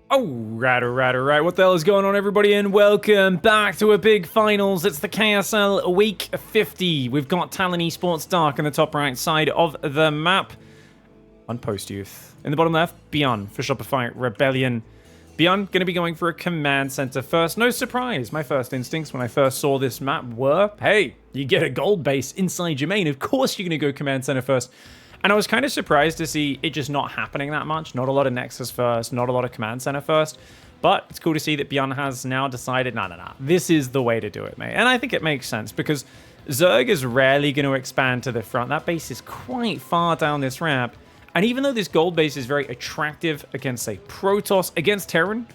Alright. What the hell is going on, everybody? And welcome back to a big finals. It's the KSL Week 50. We've got Talon Esports Dark in the top right side of the map. On Post Youth. In the bottom left, BYUN for Shopify Rebellion. BYUN going to be going for a command center first. No surprise. My first instincts when I first saw this map were, hey, you get a gold base inside your main. Of course you're going to go command center first. And I was kind of surprised to see it just not happening that much. Not a lot of Nexus first, not a lot of Command Center first. But it's cool to see that BYUN has now decided, no. This is the way to do it, mate. And I think it makes sense because Zerg is rarely going to expand to the front. That base is quite far down this ramp. And even though this gold base is very attractive against, say, Protoss, against Terran,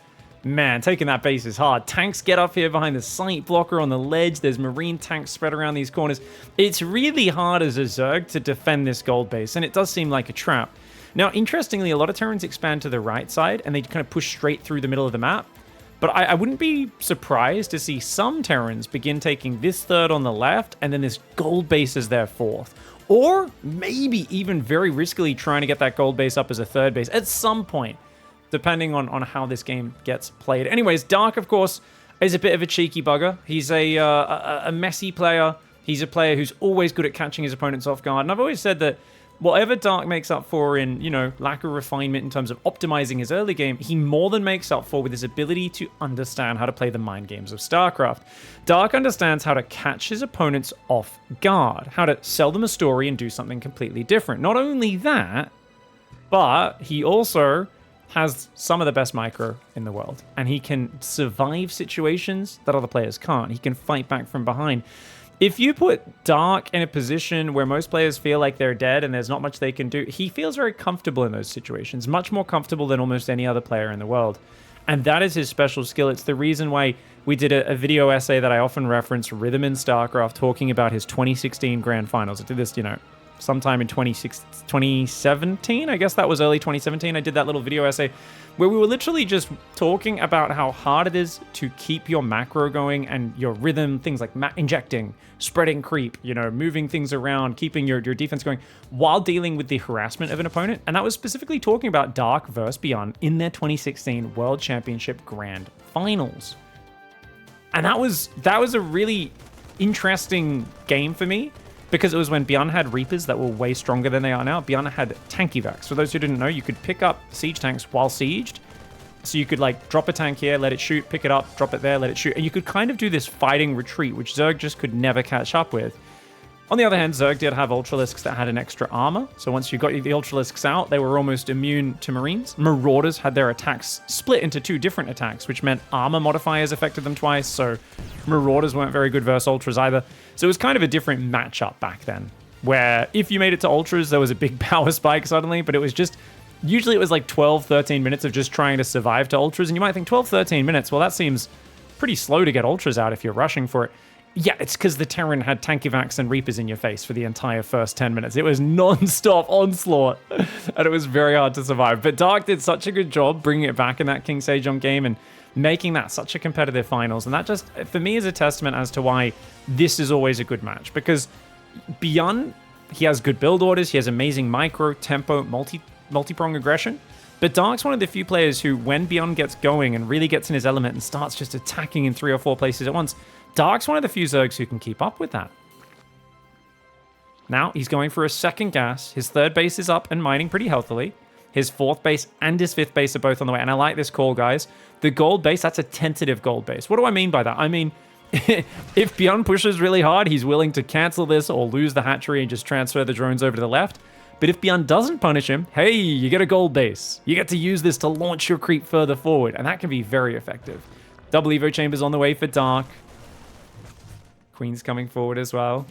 man, taking that base is hard. Tanks get up here behind the sight blocker on the ledge. There's marine tanks spread around these corners. It's really hard as a Zerg to defend this gold base, and it does seem like a trap. Now, interestingly, a lot of Terrans expand to the right side, and they kind of push straight through the middle of the map. But I wouldn't be surprised to see some Terrans begin taking this third on the left, and then this gold base as their fourth. Or maybe even very riskily trying to get that gold base up as a third base at some point, depending on how this game gets played. Anyways, Dark, of course, is a bit of a cheeky bugger. He's a messy player. He's a player who's always good at catching his opponents off guard. And I've always said that whatever Dark makes up for in, lack of refinement in terms of optimizing his early game, he more than makes up for with his ability to understand how to play the mind games of StarCraft. Dark understands how to catch his opponents off guard, how to sell them a story and do something completely different. Not only that, but he also has some of the best micro in the world, and he can survive situations that other players can't. He can fight back from behind. If you put Dark in a position where most players feel like they're dead and there's not much they can do, he feels very comfortable in those situations, much more comfortable than almost any other player in the world. And that is his special skill. It's the reason why we did a video essay that I often reference, Rhythm in StarCraft, talking about his 2016 Grand Finals. I did this, sometime in 2017. I guess that was early 2017. I did that little video essay where we were literally just talking about how hard it is to keep your macro going and your rhythm, things like injecting, spreading creep, moving things around, keeping your defense going while dealing with the harassment of an opponent. And that was specifically talking about Dark versus BYUN in their 2016 World Championship Grand Finals. And that was a really interesting game for me, because it was when BYUN had Reapers that were way stronger than they are now. BYUN had tank evacs. For those who didn't know, you could pick up siege tanks while sieged. So you could drop a tank here, let it shoot, pick it up, drop it there, let it shoot. And you could kind of do this fighting retreat, which Zerg just could never catch up with. On the other hand, Zerg did have Ultralisks that had an extra armor. So once you got the Ultralisks out, they were almost immune to Marines. Marauders had their attacks split into two different attacks, which meant armor modifiers affected them twice. So Marauders weren't very good versus Ultras either. So it was kind of a different matchup back then, where if you made it to Ultras, there was a big power spike suddenly, but it was just, usually it was like 12, 13 minutes of just trying to survive to Ultras. And you might think 12, 13 minutes, well, that seems pretty slow to get Ultras out if you're rushing for it. Yeah, it's because the Terran had tank evacs and Reapers in your face for the entire first 10 minutes. It was non-stop onslaught, and it was very hard to survive. But Dark did such a good job bringing it back in that King Sejong game and making that such a competitive finals. And that just, for me, is a testament as to why this is always a good match. Because BYUN, he has good build orders, he has amazing micro, tempo, multi-prong aggression. But Dark's one of the few players who, when BYUN gets going and really gets in his element and starts just attacking in 3 or 4 places at once, Dark's one of the few Zergs who can keep up with that. Now, he's going for a second gas. His third base is up and mining pretty healthily. His fourth base and his fifth base are both on the way. And I like this call, guys. The gold base, that's a tentative gold base. What do I mean by that? I mean, if BYUN pushes really hard, he's willing to cancel this or lose the hatchery and just transfer the drones over to the left. But if BYUN doesn't punish him, hey, you get a gold base. You get to use this to launch your creep further forward. And that can be very effective. Double Evo Chambers on the way for Dark. Queen's coming forward as well.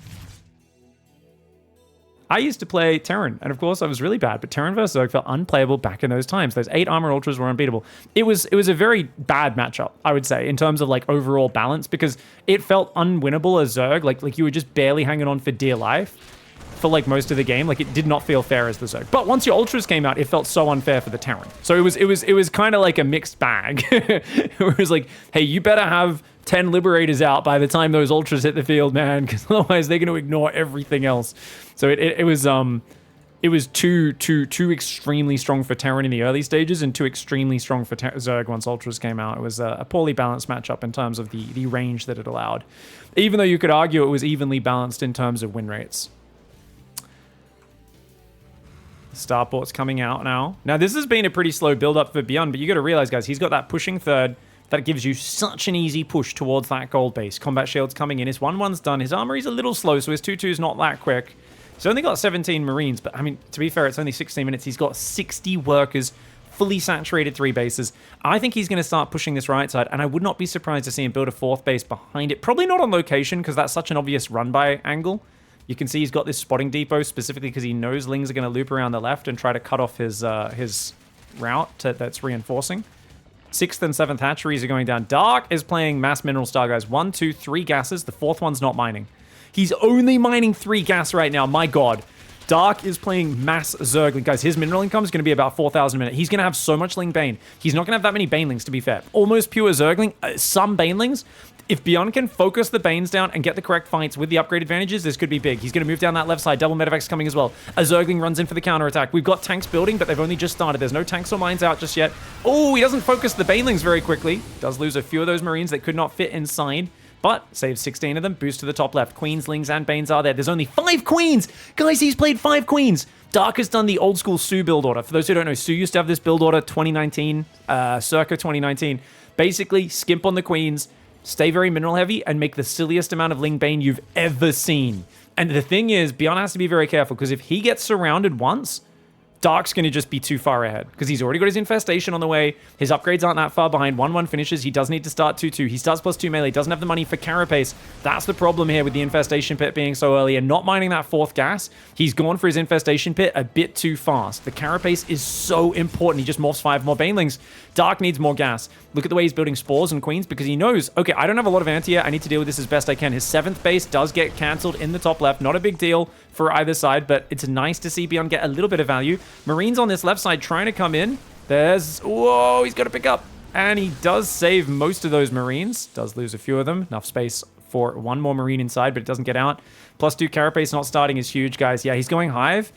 I used to play Terran, and of course I was really bad, but Terran versus Zerg felt unplayable back in those times. Those 8 armor ultras were unbeatable. It was a very bad matchup, I would say, in terms of overall balance, because it felt unwinnable as Zerg. Like you were just barely hanging on for dear life for most of the game. It did not feel fair as the Zerg. But once your ultras came out, it felt so unfair for the Terran. So it was kind of like a mixed bag. It was like, hey, you better have 10 Liberators out by the time those ultras hit the field, man, because otherwise they're going to ignore everything else. So it was it was too extremely strong for Terran in the early stages and too extremely strong for Zerg once Ultras came out. It was a poorly balanced matchup in terms of the range that it allowed. Even though you could argue it was evenly balanced in terms of win rates. Starport's coming out now. Now, this has been a pretty slow build-up for BYUN, but you got to realize, guys, he's got that pushing third. That gives you such an easy push towards that gold base. Combat shield's coming in. His 1-1's done. His armory's a little slow, so his 2-2's not that quick. He's only got 17 Marines, but I mean, to be fair, it's only 16 minutes. He's got 60 workers, fully saturated 3 bases. I think he's going to start pushing this right side, and I would not be surprised to see him build a 4th base behind it. Probably not on location, because that's such an obvious run-by angle. You can see he's got this spotting depot, specifically because he knows Lings are going to loop around the left and try to cut off his route that's reinforcing. 6th and 7th hatcheries are going down. Dark is playing Mass Mineral Star, guys. 1, 2, 3 gases. The 4th one's not mining. He's only mining 3 gas right now. My God. Dark is playing mass Zergling. Guys, his mineral income is going to be about 4,000 a minute. He's going to have so much Ling Bane. He's not going to have that many Banelings, to be fair. Almost pure Zergling. Some Banelings. If BYUN can focus the Banes down and get the correct fights with the upgrade advantages, this could be big. He's going to move down that left side. Double Medivacs coming as well. A Zergling runs in for the counterattack. We've got tanks building, but they've only just started. There's no tanks or mines out just yet. Oh, he doesn't focus the Banelings very quickly. Does lose a few of those Marines that could not fit inside, but saves 16 of them. Boost to the top left. Queens, Lings, and Banes are there. There's only 5 Queens. Guys, he's played 5 Queens. Dark has done the old school Sue build order. For those who don't know, Sue used to have this build order 2019, circa 2019. Basically, skimp on the Queens, stay very mineral heavy, and make the silliest amount of Ling Bane you've ever seen. And the thing is, BYUN has to be very careful, because if he gets surrounded once, Dark's going to just be too far ahead, because he's already got his infestation on the way. His upgrades aren't that far behind. 1-1 finishes. He does need to start 2-2. He starts +2 melee. Doesn't have the money for Carapace. That's the problem here with the infestation pit being so early and not mining that 4th gas. He's gone for his infestation pit a bit too fast. The Carapace is so important. He just morphs 5 more Banelings. Dark needs more gas. Look at the way he's building spores and queens, because he knows, okay, I don't have a lot of anti-air. I need to deal with this as best I can. His 7th base does get cancelled in the top left. Not a big deal for either side, but it's nice to see BYUN get a little bit of value. Marines on this left side trying to come in. Whoa, he's got to pick up. And he does save most of those Marines. Does lose a few of them. Enough space for 1 more Marine inside, but it doesn't get out. +2 Carapace not starting is huge, guys. Yeah, he's going Hive.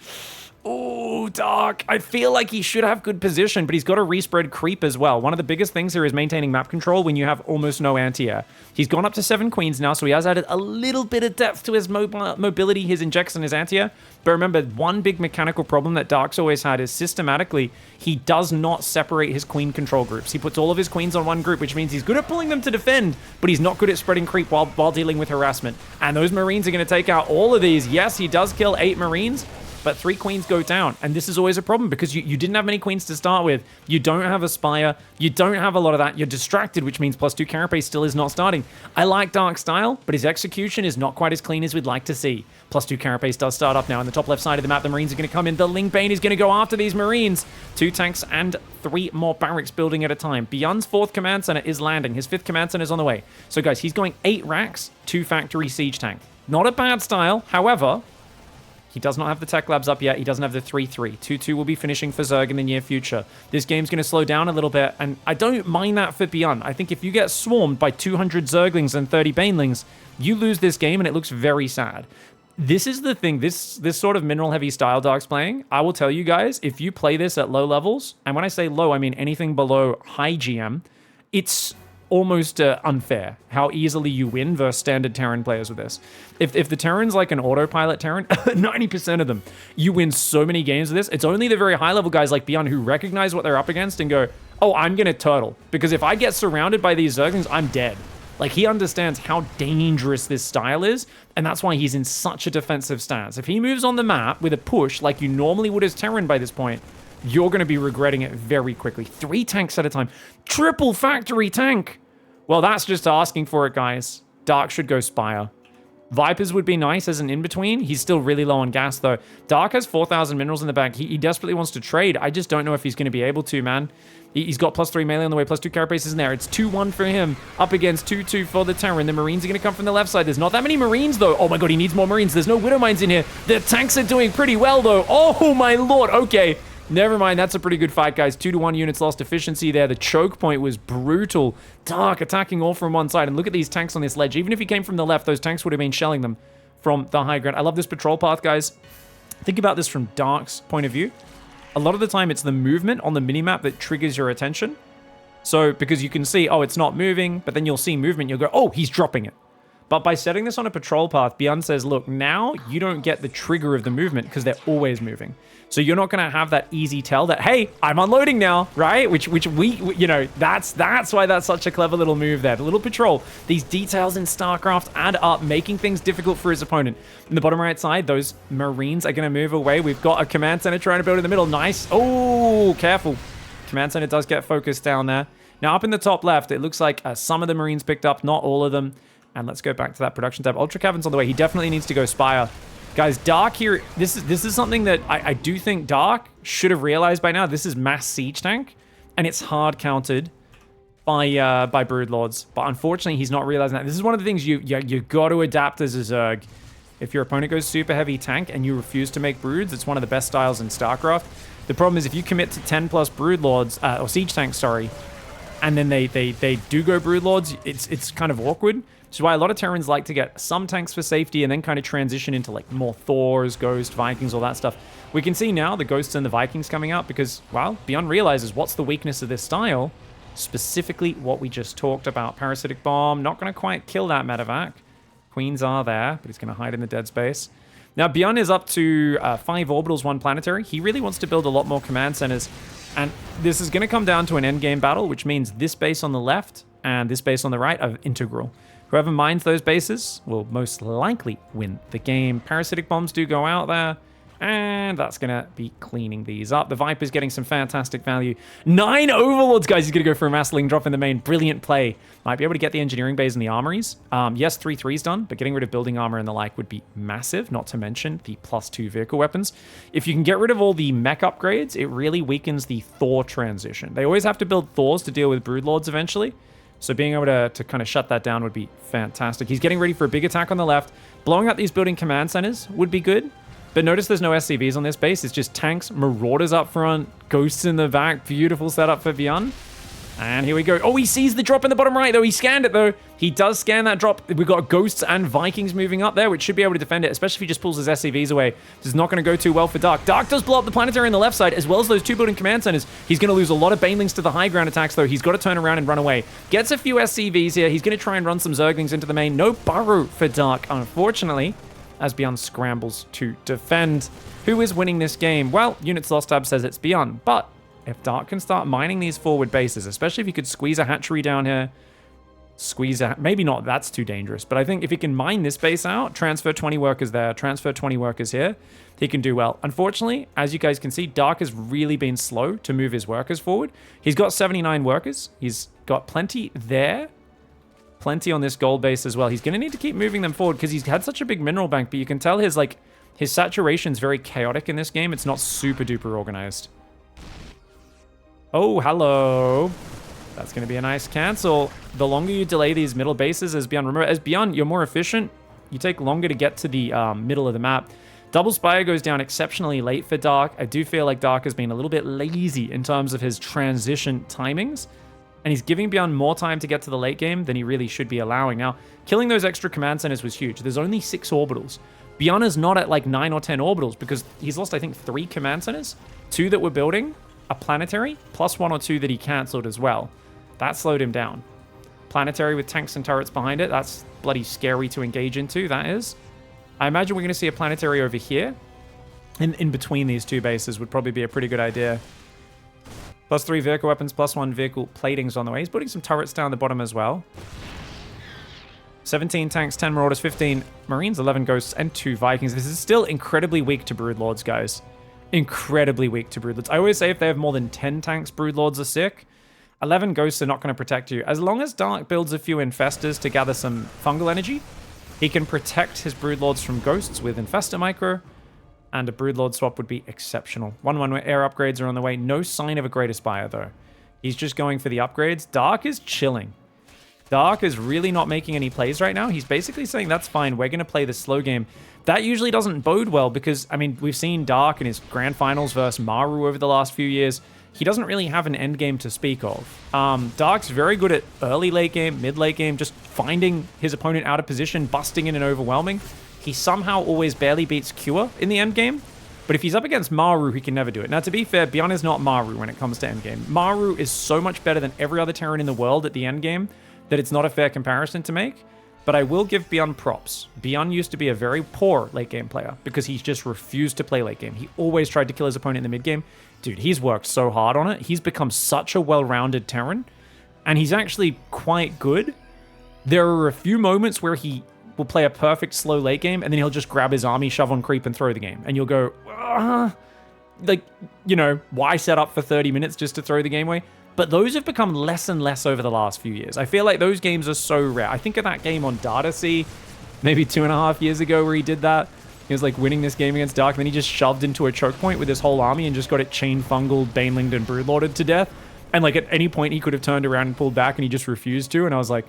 Oh, Dark. I feel like he should have good position, but he's got a respread creep as well. One of the biggest things here is maintaining map control when you have almost no anti-air. He's gone up to 7 Queens now, so he has added a little bit of depth to his mobility, his injects, and his anti-air. But remember, one big mechanical problem that Dark's always had is systematically, he does not separate his queen control groups. He puts all of his queens on one group, which means he's good at pulling them to defend, but he's not good at spreading creep while dealing with harassment. And those Marines are going to take out all of these. Yes, he does kill 8 Marines, but 3 queens go down. And this is always a problem, because you didn't have many queens to start with. You don't have a Spire. You don't have a lot of that. You're distracted, which means +2 Carapace still is not starting. I like Dark's style, but his execution is not quite as clean as we'd like to see. +2 Carapace does start up now in the top left side of the map. The Marines are going to come in. The Ling Bane is going to go after these Marines. 2 tanks and 3 more barracks building at a time. BYUN's 4th command center is landing. His 5th command center is on the way. So guys, he's going 8 racks, 2 factory siege tank. Not a bad style. However, he does not have the tech labs up yet. He doesn't have the 3-3. 2-2 will be finishing for Zerg in the near future. This game's going to slow down a little bit, and I don't mind that for BYUN. I think if you get swarmed by 200 Zerglings and 30 Banelings, you lose this game, and it looks very sad. This is the thing. This sort of mineral-heavy style Dark's playing, I will tell you guys, if you play this at low levels, and when I say low, I mean anything below high GM, it's almost unfair how easily you win versus standard Terran players with this. If the Terran's like an autopilot Terran, 90% of them, you win so many games with this. It's only the very high-level guys like BYUN who recognize what they're up against and go, oh, I'm going to turtle. Because if I get surrounded by these Zerglings, I'm dead. Like, he understands how dangerous this style is, and that's why he's in such a defensive stance. If he moves on the map with a push like you normally would as Terran by this point, you're going to be regretting it very quickly. 3 tanks at a time. Triple factory tank! Well, that's just asking for it, guys. Dark should go Spire. Vipers would be nice as an in-between. He's still really low on gas, though. Dark has 4,000 minerals in the bank. He desperately wants to trade. I just don't know if he's going to be able to, man. He's got +3 melee on the way, +2 Carapace is in there. It's 2-1 for him, up against 2-2 for the Terran. The Marines are going to come from the left side. There's not that many Marines, though. Oh my god, he needs more Marines. There's no Widow Mines in here. The tanks are doing pretty well, though. Oh my lord, okay. Never mind, that's a pretty good fight, guys. 2-1 units lost efficiency there. The choke point was brutal. Dark attacking all from one side. And look at these tanks on this ledge. Even if he came from the left, those tanks would have been shelling them from the high ground. I love this patrol path, guys. Think about this from Dark's point of view. A lot of the time, it's the movement on the minimap that triggers your attention. So, because you can see, oh, it's not moving, but then you'll see movement, you'll go, oh, he's dropping it. But by setting this on a patrol path, BYUN says, look, now you don't get the trigger of the movement because they're always moving. So you're not going to have that easy tell that, hey, I'm unloading now, right? Which we you know, that's why that's such a clever little move there. The little patrol, these details in StarCraft add up, making things difficult for his opponent. In the bottom right side, those Marines are going to move away. We've got a command center trying to build in the middle. Nice. Oh, careful. Command center does get focused down there. Now up in the top left, it looks like some of the Marines picked up, not all of them. And let's go back to that production tab. Ultra Cavern's on the way. He definitely needs to go Spire. Guys, Dark here, this is something that I do think Dark should have realized by now. This is mass siege tank, and it's hard countered by Broodlords. But unfortunately, he's not realizing that. This is one of the things you got to adapt as a Zerg. If your opponent goes super heavy tank and you refuse to make Broods, it's one of the best styles in StarCraft. The problem is if you commit to 10 plus Broodlords, or siege tanks, sorry, and then they do go Broodlords, it's kind of awkward. Which is why a lot of Terrans like to get some tanks for safety and then kind of transition into like more Thors, Ghost, Vikings, all that stuff. We can see now the Ghosts and the Vikings coming out because, well, BYUN realizes what's the weakness of this style. Specifically what we just talked about. Parasitic Bomb, not going to quite kill that medevac. Queens are there, but he's going to hide in the dead space. Now, BYUN is up to 5 orbitals, 1 planetary. He really wants to build a lot more command centers. And this is going to come down to an endgame battle, which means this base on the left and this base on the right are integral. Whoever mines those bases will most likely win the game. Parasitic Bombs do go out there, and that's going to be cleaning these up. The Viper's getting some fantastic value. 9 Overlords, guys. He's going to go for a mass ling drop in the main. Brilliant play. Might be able to get the engineering bays and the armories. Yes, 3-3's done, but getting rid of building armor and the like would be massive, not to mention the +2 vehicle weapons. If you can get rid of all the mech upgrades, it really weakens the Thor transition. They always have to build Thors to deal with Broodlords eventually. So being able to kind of shut that down would be fantastic. He's getting ready for a big attack on the left. Blowing up these building command centers would be good. But notice there's no SCVs on this base. It's just tanks, Marauders up front, Ghosts in the back. Beautiful setup for BYUN. And here we go. Oh, he sees the drop in the bottom right, though. He scanned it, though. He does scan that drop. We've got Ghosts and Vikings moving up there, which should be able to defend it, especially if he just pulls his SCVs away. This is not going to go too well for Dark. Dark does blow up the planetary on the left side, as well as those 2 building command centers. He's going to lose a lot of Banelings to the high ground attacks, though. He's got to turn around and run away. Gets a few SCVs here. He's going to try and run some Zerglings into the main. No burrow for Dark, unfortunately, as BYUN scrambles to defend. Who is winning this game? Well, Units Lost tab says it's BYUN, but if Dark can start mining these forward bases, especially if he could squeeze a hatchery down here, maybe not, that's too dangerous, but I think if he can mine this base out, transfer 20 workers there, transfer 20 workers here, he can do well. Unfortunately, as you guys can see, Dark has really been slow to move his workers forward. He's got 79 workers. He's got plenty there, plenty on this gold base as well. He's going to need to keep moving them forward because he's had such a big mineral bank, but you can tell his saturation is very chaotic in this game. It's not super duper organized. Oh, hello. That's going to be a nice cancel. The longer you delay these middle bases as BYUN, remember, as BYUN, you're more efficient. You take longer to get to the middle of the map. Double Spire goes down exceptionally late for Dark. I do feel like Dark has been a little bit lazy in terms of his transition timings. And he's giving BYUN more time to get to the late game than he really should be allowing. Now, killing those extra command centers was huge. There's only 6 orbitals. BYUN is not at like 9 or 10 orbitals because he's lost, I think, 3 command centers. 2 that we're building. A planetary, plus 1 or 2 that he cancelled as well. That slowed him down. Planetary with tanks and turrets behind it. That's bloody scary to engage into, that is. I imagine we're going to see a planetary over here. In between these 2 bases would probably be a pretty good idea. Plus 3 vehicle weapons, plus 1 vehicle platings on the way. He's putting some turrets down the bottom as well. 17 tanks, 10 Marauders, 15 Marines, 11 Ghosts, and 2 Vikings. This is still incredibly weak to Broodlords, guys. Incredibly weak to Broodlords. I always say if they have more than 10 tanks, Broodlords are sick. 11 Ghosts are not going to protect you. As long as Dark builds a few Infestors to gather some fungal energy, he can protect his Broodlords from Ghosts with Infestor Micro, and a Broodlord swap would be exceptional. 1-1 air upgrades are on the way. No sign of a Great Aspire, though. He's just going for the upgrades. Dark is chilling. Dark is really not making any plays right now. He's basically saying, that's fine, we're going to play the slow game. That usually doesn't bode well because, I mean, we've seen Dark in his grand finals versus Maru over the last few years. He doesn't really have an end game to speak of. Dark's very good at early late game, mid late game, just finding his opponent out of position, busting in and overwhelming. He somehow always barely beats Cure in the end game. But if he's up against Maru, he can never do it. Now, to be fair, BYUN is not Maru when it comes to endgame. Maru is so much better than every other Terran in the world at the endgame that it's not a fair comparison to make. But I will give BYUN props. BYUN used to be a very poor late game player because he just refused to play late game. He always tried to kill his opponent in the mid game. Dude, he's worked so hard on it. He's become such a well-rounded Terran, and he's actually quite good. There are a few moments where he will play a perfect slow late game, and then he'll just grab his army, shove on creep, and throw the game. And you'll go, like, you know, why set up for 30 minutes just to throw the game away? But those have become less and less over the last few years. I feel like those games are so rare. I think of that game on Data C, maybe 2.5 years ago where he did that. He was like winning this game against Dark, and then he just shoved into a choke point with his whole army and just got it chain fungled, banelinged, and broodlorded to death. And like at any point he could have turned around and pulled back, and he just refused to. And I was like,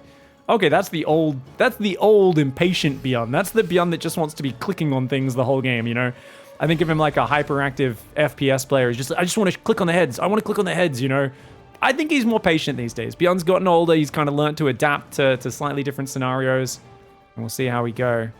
okay, that's the old impatient BYUN. That's the BYUN that just wants to be clicking on things the whole game, you know? I think of him like a hyperactive FPS player. He's just, I just want to click on the heads. I want to click on the heads, you know? I think he's more patient these days. BYUN's gotten older. He's kind of learned to adapt to slightly different scenarios. And we'll see how we go.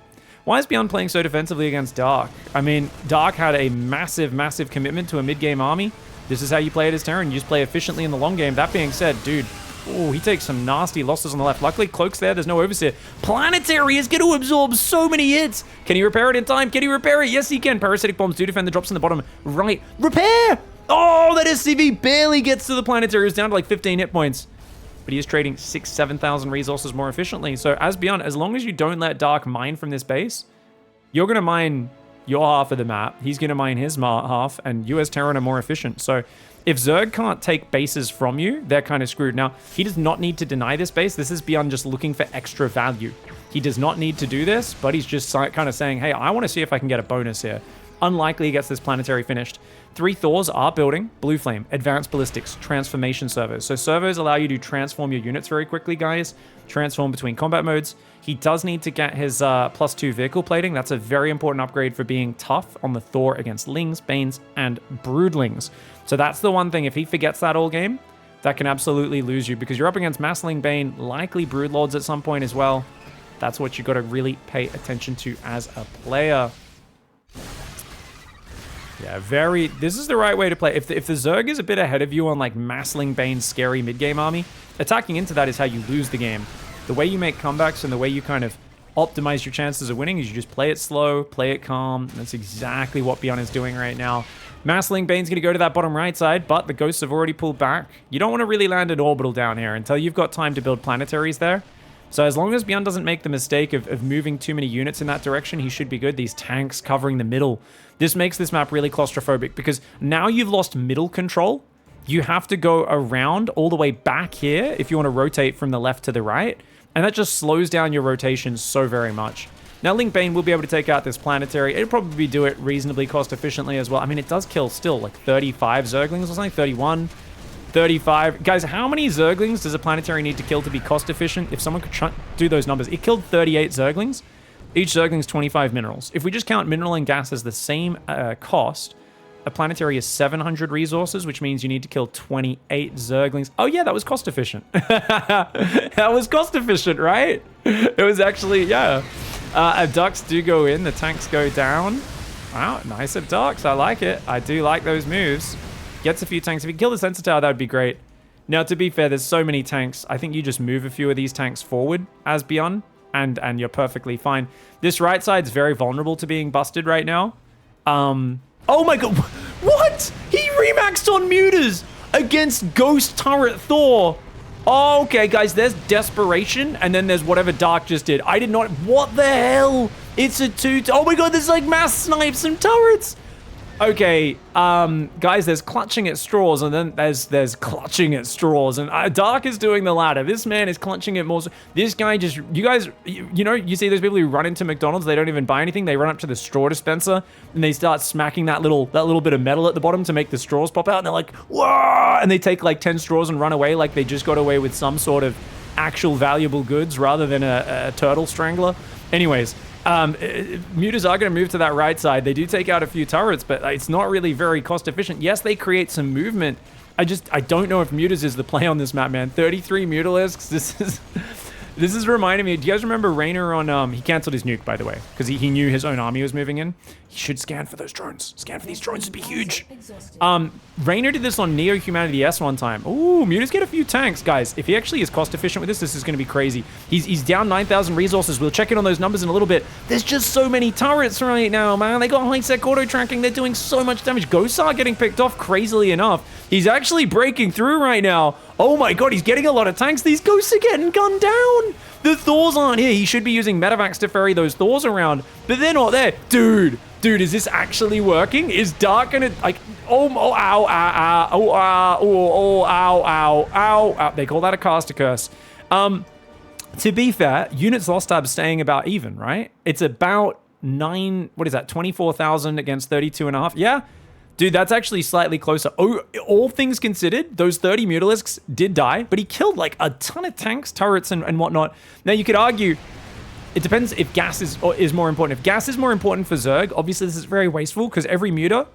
Why is BYUN playing so defensively against Dark? I mean, Dark had a massive, massive commitment to a mid-game army. This is how you play it as Terran. You just play efficiently in the long game. That being said, dude, oh, he takes some nasty losses on the left. Luckily, Cloak's there. There's no Overseer. Planetary is going to absorb so many hits. Can he repair it in time? Can he repair it? Yes, he can. Parasitic bombs do defend the drops in the bottom right. Repair! Oh, that SCV barely gets to the Planetary. It's down to like 15 hit points. But he is trading 7,000 resources more efficiently. So as BYUN, as long as you don't let Dark mine from this base, you're going to mine your half of the map. He's going to mine his half, and you as Terran are more efficient. So if Zerg can't take bases from you, they're kind of screwed. Now, he does not need to deny this base. This is BYUN just looking for extra value. He does not need to do this, but he's just kind of saying, hey, I want to see if I can get a bonus here. Unlikely he gets this Planetary finished. 3 Thors are building Blue Flame, Advanced Ballistics, Transformation Servos. So servos allow you to transform your units very quickly, guys. Transform between combat modes. He does need to get his +2 vehicle plating. That's a very important upgrade for being tough on the Thor against Lings, Banes, and Broodlings. So that's the one thing. If he forgets that all game, that can absolutely lose you because you're up against Massling, Bane, likely Broodlords at some point as well. That's what you got to really pay attention to as a player. Yeah, this is the right way to play. If the Zerg is a bit ahead of you on like Massling, Bane's scary mid-game army, attacking into that is how you lose the game. The way you make comebacks and the way you kind of optimize your chances of winning is you just play it slow, play it calm. That's exactly what BYUN is doing right now. Massling, Bane's going to go to that bottom right side, but the Ghosts have already pulled back. You don't want to really land an orbital down here until you've got time to build planetaries there. So as long as BYUN doesn't make the mistake of moving too many units in that direction, he should be good. These tanks covering the middle. This makes this map really claustrophobic because now you've lost middle control. You have to go around all the way back here if you want to rotate from the left to the right. And that just slows down your rotation so very much. Now, Link Bane will be able to take out this Planetary. It'll probably do it reasonably cost efficiently as well. I mean, it does kill still like 35 Zerglings or something, 31. 35. Guys, how many Zerglings does a Planetary need to kill to be cost efficient? If someone could do those numbers. It killed 38 Zerglings. Each Zergling's 25 minerals. If we just count mineral and gas as the same cost, a Planetary is 700 resources, which means you need to kill 28 Zerglings. Oh yeah, that was cost efficient. That was cost efficient, right? It was actually, yeah. Ducks do go in, the tanks go down. Wow, nice of Ducks. I like it. I do like those moves. Gets a few tanks. If you kill the sensor tower, that would be great. Now, to be fair, there's so many tanks. I think you just move a few of these tanks forward as BYUN, and you're perfectly fine. This right side's very vulnerable to being busted right now. Oh my god, what? He remaxed on Mutas against Ghost Turret Thor. Oh, okay, guys, there's Desperation, and then there's whatever Dark just did. I did not, what the hell? It's a 2, oh my god, there's like mass snipes and turrets. Okay, guys, there's Clutching at Straws, and then there's Clutching at Straws, and Dark is doing the latter. This man is clutching at more. This guy just, you guys, you know, you see those people who run into McDonald's, they don't even buy anything, they run up to the straw dispenser, and they start smacking that little bit of metal at the bottom to make the straws pop out, and they're like, whoa, and they take like 10 straws and run away like they just got away with some sort of actual valuable goods rather than a turtle strangler. Anyways, Mutas are going to move to that right side. They do take out a few turrets, but it's not really very cost efficient. Yes, they create some movement. I don't know if Mutas is the play on this map, man. 33 Mutalisks. This is reminding me, do you guys remember Raynor on, he canceled his nuke, by the way, because he knew his own army was moving in. He should scan for those drones. Scan for these drones, it'd be huge. Raynor did this on Neo Humanity S one time. Ooh, Mutas get a few tanks, guys. If he actually is cost efficient with this is going to be crazy. He's down 9,000 resources. We'll check in on those numbers in a little bit. There's just so many turrets right now, man. They got high-sec auto-tracking. They're doing so much damage. Ghosts are getting picked off, crazily enough. He's actually breaking through right now. Oh my god, he's getting a lot of tanks. These ghosts are getting gunned down. The Thors aren't here. He should be using Medivacs to ferry those Thors around, but they're not there. Dude, is this actually working? Is Dark gonna, like, ow, ow. They call that a caster curse. To be fair, units lost tab staying about even, right? It's about 24,000 against 32.5. Yeah. Dude, that's actually slightly closer. Oh, all things considered, those 30 Mutalisks did die, but he killed like a ton of tanks, turrets, and whatnot. Now, you could argue, it depends if gas is more important. If gas is more important for Zerg, obviously this is very wasteful because every Muta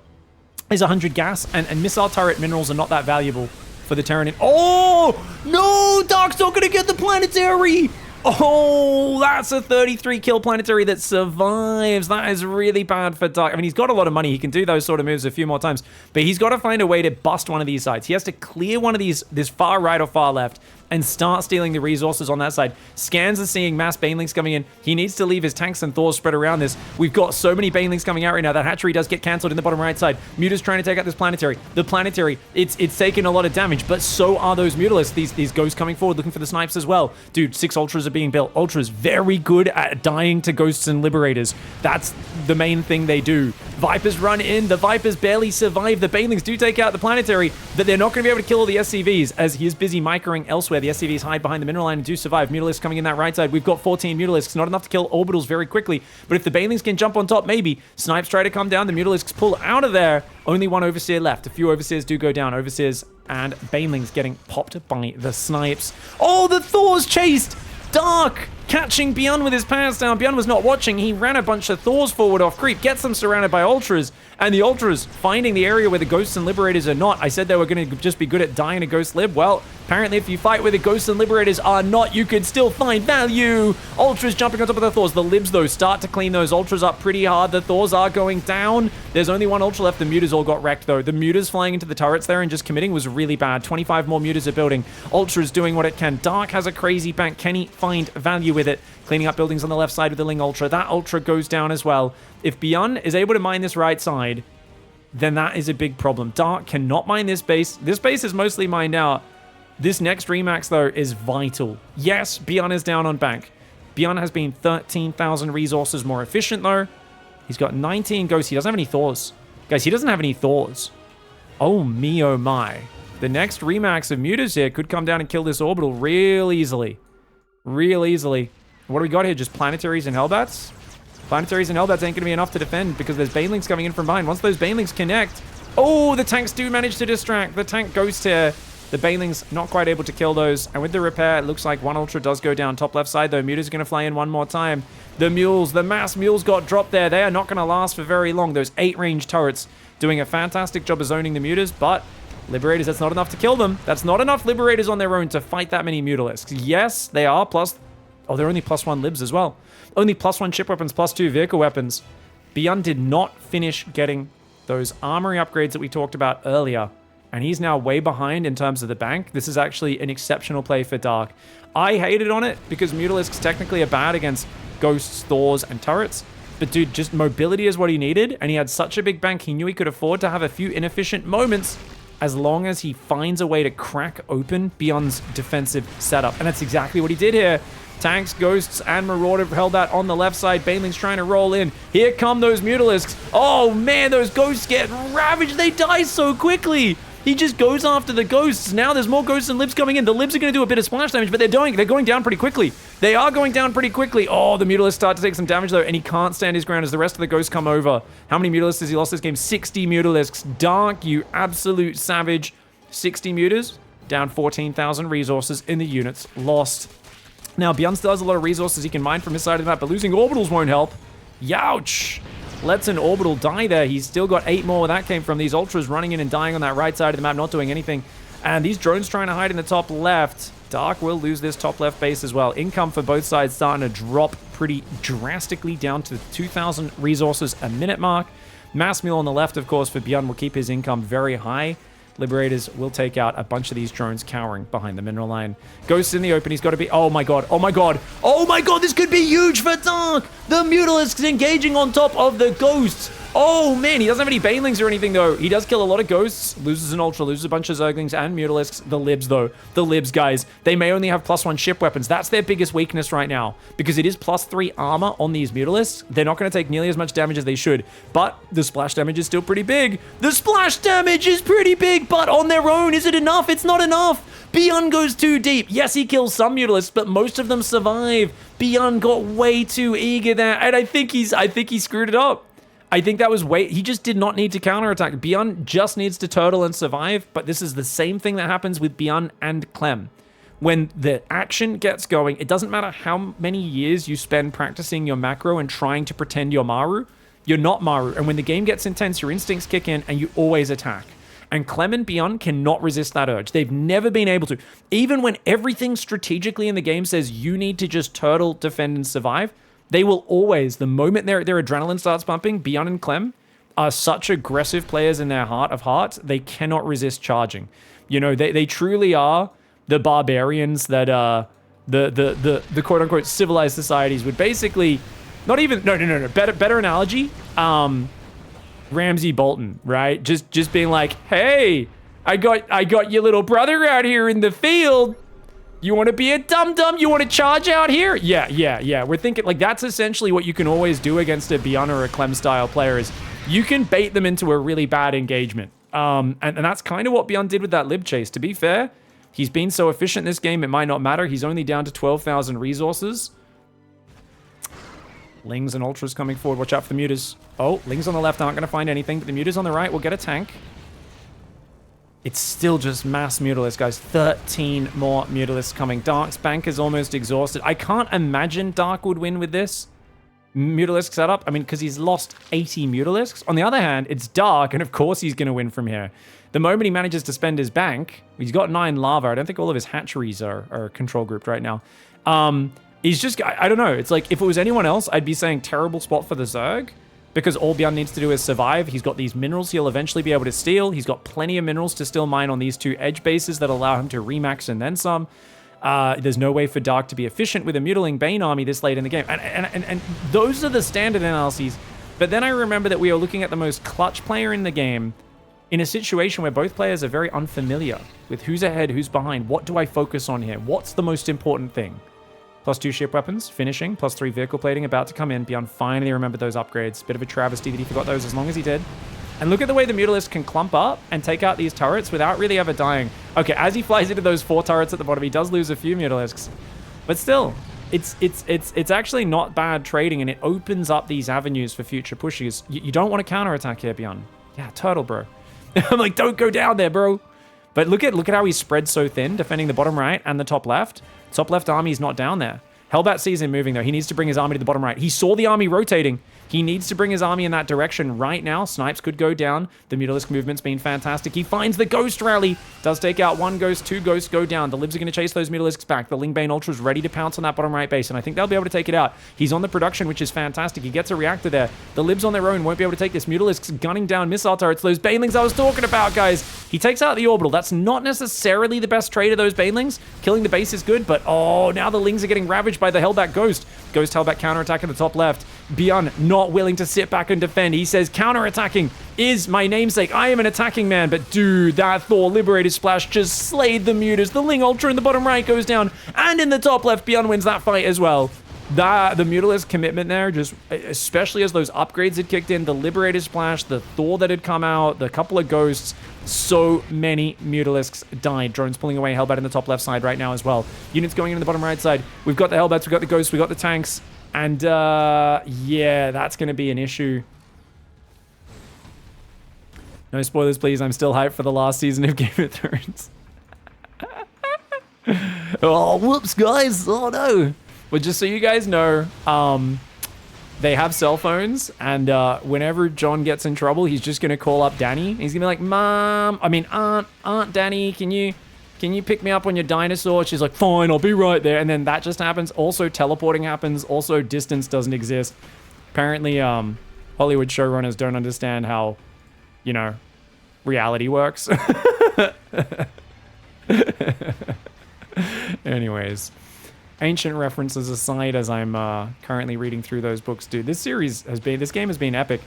is 100 gas, and missile turret minerals are not that valuable for the Terran. Oh, no, Dark's not going to get the planetary. Oh, that's a 33 kill planetary that survives. That is really bad for Dark. I mean, he's got a lot of money. He can do those sort of moves a few more times, but he's got to find a way to bust one of these sides. He has to clear one of these, this far right or far left, and start stealing the resources on that side. Scans are seeing mass Banelings coming in. He needs to leave his tanks and Thors spread around this. We've got so many Banelings coming out right now. That hatchery does get cancelled in the bottom right side. Muta's trying to take out this planetary. The planetary, it's taking a lot of damage, but so are those Mutalisks. These ghosts coming forward, looking for the snipes as well. Dude, 6 Ultras are being built. Ultras very good at dying to Ghosts and Liberators. That's the main thing they do. Vipers run in. The Vipers barely survive. The Banelings do take out the planetary, but they're not going to be able to kill all the SCVs as he is busy microing elsewhere. The SCVs hide behind the mineral line and do survive. Mutalisks coming in that right side. We've got 14 Mutalisks. Not enough to kill orbitals very quickly, but if the Banelings can jump on top, maybe. Snipes try to come down. The Mutalisks pull out of there. Only one Overseer left. A few Overseers do go down. Overseers and Banelings getting popped by the snipes. Oh, the Thors chased Dark, catching BYUN with his pants down. BYUN was not watching. He ran a bunch of Thors forward off creep, gets them surrounded by Ultras, and the Ultras finding the area where the Ghosts and Liberators are not. I said they were going to just be good at dying a Ghost Lib. Well, apparently if you fight where the Ghosts and Liberators are not, you can still find value. Ultras jumping on top of the Thors. The Libs, though, start to clean those Ultras up pretty hard. The Thors are going down. There's only one Ultra left. The Mutas all got wrecked, though. The Mutas flying into the turrets there and just committing was really bad. 25 more Mutas are building. Ultra's doing what it can. Dark has a crazy bank. Can he find value with it? Cleaning up buildings on the left side with the Ling Ultra. That Ultra goes down as well. If BYUN is able to mine this right side, then that is a big problem. Dark cannot mine this base. This base is mostly mined out. This next Remax, though, is vital. Yes, BYUN is down on bank. BYUN has been 13,000 resources more efficient, though. He's got 19 ghosts. He doesn't have any Thors. Guys, he doesn't have any Thors. Oh me, oh my. The next Remax of Mutas here could come down and kill this orbital real easily. Real easily. What do we got here? Just planetaries and Hellbats? Planetaries and Hellbats ain't going to be enough to defend because there's Banelings coming in from behind. Once those Banelings connect... Oh, the tanks do manage to distract. The tank ghost here. The Banelings not quite able to kill those. And with the repair, it looks like one Ultra does go down. Top left side, though. Muta's going to fly in one more time. The Mules, the mass Mules got dropped there. They are not going to last for very long. Those 8-range turrets doing a fantastic job of zoning the Mutas, but... Liberators, that's not enough to kill them. That's not enough Liberators on their own to fight that many Mutalisks. Yes, they are plus... Oh, they're only +1 Libs as well. Only +1 ship weapons, +2 vehicle weapons. BYUN did not finish getting those armory upgrades that we talked about earlier. And he's now way behind in terms of the bank. This is actually an exceptional play for Dark. I hated on it because Mutalisks technically are bad against Ghosts, Thors, and turrets. But dude, just mobility is what he needed. And he had such a big bank, he knew he could afford to have a few inefficient moments as long as he finds a way to crack open BYUN's defensive setup. And that's exactly what he did here. Tanks, Ghosts, and Marauder held that on the left side. Banelings trying to roll in. Here come those Mutalisks. Oh man, those Ghosts get ravaged. They die so quickly. He just goes after the Ghosts. Now there's more Ghosts and Libs coming in. The Libs are going to do a bit of splash damage, but they're going down pretty quickly. They are going down pretty quickly. Oh, the Mutalisks start to take some damage though, and he can't stand his ground as the rest of the Ghosts come over. How many Mutalisks has he lost this game? 60 Mutalisks. Dark, you absolute savage. 60 Mutas, down 14,000 resources in the units lost. Now, BYUN still has a lot of resources he can mine from his side of the map, but losing orbitals won't help. Youch! Lets an orbital die there. He's still got 8 more where that came from. These Ultras running in and dying on that right side of the map, not doing anything. And these drones trying to hide in the top left. Dark will lose this top left base as well. Income for both sides starting to drop pretty drastically down to the 2,000 resources a minute mark. Mass Mule on the left, of course, for BYUN will keep his income very high. Liberators will take out a bunch of these drones cowering behind the mineral line. Ghosts in the open. He's got to be... Oh, my God. Oh, my God. Oh, my God. This could be huge for Dark. The Mutalisks engaging on top of the Ghosts. Oh, man. He doesn't have any Banelings or anything, though. He does kill a lot of Ghosts. Loses an Ultra. Loses a bunch of Zerglings and Mutalisks. The Libs, though. The Libs, guys. They may only have +1 ship weapons. That's their biggest weakness right now. Because it is +3 armor on these Mutalisks. They're not going to take nearly as much damage as they should. But the splash damage is still pretty big. The splash damage is pretty big. But on their own, is it enough? It's not enough. BYUN goes too deep. Yes, he kills some Mutalisks, but most of them survive. BYUN got way too eager there. And I think he screwed it up. I think that was he just did not need to counterattack. BYUN just needs to turtle and survive, but this is the same thing that happens with BYUN and Clem. When the action gets going, it doesn't matter how many years you spend practicing your macro and trying to pretend you're Maru, you're not Maru. And when the game gets intense, your instincts kick in and you always attack. And Clem and BYUN cannot resist that urge. They've never been able to. Even when everything strategically in the game says you need to just turtle, defend, and survive, they will always, the moment their adrenaline starts pumping, BYUN and Clem are such aggressive players in their heart of hearts, they cannot resist charging. You know, they truly are the barbarians that the quote-unquote civilized societies would basically, not even, no, better analogy, Ramsey Bolton, right? Just being like, hey, I got your little brother out here in the field. You want to be a dum-dum? You want to charge out here? Yeah. We're thinking, like, that's essentially what you can always do against a BYUN or a Clem-style player is you can bait them into a really bad engagement. And that's kind of what BYUN did with that Lib chase. To be fair, he's been so efficient this game, it might not matter. He's only down to 12,000 resources. Lings and Ultras coming forward. Watch out for the Mutas. Oh, Lings on the left aren't going to find anything, but the Mutas on the right will get a tank. It's still just mass Mutalisks, guys. 13 more Mutalisks coming. Dark's bank is almost exhausted. I can't imagine Dark would win with this Mutalisk setup. I mean, because he's lost 80 Mutalisks. On the other hand, it's Dark, and of course he's going to win from here. The moment he manages to spend his bank, he's got 9 lava. I don't think all of his hatcheries are control grouped right now. He's just, I don't know. It's like, if it was anyone else, I'd be saying terrible spot for the Zerg. Because all BYUN needs to do is survive. He's got these minerals he'll eventually be able to steal. He's got plenty of minerals to still mine on these 2 edge bases that allow him to remax and then some. There's no way for Dark to be efficient with a mutiling Bane army this late in the game. And those are the standard analyses. But then I remember that we are looking at the most clutch player in the game in a situation where both players are very unfamiliar with who's ahead, who's behind. What do I focus on here? What's the most important thing? +2 ship weapons, finishing, +3 vehicle plating about to come in. BYUN finally remembered those upgrades. Bit of a travesty that he forgot those as long as he did. And look at the way the Mutalisk can clump up and take out these turrets without really ever dying. Okay, as he flies into those 4 turrets at the bottom, he does lose a few Mutalisks. But still, it's actually not bad trading, and it opens up these avenues for future pushes. You don't want to counterattack here, BYUN. Yeah, turtle, bro. I'm like, don't go down there, bro. But look at how he's spread so thin, defending the bottom right and the top left. Top left army is not down there. Hellbat sees him moving, though. He needs to bring his army to the bottom right. He saw the army rotating. He needs to bring his army in that direction right now. Snipes could go down. The Mutalisk movement's been fantastic. He finds the Ghost Rally. Does take out 1 Ghost, 2 Ghosts go down. The Libs are going to chase those Mutalisks back. The Lingbane Ultra's ready to pounce on that bottom right base, and I think they'll be able to take it out. He's on the production, which is fantastic. He gets a reactor there. The Libs on their own won't be able to take this. Mutalisk's gunning down missile turrets. Those Banelings I was talking about, guys. He takes out the Orbital. That's not necessarily the best trade of those Banelings. Killing the base is good, but oh, now the Lings are getting ravaged by the Hellbat Ghost. Ghost Hellbat counterattack in the top left. BYUN not willing to sit back and defend. He says, counterattacking is my namesake. I am an attacking man. But dude, that Thor Liberated Splash just slayed the Mutas. The Ling Ultra in the bottom right goes down. And in the top left, BYUN wins that fight as well. The Mutalisk commitment there, just especially as those upgrades had kicked in, the Liberated Splash, the Thor that had come out, the couple of Ghosts, so many Mutalisks died. Drones pulling away Hellbat in the top left side right now as well. Units going in the bottom right side. We've got the Hellbats, we've got the Ghosts, we've got the tanks. And yeah, that's going to be an issue. No spoilers, please. I'm still hyped for the last season of Game of Thrones. Oh, whoops, guys. Oh, no. But just so you guys know, they have cell phones, and whenever John gets in trouble, he's just going to call up Danny. He's going to be like, Aunt Danny, can you Can you pick me up on your dinosaur? She's like, fine, I'll be right there. And then that just happens. Also, teleporting happens. Also, distance doesn't exist. Apparently, Hollywood showrunners don't understand how, you know, reality works. Anyways, ancient references aside, as I'm currently reading through those books, dude, this game has been epic.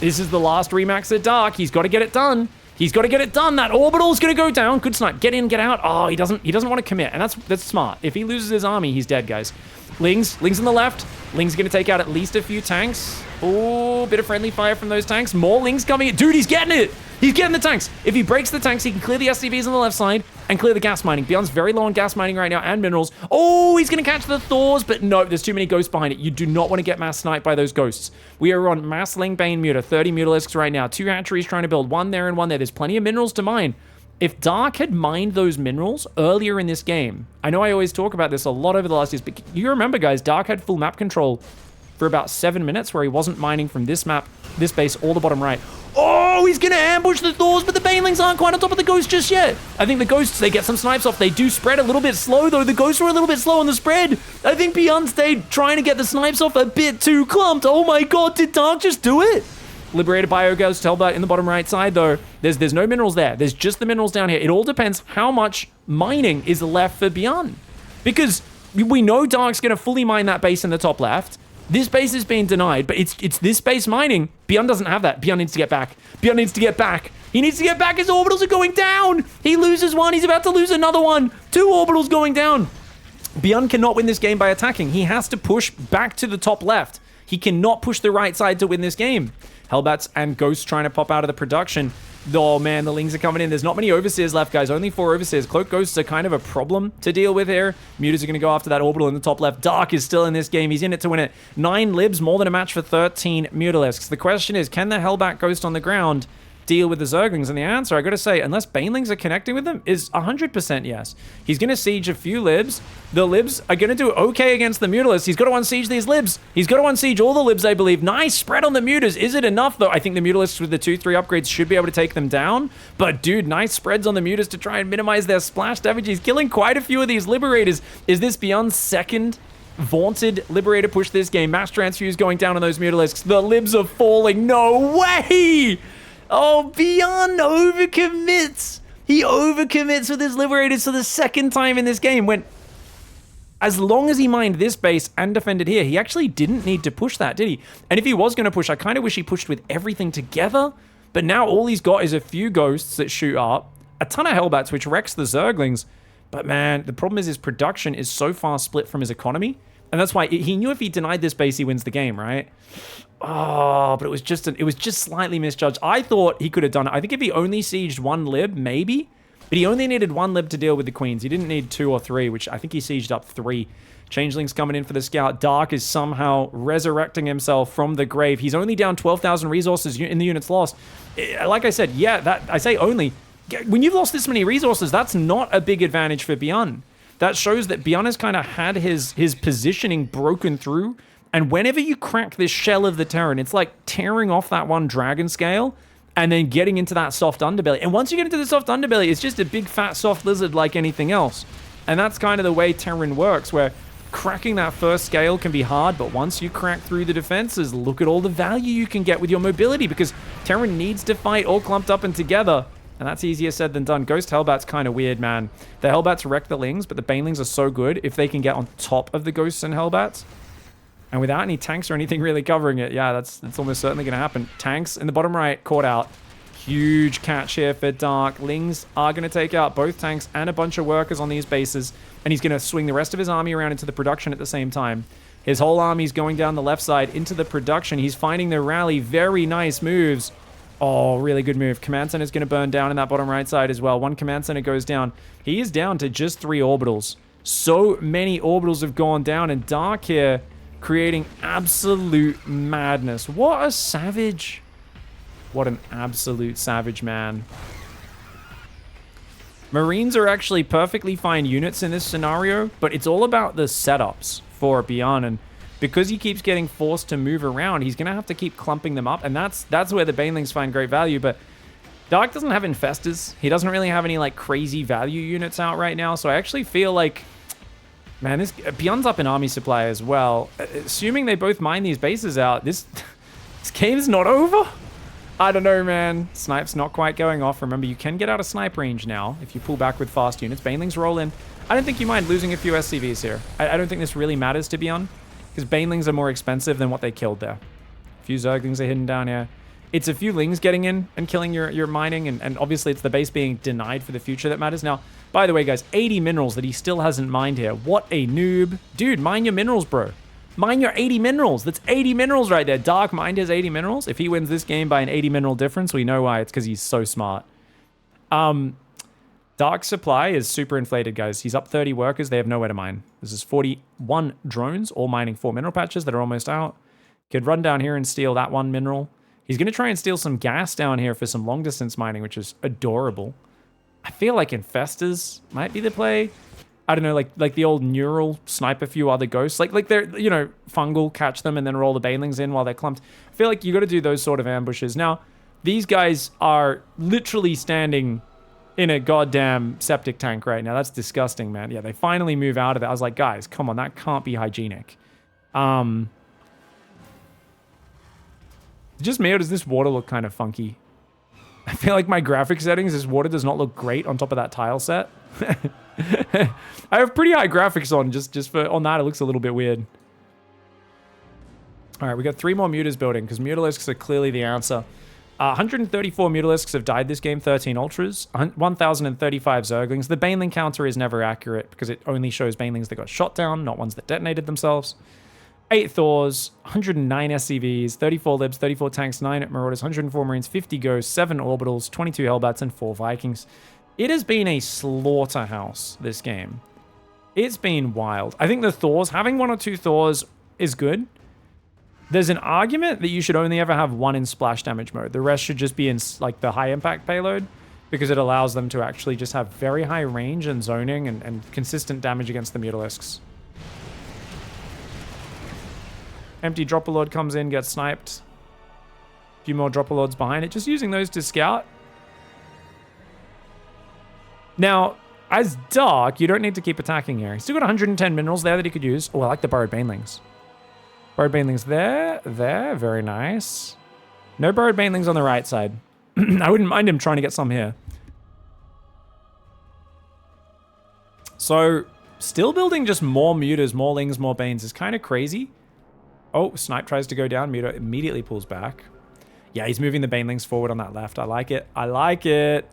This is the last Remax at Dark. He's got to get it done. He's got to get it done. That orbital's going to go down. Good snipe. Get in, get out. Oh, he doesn't want to commit. And that's smart. If he loses his army, he's dead, guys. Lings on the left. Ling's going to take out at least a few tanks. Oh, bit of friendly fire from those tanks. More Lings coming in. Dude, he's getting it. He's getting the tanks. If he breaks the tanks, he can clear the SCVs on the left side and clear the gas mining. BYUN's very low on gas mining right now and minerals. Oh, he's going to catch the Thors, but no, there's too many ghosts behind it. You do not want to get mass sniped by those ghosts. We are on mass Ling Bane Muta, 30 Mutalisks right now. 2 hatcheries trying to build, 1 there and 1 there. There's plenty of minerals to mine. If Dark had mined those minerals earlier in this game, I know I always talk about this a lot over the last years, but you remember, guys, Dark had full map control for about 7 minutes where he wasn't mining from this map, this base, all the bottom right. Oh, he's going to ambush the Thors, but the Banelings aren't quite on top of the Ghosts just yet. I think the Ghosts, they get some snipes off. They do spread a little bit slow, though. The Ghosts were a little bit slow on the spread. I think BYUN stayed trying to get the snipes off a bit too clumped. Oh my god, did Dark just do it? Liberated Bioghost Hellbat in the bottom right side, though. There's no minerals there. There's just the minerals down here. It all depends how much mining is left for BYUN. Because we know Dark's going to fully mine that base in the top left. This base is being denied, but it's this base mining. BYUN doesn't have that. BYUN needs to get back. BYUN needs to get back. He needs to get back. His orbitals are going down. He loses one. He's about to lose another one. 2 orbitals going down. BYUN cannot win this game by attacking. He has to push back to the top left. He cannot push the right side to win this game. Hellbats and Ghosts trying to pop out of the production. Oh man, the Lings are coming in. There's not many Overseers left, guys. Only 4 Overseers. Cloak Ghosts are kind of a problem to deal with here. Mutas are going to go after that orbital in the top left. Dark is still in this game. He's in it to win it. 9 Libs, more than a match for 13 Mutalisks. The question is, can the Hellbat Ghost on the ground deal with the Zerglings? And the answer, I gotta say, unless Banelings are connecting with them, is 100% yes. He's gonna siege a few Libs. The Libs are gonna do okay against the Mutalisks. He's got to unsiege these Libs. He's got to unsiege all the Libs, I believe. Nice spread on the Mutas. Is it enough, though? I think the Mutalisks with the 2-3 upgrades should be able to take them down. But, dude, nice spreads on the Mutas to try and minimize their splash damage. He's killing quite a few of these Liberators. Is this BYUN's second vaunted Liberator push this game? Mass transfuse going down on those Mutalisks. The Libs are falling. No way! Oh, BYUN overcommits. He overcommits with his Liberators for the second time in this game. When, as long as he mined this base and defended here, he actually didn't need to push that, did he? And if he was going to push, I kind of wish he pushed with everything together. But now all he's got is a few Ghosts that shoot up, a ton of Hellbats, which wrecks the Zerglings. But man, the problem is his production is so far split from his economy. And that's why he knew if he denied this base, he wins the game, right? Oh, but it was just slightly misjudged. I thought he could have done it. I think if he only sieged 1 Lib, maybe. But he only needed 1 Lib to deal with the Queens. He didn't need 2 or 3, which I think he sieged up 3. Changeling's coming in for the scout. Dark is somehow resurrecting himself from the grave. He's only down 12,000 resources in the units lost. Like I said, yeah, that I say only. When you've lost this many resources, that's not a big advantage for BYUN. That shows that BYUN has kind of had his positioning broken through. And whenever you crack this shell of the Terran, it's like tearing off that one dragon scale and then getting into that soft underbelly. And once you get into the soft underbelly, it's just a big, fat, soft lizard like anything else. And that's kind of the way Terran works, where cracking that first scale can be hard, but once you crack through the defenses, look at all the value you can get with your mobility, because Terran needs to fight all clumped up and together. And that's easier said than done. Ghost Hellbat's kind of weird, man. The Hellbats wreck the Lings, but the Banelings are so good if they can get on top of the Ghosts and Hellbats. And without any tanks or anything really covering it, yeah, that's almost certainly going to happen. Tanks in the bottom right, caught out. Huge catch here for Dark. Lings are going to take out both tanks and a bunch of workers on these bases. And he's going to swing the rest of his army around into the production at the same time. His whole army's going down the left side into the production. He's finding the rally. Very nice moves. Oh, really good move. Command Center is going to burn down in that bottom right side as well. 1 Command Center goes down. He is down to just 3 orbitals. So many orbitals have gone down, and Dark here creating absolute madness. What a savage. What an absolute savage, man. Marines are actually perfectly fine units in this scenario, but it's all about the setups for BYUN, and because he keeps getting forced to move around, he's going to have to keep clumping them up, and that's where the Banelings find great value. But Dark doesn't have infestors. He doesn't really have any like crazy value units out right now. So I actually feel like, man, this BYUN's up in army supply as well. Assuming they both mine these bases out, this game's not over. I don't know, man. Snipe's not quite going off. Remember, you can get out of snipe range now if you pull back with fast units. Banelings roll in. I don't think you mind losing a few SCVs here. I don't think this really matters to BYUN because Banelings are more expensive than what they killed there. A few Zerglings are hidden down here. It's a few Lings getting in and killing your mining, and obviously it's the base being denied for the future that matters. Now, by the way, guys, 80 minerals that he still hasn't mined here. What a noob. Dude, mine your minerals, bro. Mine your 80 minerals. That's 80 minerals right there. Dark mined his 80 minerals. If he wins this game by an 80 mineral difference, we know why. It's because he's so smart. Dark supply is super inflated, guys. He's up 30 workers. They have nowhere to mine. This is 41 drones, all mining 4 mineral patches that are almost out. Could run down here and steal that 1 mineral. He's going to try and steal some gas down here for some long distance mining, which is adorable. I feel like infestors might be the play. I don't know, like the old neural snipe a few other ghosts. Like they're, you know, fungal, catch them and then roll the banelings in while they're clumped. I feel like you got to do those sort of ambushes. Now, these guys are literally standing in a goddamn septic tank right now. That's disgusting, man. Yeah, they finally move out of it. I was like, guys, come on, that can't be hygienic. Just me, or does this water look kind of funky? I feel like my graphic settings, this water does not look great on top of that tile set. I have pretty high graphics on, just for on that, it looks a little bit weird. All right, we got 3 more mutas building, because mutalisks are clearly the answer. 134 mutalisks have died this game, 13 ultras, 1,035 zerglings. The baneling counter is never accurate, because it only shows banelings that got shot down, not ones that detonated themselves. 8 Thors, 109 SCVs, 34 Libs, 34 tanks, 9 Marauders, 104 Marines, 50 Ghosts, 7 Orbitals, 22 Hellbats, and 4 Vikings. It has been a slaughterhouse, this game. It's been wild. I think the Thors, having 1 or 2 Thors is good. There's an argument that you should only ever have 1 in splash damage mode. The rest should just be in like the high impact payload because it allows them to actually just have very high range and zoning and consistent damage against the mutalisks. Empty Dropper Lord comes in, gets sniped. A few more Dropper Lords behind it. Just using those to scout. Now, as Dark, you don't need to keep attacking here. He's still got 110 minerals there that he could use. Oh, I like the Burrowed Banelings. Burrowed Banelings there. Very nice. No Burrowed Banelings on the right side. I wouldn't mind him trying to get some here. So, still building just more mutas, more lings, more banes is kind of crazy. Oh, Snipe tries to go down. Muta immediately pulls back. Yeah, he's moving the banelings forward on that left. I like it. I like it.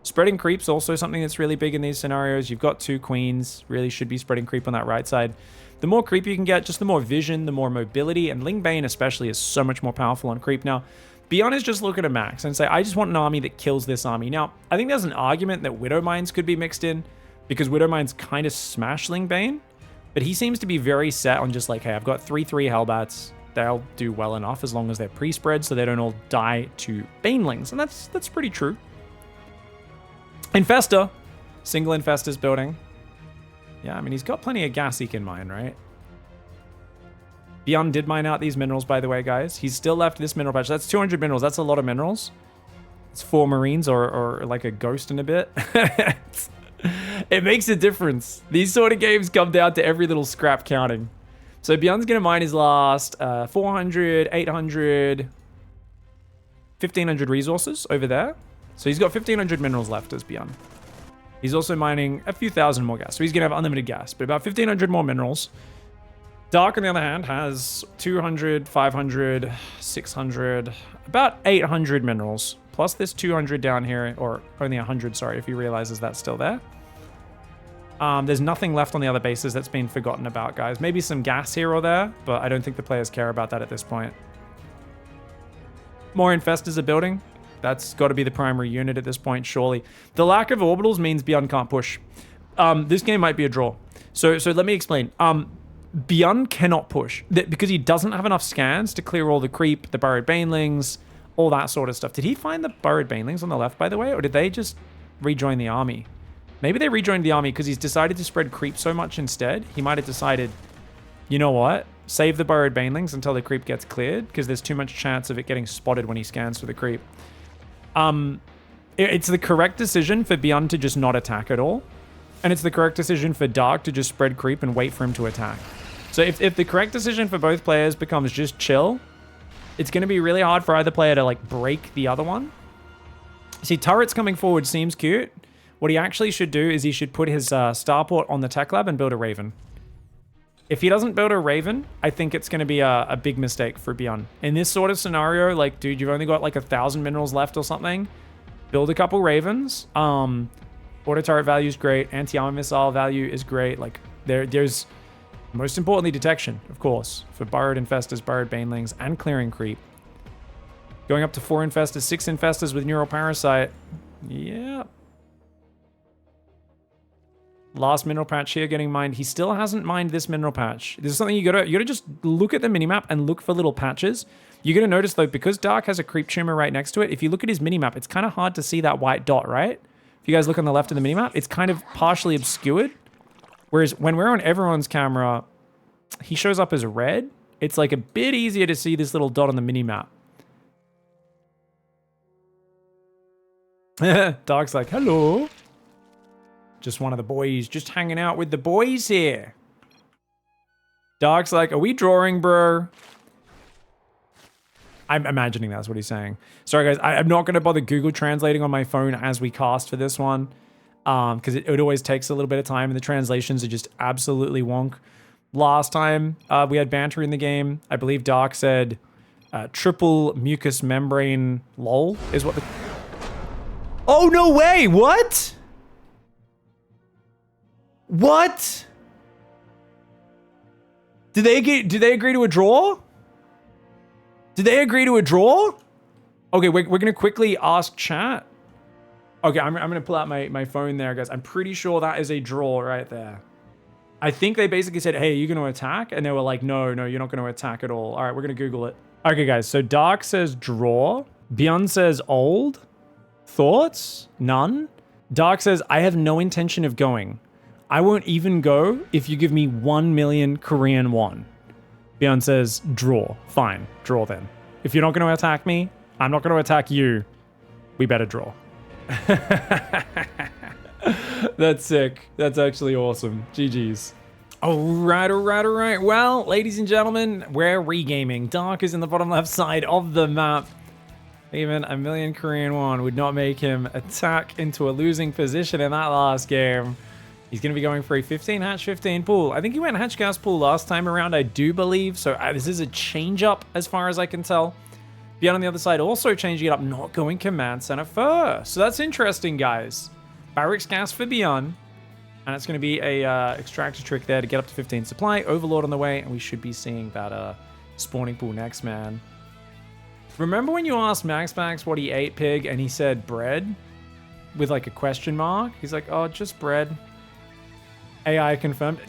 Spreading creep's also something that's really big in these scenarios. You've got 2 queens. Really should be spreading creep on that right side. The more creep you can get, just the more vision, the more mobility. And Ling Bane especially is so much more powerful on creep. Now, BYUN is just look at a max and say, I just want an army that kills this army. Now, I think there's an argument that Widow Mines could be mixed in because Widow Mines kind of smash Ling Bane. But he seems to be very set on just like, hey, I've got 3 Hellbats. They'll do well enough as long as they're pre-spread so they don't all die to Banelings. And that's pretty true. Infestor. Single Infestor's building. Yeah, I mean, he's got plenty of gas he can mine, right? BYUN did mine out these minerals, by the way, guys. He's still left this mineral patch. That's 200 minerals. That's a lot of minerals. It's 4 Marines or like a ghost in a bit. It makes a difference. These sort of games come down to every little scrap counting. So BYUN's going to mine his last 400, 800, 1,500 resources over there. So he's got 1,500 minerals left as BYUN. He's also mining a few thousand more gas. So he's going to have unlimited gas, but about 1,500 more minerals. Dark, on the other hand, has 200, 500, 600, about 800 minerals. Plus this 200 down here, or only 100, sorry, if he realizes that's still there. There's nothing left on the other bases that's been forgotten about, guys. Maybe some gas here or there, but I don't think the players care about that at this point. More infestors are building. That's got to be the primary unit at this point, surely. The lack of orbitals means BYUN can't push. This game might be a draw. So let me explain. BYUN cannot push because he doesn't have enough scans to clear all the creep, the burrowed banelings, all that sort of stuff. Did he find the burrowed banelings on the left, by the way, or did they just rejoin the army? Maybe they rejoined the army because he's decided to spread creep so much instead. He might have decided, you know what? Save the burrowed banelings until the creep gets cleared because there's too much chance of it getting spotted when he scans for the creep. It's the correct decision for BYUN to just not attack at all. And it's the correct decision for Dark to just spread creep and wait for him to attack. So if the correct decision for both players becomes just chill, it's going to be really hard for either player to like break the other one. See, turrets coming forward seems cute. What he actually should do is he should put his starport on the tech lab and build a Raven. If he doesn't build a Raven, I think it's going to be a big mistake for BYUN. In this sort of scenario, like, dude, you've only got like 1,000 minerals left or something. Build a couple Ravens. Auto turret value is great. Anti-armor missile value is great. Like, there's most importantly detection, of course, for burrowed infestors, burrowed banelings, and clearing creep. Going up to 4 infestors, 6 infestors with neural parasite. Yeah. Last mineral patch here getting mined. He still hasn't mined this mineral patch. This is something you gotta just look at the minimap and look for little patches. You're gonna notice though, because Dark has a creep tumor right next to it, if you look at his minimap, it's kind of hard to see that white dot, right? If you guys look on the left of the minimap, it's kind of partially obscured. Whereas when we're on everyone's camera, he shows up as red. It's like a bit easier to see this little dot on the minimap. Dark's like, hello. Just one of the boys, just hanging out with the boys here. Dark's like, are we drawing, bro? I'm imagining that's what he's saying. Sorry, guys. I'm not going to bother Google translating on my phone as we cast for this one. Because it always takes a little bit of time, and the translations are just absolutely wonk. Last time we had banter in the game, I believe Dark said triple mucous membrane lol is what the... Oh, no way! What? What? Did they agree to a draw? Did they agree to a draw? Okay, we're gonna quickly ask chat. Okay, I'm gonna pull out my phone there, guys. I'm pretty sure that is a draw right there. I think they basically said, hey, are you gonna attack? And they were like, no, you're not gonna attack at all. All right, we're gonna Google it. Okay, guys, so Dark says draw. BYUN says old. Thoughts? None. Dark says, I have no intention of going. I won't even go if you give me 1 million Korean won. BYUN says, draw. Fine, draw then. If you're not going to attack me, I'm not going to attack you. We better draw. That's sick. That's actually awesome. GG's. All right. Well, ladies and gentlemen, we're regaming. Dark is in the bottom left side of the map. Even 1 million Korean won would not make him attack into a losing position in that last game. He's going to be going for a 15 hatch, 15 pool. I think he went hatch gas pool last time around, I do believe. So this is a change up as far as I can tell. BYUN on the other side also changing it up, not going command center first. So that's interesting, guys. Barracks gas for BYUN. And it's going to be a extractor trick there to get up to 15 supply. Overlord on the way, and we should be seeing that spawning pool next, man. Remember when you asked Max what he ate, Pig, and he said bread? With like a question mark? He's like, oh, just bread. AI confirmed.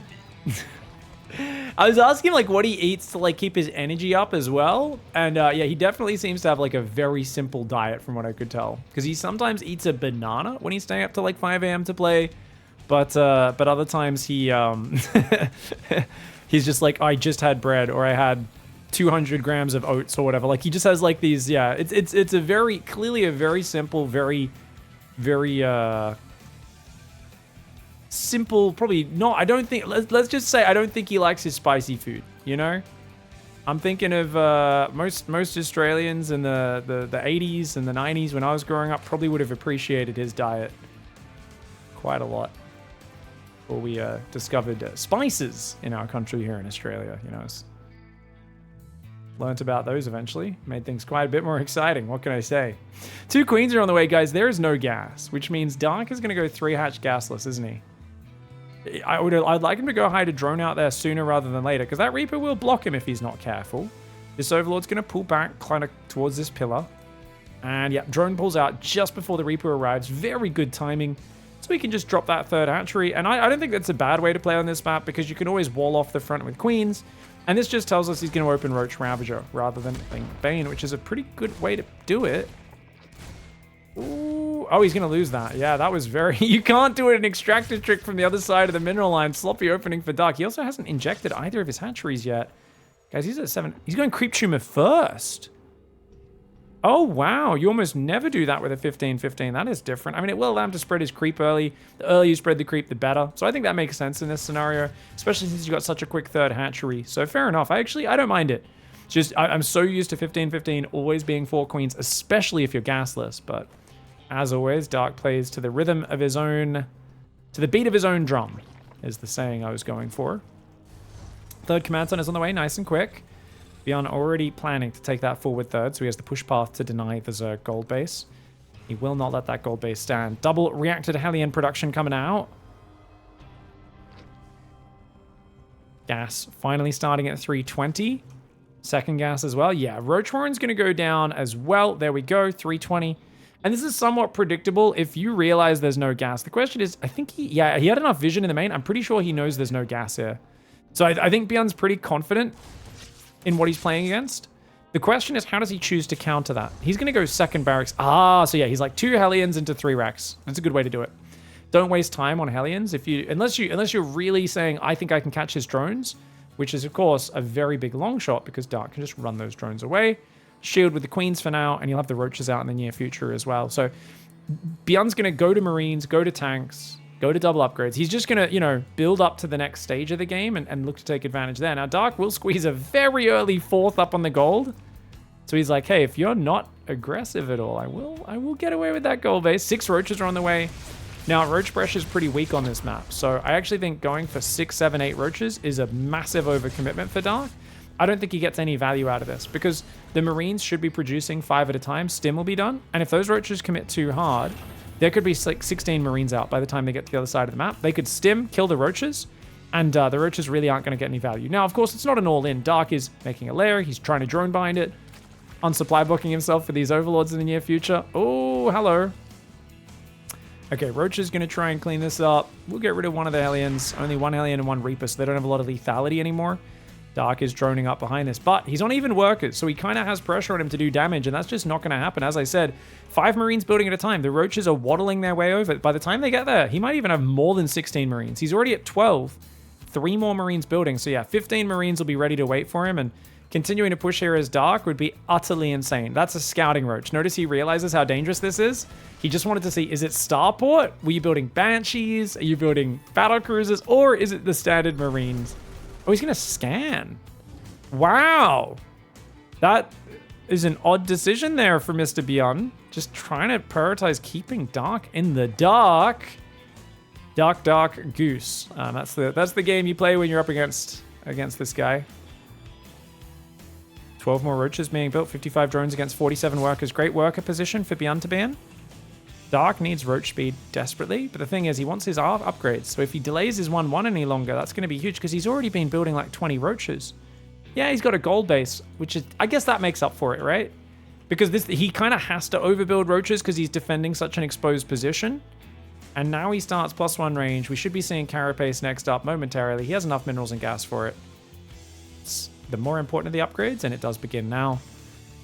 I was asking like what he eats to like keep his energy up as well. And yeah, he definitely seems to have like a very simple diet from what I could tell. Because he sometimes eats a banana when he's staying up to like 5 a.m. to play. But other times he he's just like, oh, I just had bread, or I had 200 grams of oats or whatever. Like he just has like these, yeah, it's a very, clearly a very simple, very simple, probably not, I don't think, let's just say I don't think he likes his spicy food, you know? I'm thinking of most Australians in the 80s and the 90s when I was growing up probably would have appreciated his diet quite a lot. Before we discovered spices in our country here in Australia, you know. Learned about those eventually. Made things quite a bit more exciting. What can I say? 2 queens are on the way, guys. There is no gas, which means Dark is going to go 3 hatch gasless, isn't he? I'd like him to go hide a drone out there sooner rather than later, because that Reaper will block him if he's not careful. This Overlord's going to pull back kind of towards this pillar. And yeah, drone pulls out just before the Reaper arrives. Very good timing. So we can just drop that 3rd hatchery. And I don't think that's a bad way to play on this map, because you can always wall off the front with queens. And this just tells us he's going to open Roach Ravager rather than Bane, which is a pretty good way to do it. Ooh. Oh, he's going to lose that. Yeah, that was very... You can't do it an extractor trick from the other side of the mineral line. Sloppy opening for Dark. He also hasn't injected either of his hatcheries yet. Guys, he's at 7. He's going Creep Tumor first. Oh, wow. You almost never do that with a 15-15. That is different. I mean, it will allow him to spread his creep early. The earlier you spread the creep, the better. So I think that makes sense in this scenario, especially since you got such a quick third hatchery. So fair enough. I don't mind it. Just, I'm so used to 15-15 always being 4 queens, especially if you're gasless. But as always, Dark plays to the rhythm of his own, to the beat of his own drum, is the saying I was going for. Third command center is on the way, nice and quick. BYUN already planning to take that forward third, so he has the push path to deny the Zerg gold base. He will not let that gold base stand. Double reactor to Hellion production coming out. Gas finally starting at 320. Second gas as well. Yeah, Roach Warren's going to go down as well. There we go, 320. And this is somewhat predictable if you realize there's no gas. The question is, I think he had enough vision in the main. I'm pretty sure he knows there's no gas here. So I think BYUN's pretty confident in what he's playing against. The question is, how does he choose to counter that? He's going to go second barracks. So yeah, he's like 2 Hellions into 3 racks. That's a good way to do it. Don't waste time on Hellions unless you're really saying, I think I can catch his drones, which is of course a very big long shot because Dark can just run those drones away. Shield with the queens for now, and you'll have the roaches out in the near future as well. So BYUN's going to go to Marines, go to tanks, go to double upgrades. He's just going to, build up to the next stage of the game and look to take advantage there. Now, Dark will squeeze a very early 4th up on the gold. So he's like, hey, if you're not aggressive at all, I will get away with that gold base. 6 roaches are on the way. Now, roach pressure is pretty weak on this map. So I actually think going for 6, 7, 8 roaches is a massive overcommitment for Dark. I don't think he gets any value out of this because the Marines should be producing 5 at a time. Stim will be done. And if those roaches commit too hard, there could be like 16 Marines out by the time they get to the other side of the map. They could stim, kill the roaches, and the roaches really aren't going to get any value. Now, of course, it's not an all-in. Dark is making a lair. He's trying to drone bind it. Unsupply blocking himself for these overlords in the near future. Oh, hello. Okay, Roach is going to try and clean this up. We'll get rid of one of the Hellions. Only 1 Hellion and 1 Reaper, so they don't have a lot of lethality anymore. Dark is droning up behind this, but he's on even workers, so he kind of has pressure on him to do damage, and that's just not going to happen. As I said, 5 Marines building at a time. The Roaches are waddling their way over. By the time they get there, he might even have more than 16 Marines. He's already at 12. 3 more Marines building. So yeah, 15 Marines will be ready to wait for him, and continuing to push here as Dark would be utterly insane. That's a scouting Roach. Notice he realizes how dangerous this is. He just wanted to see, is it Starport? Were you building Banshees? Are you building battle cruisers? Or is it the standard Marines? Oh, he's going to scan. Wow. That is an odd decision there for Mr. BYUN. Just trying to prioritize keeping Dark in the dark. Dark Goose. That's the game you play when you're up against this guy. 12 more roaches being built, 55 drones against 47 workers. Great worker position for BYUN to be in. Dark needs roach speed desperately, but the thing is he wants his upgrades. So if he delays his 1-1 any longer, that's going to be huge because he's already been building like 20 roaches. Yeah, he's got a gold base, which is, I guess that makes up for it, right? Because he kind of has to overbuild roaches because he's defending such an exposed position. And now he starts +1 range. We should be seeing Carapace next up momentarily. He has enough minerals and gas for it. It's the more important of the upgrades, and it does begin now.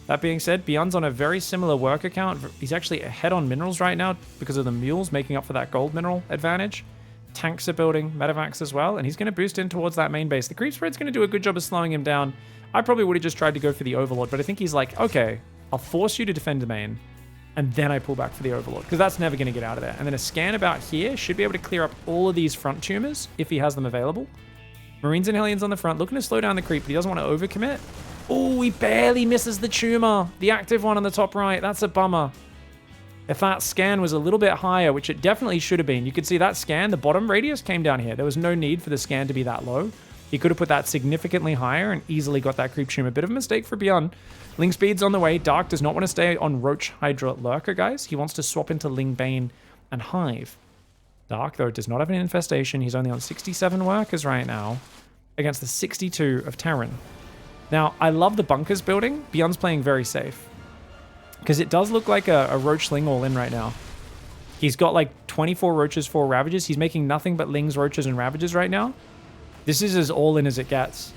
That being said, BYUN's on a very similar worker count. He's actually ahead on minerals right now because of the mules making up for that gold mineral advantage. Tanks are building, medevacs as well, and he's going to boost in towards that main base. The creep spread's going to do a good job of slowing him down. I probably would have just tried to go for the Overlord, but I think he's like, okay, I'll force you to defend the main, and then I pull back for the Overlord, because that's never going to get out of there. And then a scan about here should be able to clear up all of these front tumors if he has them available. Marines and Hellions on the front, looking to slow down the creep, but he doesn't want to overcommit. Oh, he barely misses the tumor. The active one on the top right. That's a bummer. If that scan was a little bit higher, which it definitely should have been, you could see that scan, the bottom radius came down here. There was no need for the scan to be that low. He could have put that significantly higher and easily got that creep tumor. Bit of a mistake for BYUN. Ling speed's on the way. Dark does not want to stay on Roach, Hydra, Lurker, guys. He wants to swap into Ling, Bane, and Hive. Dark, though, does not have an infestation. He's only on 67 workers right now against the 62 of Terran. Now, I love the bunkers building. BYUN's playing very safe because it does look like a Roach Ling all in right now. He's got like 24 Roaches, 4 Ravages. He's making nothing but Lings, Roaches, and Ravages right now. This is as all in as it gets.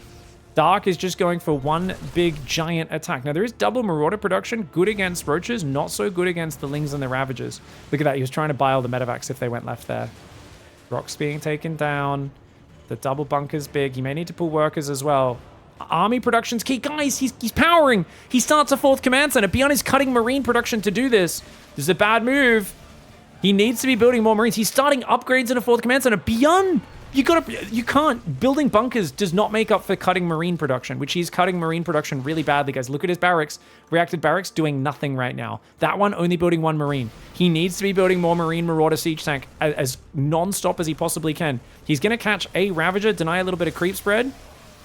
Dark is just going for one big giant attack. Now, there is double Marauder production. Good against Roaches, not so good against the Lings and the Ravages. Look at that. He was trying to buy all the medevacs if they went left there. Rocks being taken down. The double bunker's big. He may need to pull workers as well. Army production's key. Guys, he's powering. He starts a 4th command center. BYUN is cutting Marine production to do this. This is a bad move. He needs to be building more Marines. He's starting upgrades in a 4th command center. BYUN, you can't. Building bunkers does not make up for cutting Marine production, which he's cutting Marine production really badly, guys. Look at his barracks. Reacted barracks doing nothing right now. That one only building 1 Marine. He needs to be building more Marine Marauder siege tank as non-stop as he possibly can. He's going to catch a Ravager, deny a little bit of creep spread,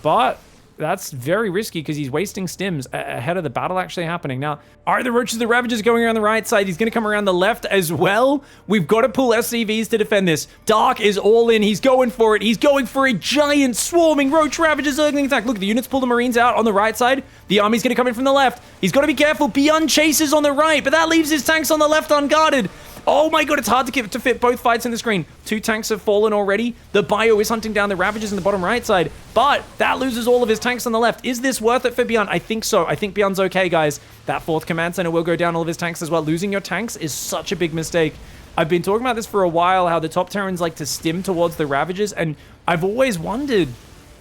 but that's very risky because he's wasting stims ahead of the battle actually happening. Now, are the Roaches, the Ravagers going around the right side? He's going to come around the left as well. We've got to pull SCVs to defend this. Dark is all in. He's going for it. He's going for a giant swarming Roach Ravager Zergling attack. Look, the units pull the Marines out on the right side. The army's going to come in from the left. He's got to be careful. BYUN chases on the right, but that leaves his tanks on the left unguarded. Oh my god, it's hard to fit both fights in the screen. 2 tanks have fallen already. The Bio is hunting down the Ravagers in the bottom right side, but that loses all of his tanks on the left. Is this worth it for BYUN? I think so. I think BYUN's okay, guys. That 4th command center will go down all of his tanks as well. Losing your tanks is such a big mistake. I've been talking about this for a while, how the top Terrans like to stim towards the Ravagers, and I've always wondered,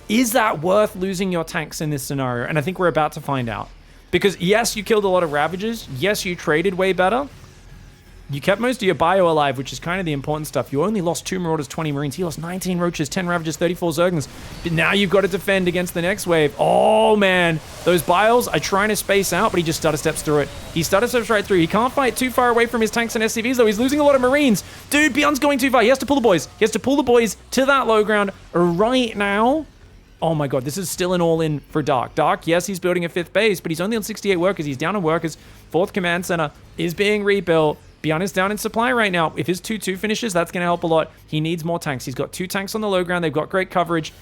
is that worth losing your tanks in this scenario? And I think we're about to find out. Because yes, you killed a lot of Ravagers. Yes, you traded way better. You kept most of your Bio alive, which is kind of the important stuff. You only lost 2 Marauders, 20 Marines. He lost 19 Roaches, 10 Ravagers, 34 Zerglings. But now you've got to defend against the next wave. Oh, man. Those Biles are trying to space out, but he just stutter steps through it. He stutter steps right through. He can't fight too far away from his tanks and SCVs, though. He's losing a lot of Marines. Dude, BYUN's going too far. He has to pull the boys. He has to pull the boys to that low ground right now. Oh my god, this is still an all-in for Dark. Dark, yes, he's building a 5th base, but he's only on 68 workers. He's down on workers. 4th command center is being rebuilt. BYUN is down in supply right now. If his 2-2 finishes, that's going to help a lot. He needs more tanks. He's got 2 tanks on the low ground. They've got great coverage.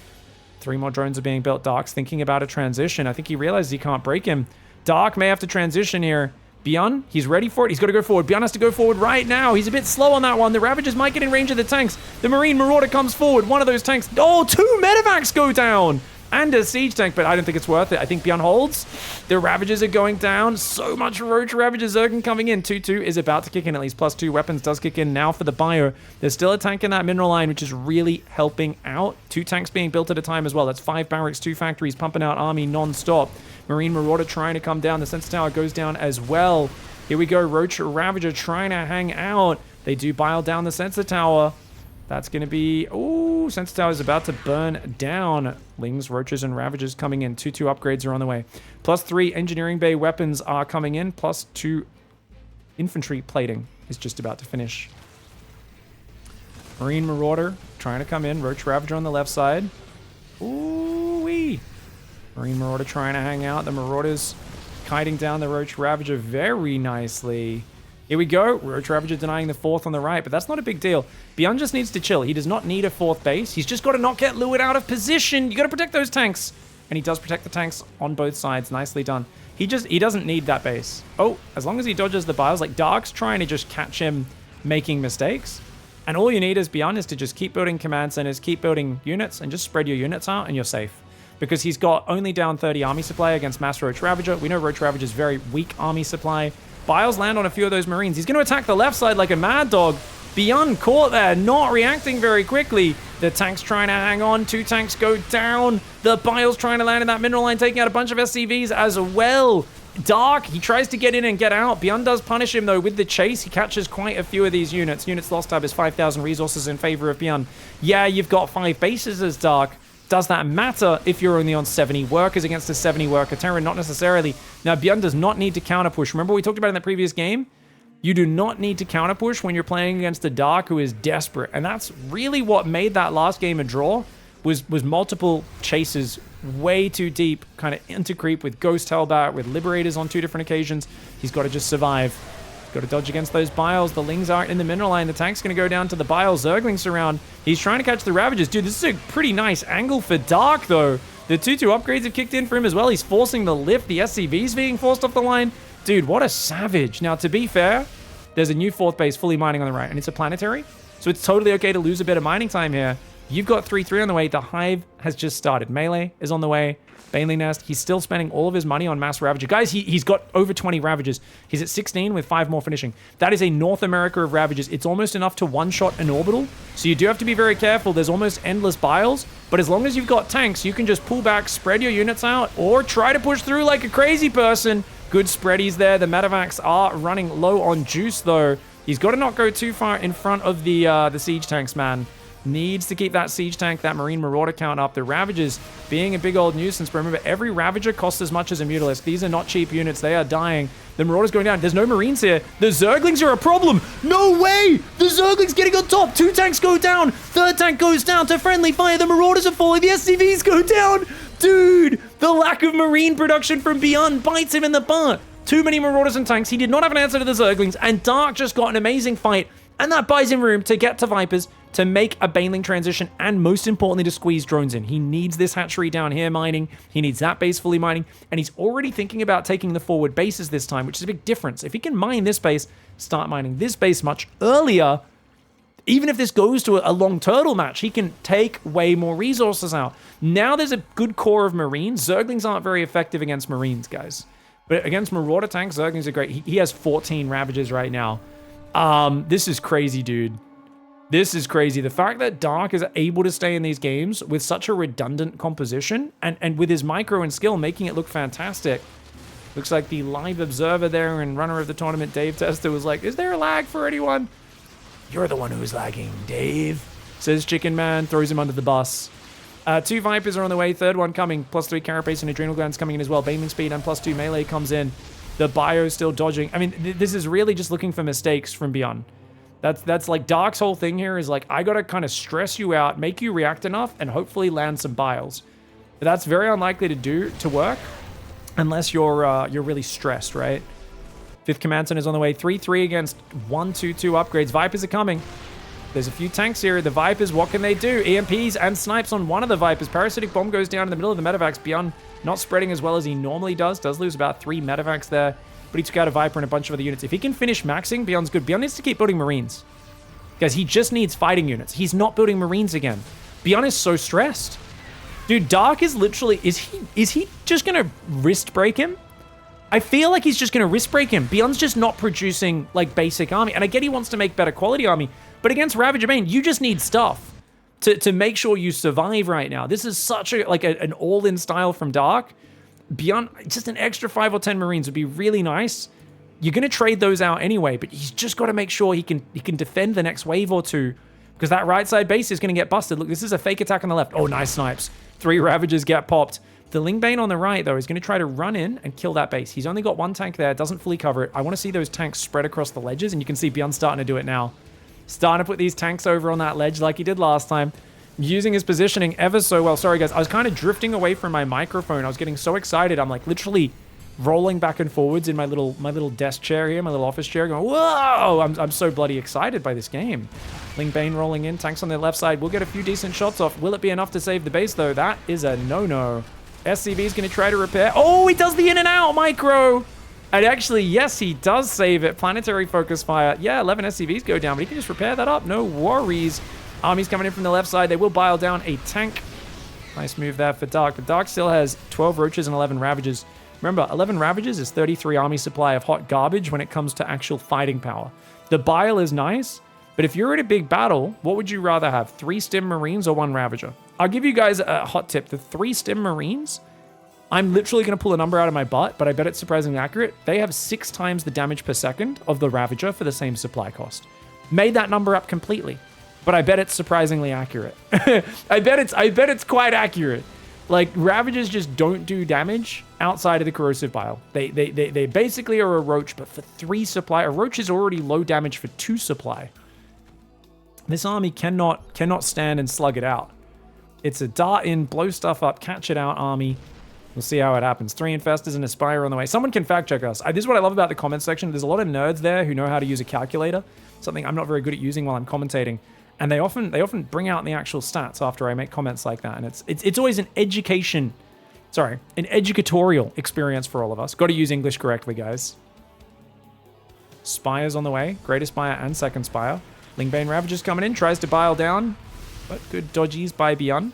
3 more drones are being built. Dark's thinking about a transition. I think he realizes he can't break him. Dark may have to transition here. BYUN, he's ready for it. He's got to go forward. BYUN has to go forward right now. He's a bit slow on that one. The Ravagers might get in range of the tanks. The Marine Marauder comes forward. One of those tanks. Oh, 2 medevacs go down. And a siege tank, but I don't think it's worth it. I think BYUN holds. The Ravagers are going down. So much Roach Ravager Zerglin coming in. 2-2 is about to kick in. At least +2 weapons does kick in now for the Bio. There's still a tank in that mineral line, which is really helping out. 2 tanks being built at a time as well. That's 5 barracks, 2 factories, pumping out army non-stop. Marine Marauder trying to come down. The Sensor Tower goes down as well. Here we go. Roach Ravager trying to hang out. They do bile down the Sensor Tower. That's going to be... Ooh, Sensor Tower is about to burn down. Lings, Roaches, and Ravagers coming in. 2-2 upgrades are on the way. +3 Engineering Bay weapons are coming in. +2 infantry plating is just about to finish. Marine Marauder trying to come in. Roach Ravager on the left side. Ooh-wee. Marine Marauder trying to hang out. The Marauders kiting down the Roach Ravager very nicely. Here we go. Roach Ravager denying the 4th on the right, but that's not a big deal. BYUN just needs to chill. He does not need a 4th base. He's just got to not get lured out of position. You got to protect those tanks. And he does protect the tanks on both sides. Nicely done. He doesn't need that base. Oh, as long as he dodges the biles, like Dark's trying to just catch him making mistakes. And all you need as BYUN is to just keep building command centers, keep building units, and just spread your units out, and you're safe. Because he's got only down 30 army supply against Mass Roach Ravager. We know Roach Ravager's very weak army supply. Biles land on a few of those Marines. He's going to attack the left side like a mad dog. BYUN caught there, not reacting very quickly. The tank's trying to hang on. 2 tanks go down. The Biles trying to land in that mineral line, taking out a bunch of SCVs as well. Dark, he tries to get in and get out. BYUN does punish him, though, with the chase. He catches quite a few of these units. Units lost tab is 5,000 resources in favor of BYUN. Yeah, you've got 5 bases as Dark. Does that matter if you're only on 70 workers against a 70 worker Terran? Not necessarily. Now, BYUN does not need to counter push. Remember what we talked about in the previous game? You do not need to counter push when you're playing against a Dark who is desperate. And that's really what made that last game a draw, was multiple chases way too deep, kind of into creep with Ghost Hellbat, with Liberators on 2 different occasions. He's got to just survive. Got to dodge against those Biles. The Lings aren't in the mineral line. The tank's going to go down to the Bile. Zerglings surround. He's trying to catch the Ravagers. Dude, this is a pretty nice angle for Dark, though. The 2-2 upgrades have kicked in for him as well. He's forcing the lift. The SCV's being forced off the line. Dude, what a savage. Now, to be fair, there's a new 4th base fully mining on the right, and it's a planetary. So it's totally okay to lose a bit of mining time here. You've got 3-3 on the way. The Hive has just started. Melee is on the way. Bailey Nest, he's still spending all of his money on Mass Ravager. Guys, he's got over 20 Ravagers. He's at 16 with 5 more finishing. That is a North America of Ravagers. It's almost enough to one-shot an orbital. So you do have to be very careful. There's almost endless Biles, But as long as you've got tanks, you can just pull back, spread your units out, or try to push through like a crazy person. Good spreadies there. The medevacs are running low on juice, though. He's got to not go too far in front of the siege tanks, man. Needs to keep that siege tank, that Marine Marauder count up. The Ravagers being a big old nuisance. But remember, every Ravager costs as much as a Mutalisk. These are not cheap units. They are dying. The Marauder's going down. There's no Marines here. The Zerglings are a problem. No way! The Zerglings getting on top. 2 tanks go down. 3rd tank goes down to friendly fire. The Marauders are falling. The SCVs go down. Dude, the lack of Marine production from BYUN bites him in the butt. Too many Marauders and tanks. He did not have an answer to the Zerglings. And Dark just got an amazing fight. And that buys him room to get to Vipers, to make a Baneling transition, and most importantly, to squeeze drones in. He needs this hatchery down here mining. He needs that base fully mining. And he's already thinking about taking the forward bases this time, which is a big difference. If he can mine this base, start mining this base much earlier, even if this goes to a long turtle match, he can take way more resources out. Now there's a good core of Marines. Zerglings aren't very effective against Marines, guys. But against Marauder tanks, Zerglings are great. He has 14 Ravagers right now. This is crazy, dude. This is crazy. The fact that Dark is able to stay in these games with such a redundant composition and with his micro and skill making it look fantastic. Looks like the live observer there and runner of the tournament, Dave Tester, was like, is there a lag for anyone? You're the one who's lagging, Dave, says Chicken Man, throws him under the bus. 2 Vipers are on the way, 3rd one coming, +3 Carapace and Adrenal Glands coming in as well. Baneling speed and +2 melee comes in. The Bio's still dodging. I mean, this is really just looking for mistakes from BYUN. That's like Dark's whole thing here is like, I gotta kind of stress you out, make you react enough, and hopefully land some biles. But that's very unlikely to work unless you're really stressed, right? 5th Command Center is on the way. 3-3 against 1-2-2 upgrades. Vipers are coming. There's a few tanks here. The Vipers, what can they do? EMPs and snipes on one of the Vipers. Parasitic Bomb goes down in the middle of the medevacs. BYUN not spreading as well as he normally does. Does lose about 3 medevacs there. But he took out a Viper and a bunch of other units. If he can finish maxing, BYUN's good. BYUN needs to keep building Marines. Guys, he just needs fighting units. He's not building Marines again. BYUN is so stressed. Dude, Dark is literally... Is he just going to wrist break him? I feel like he's just going to wrist break him. BYUN's just not producing, like, basic army. And I get he wants to make better quality army. But against Ravager Bane, you just need stuff to make sure you survive right now. This is such a an all-in style from Dark. BYUN, just an extra 5 or 10 Marines would be really nice. You're going to trade those out anyway, but he's just got to make sure he can defend the next wave or two, because that right side base is going to get busted. Look, this is a fake attack on the left. Oh, nice snipes. 3 Ravagers get popped. The Lingbane on the right, though, is going to try to run in and kill that base. He's only got 1 tank there, doesn't fully cover it. I want to see those tanks spread across the ledges, and you can see BYUN starting to do it now. Starting to put these tanks over on that ledge like he did last time. Using his positioning ever so well. Sorry, guys. I was kind of drifting away from my microphone. I was getting so excited. I'm like literally rolling back and forwards in my little desk chair here, my little office chair, going, whoa! I'm so bloody excited by this game. Lingbane rolling in. Tanks on the left side. We'll get a few decent shots off. Will it be enough to save the base, though? That is a no-no. SCV is going to try to repair. Oh, he does the in and out micro. And actually, yes, he does save it. Planetary focus fire. Yeah, 11 SCVs go down, but he can just repair that up. No worries. Armies coming in from the left side. They will bile down a tank. Nice move there for Dark. But Dark still has 12 Roaches and 11 Ravagers. Remember, 11 Ravagers is 33 army supply of hot garbage when it comes to actual fighting power. The bile is nice, but if you're in a big battle, what would you rather have? 3 Stim Marines or 1 Ravager? I'll give you guys a hot tip. The 3 Stim Marines, I'm literally going to pull a number out of my butt, but I bet it's surprisingly accurate. They have 6 times the damage per second of the Ravager for the same supply cost. Made that number up completely, but I bet it's surprisingly accurate. I bet it's quite accurate. Like, Ravagers just don't do damage outside of the corrosive bile. They basically are a roach, but for 3 supply, a roach is already low damage for 2 supply. This army cannot stand and slug it out. It's a dart in, blow stuff up, catch it out army. We'll see how it happens. 3 Infestors and Aspire on the way. Someone can fact check us. This is what I love about the comment section. There's a lot of nerds there who know how to use a calculator. Something I'm not very good at using while I'm commentating. And they often bring out the actual stats after I make comments like that. And it's always an educatorial experience for all of us. Got to use English correctly, guys. Spires on the way. Greatest Spire and Second Spire. Lingbane Ravagers coming in. Tries to bile down. But good dodgies by BYUN.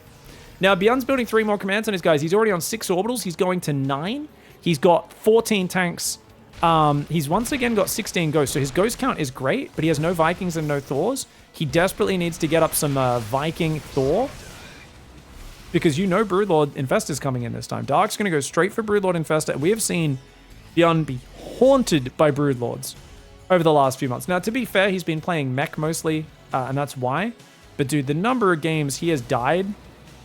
Now, BYUN's building 3 more command centers, guys. He's already on 6 orbitals. He's going to 9. He's got 14 tanks. He's once again got 16 ghosts. So his ghost count is great, but he has no Vikings and no Thors. He desperately needs to get up some Viking Thor. because you know Broodlord Infestor's coming in this time. Dark's going to go straight for Broodlord Infestor. We have seen BYUN be haunted by Broodlords over the last few months. Now, to be fair, he's been playing mech mostly, and that's why. But dude, the number of games he has died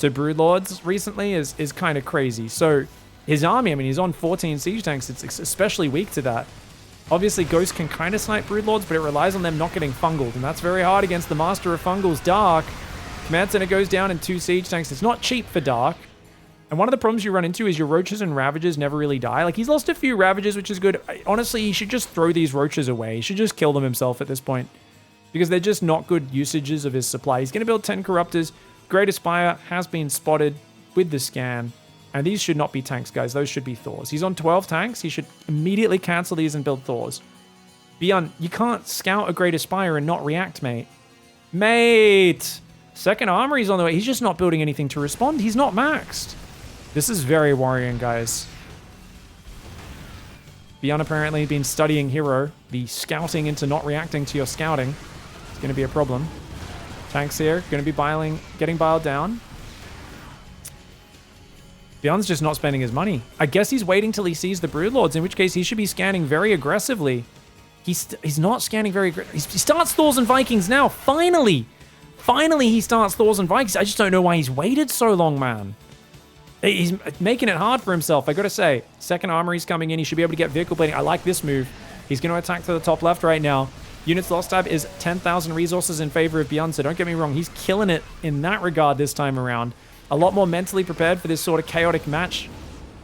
to Broodlords recently is kind of crazy. So his army, I mean, he's on 14 siege tanks. It's especially weak to that. Obviously, Ghost can kind of snipe Broodlords, but it relies on them not getting fungled, and that's very hard against the Master of Fungals, Dark. Command Center goes down in 2 siege tanks. It's not cheap for Dark. And one of the problems you run into is your Roaches and Ravagers never really die. Like, he's lost a few Ravagers, which is good. Honestly, he should just throw these Roaches away. He should just kill them himself at this point, because they're just not good usages of his supply. He's going to build 10 Corruptors. Great Aspire has been spotted with the scan. And these should not be tanks, guys. Those should be Thors. He's on 12 tanks. He should immediately cancel these and build Thors. BYUN, you can't scout a Great Aspire and not react, mate. Mate! Second Armory's on the way. He's just not building anything to respond. He's not maxed. This is very worrying, guys. BYUN apparently been studying Hero. The scouting into not reacting to your scouting. It's going to be a problem. Tanks here. Going to be getting biled down. BYUN's just not spending his money. I guess he's waiting till he sees the Broodlords, in which case he should be scanning very aggressively. He's not scanning very aggressively. He starts Thors and Vikings now. Finally! Finally he starts Thors and Vikings. I just don't know why he's waited so long, man. He's making it hard for himself, I gotta say. Second Armory's coming in. He should be able to get vehicle plating. I like this move. He's going to attack to the top left right now. Units lost tab is 10,000 resources in favor of BYUN, so don't get me wrong. He's killing it in that regard this time around. A lot more mentally prepared for this sort of chaotic match.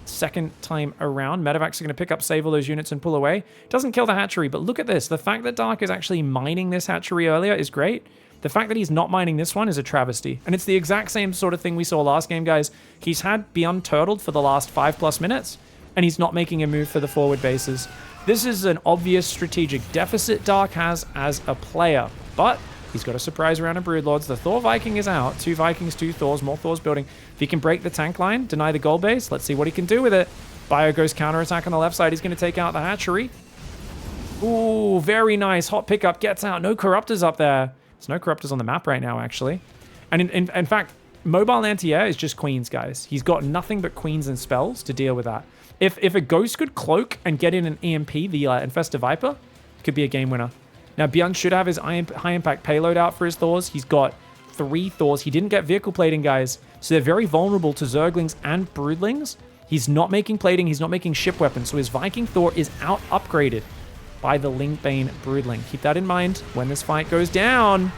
Second time around. Medevacs are going to pick up, save all those units, and pull away. Doesn't kill the hatchery, but look at this. The fact that Dark is actually mining this hatchery earlier is great. The fact that he's not mining this one is a travesty. And it's the exact same sort of thing we saw last game, guys. He's had BYUN turtled for the last 5+ minutes, and he's not making a move for the forward bases. This is an obvious strategic deficit Dark has as a player, but he's got a surprise round of Broodlords. The Thor Viking is out. 2 Vikings, 2 Thors, more Thors building. If he can break the tank line, deny the gold base, let's see what he can do with it. Bio Ghost counterattack on the left side. He's going to take out the hatchery. Ooh, very nice. Hot pickup gets out. No Corruptors up there. There's no Corruptors on the map right now, actually. And in fact, mobile anti-air is just Queens, guys. He's got nothing but Queens and spells to deal with that. If a Ghost could cloak and get in an EMP, the Infestor Viper, it could be a game winner. Now, BYUN should have his high-impact payload out for his Thors. He's got 3 Thors. He didn't get vehicle plating, guys. So they're very vulnerable to Zerglings and Broodlings. He's not making plating. He's not making ship weapons. So his Viking Thor is out upgraded by the Lingbane Broodling. Keep that in mind when this fight goes down.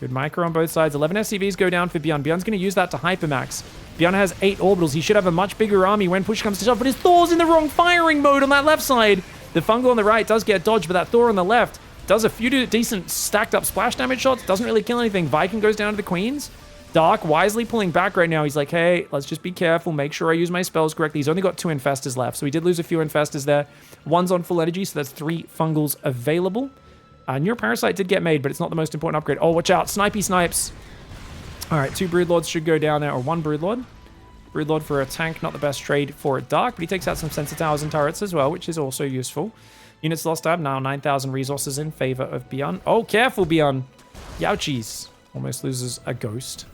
Good micro on both sides. 11 SCVs go down for BYUN. BYUN's going to use that to hypermax. BYUN has 8 orbitals. He should have a much bigger army when push comes to shove, but his Thor's in the wrong firing mode on that left side. The Fungal on the right does get dodged, but that Thor on the left does a few decent stacked up splash damage shots. Doesn't really kill anything. Viking goes down to the Queens. Dark wisely pulling back right now. He's like, hey, let's just be careful. Make sure I use my spells correctly. He's only got 2 Infestors left, so he did lose a few Infestors there. One's on full energy, so that's 3 Fungals available. Neuroparasite did get made, but it's not the most important upgrade. Oh, watch out. Snipey snipes. All right, 2 Broodlords should go down there, or 1 Broodlord. Broodlord for a tank, not the best trade for Dark, but he takes out some sensor towers and turrets as well, which is also useful. Units lost tab, now 9,000 resources in favor of BYUN. Oh, careful, BYUN. Youchies. Almost loses a Ghost.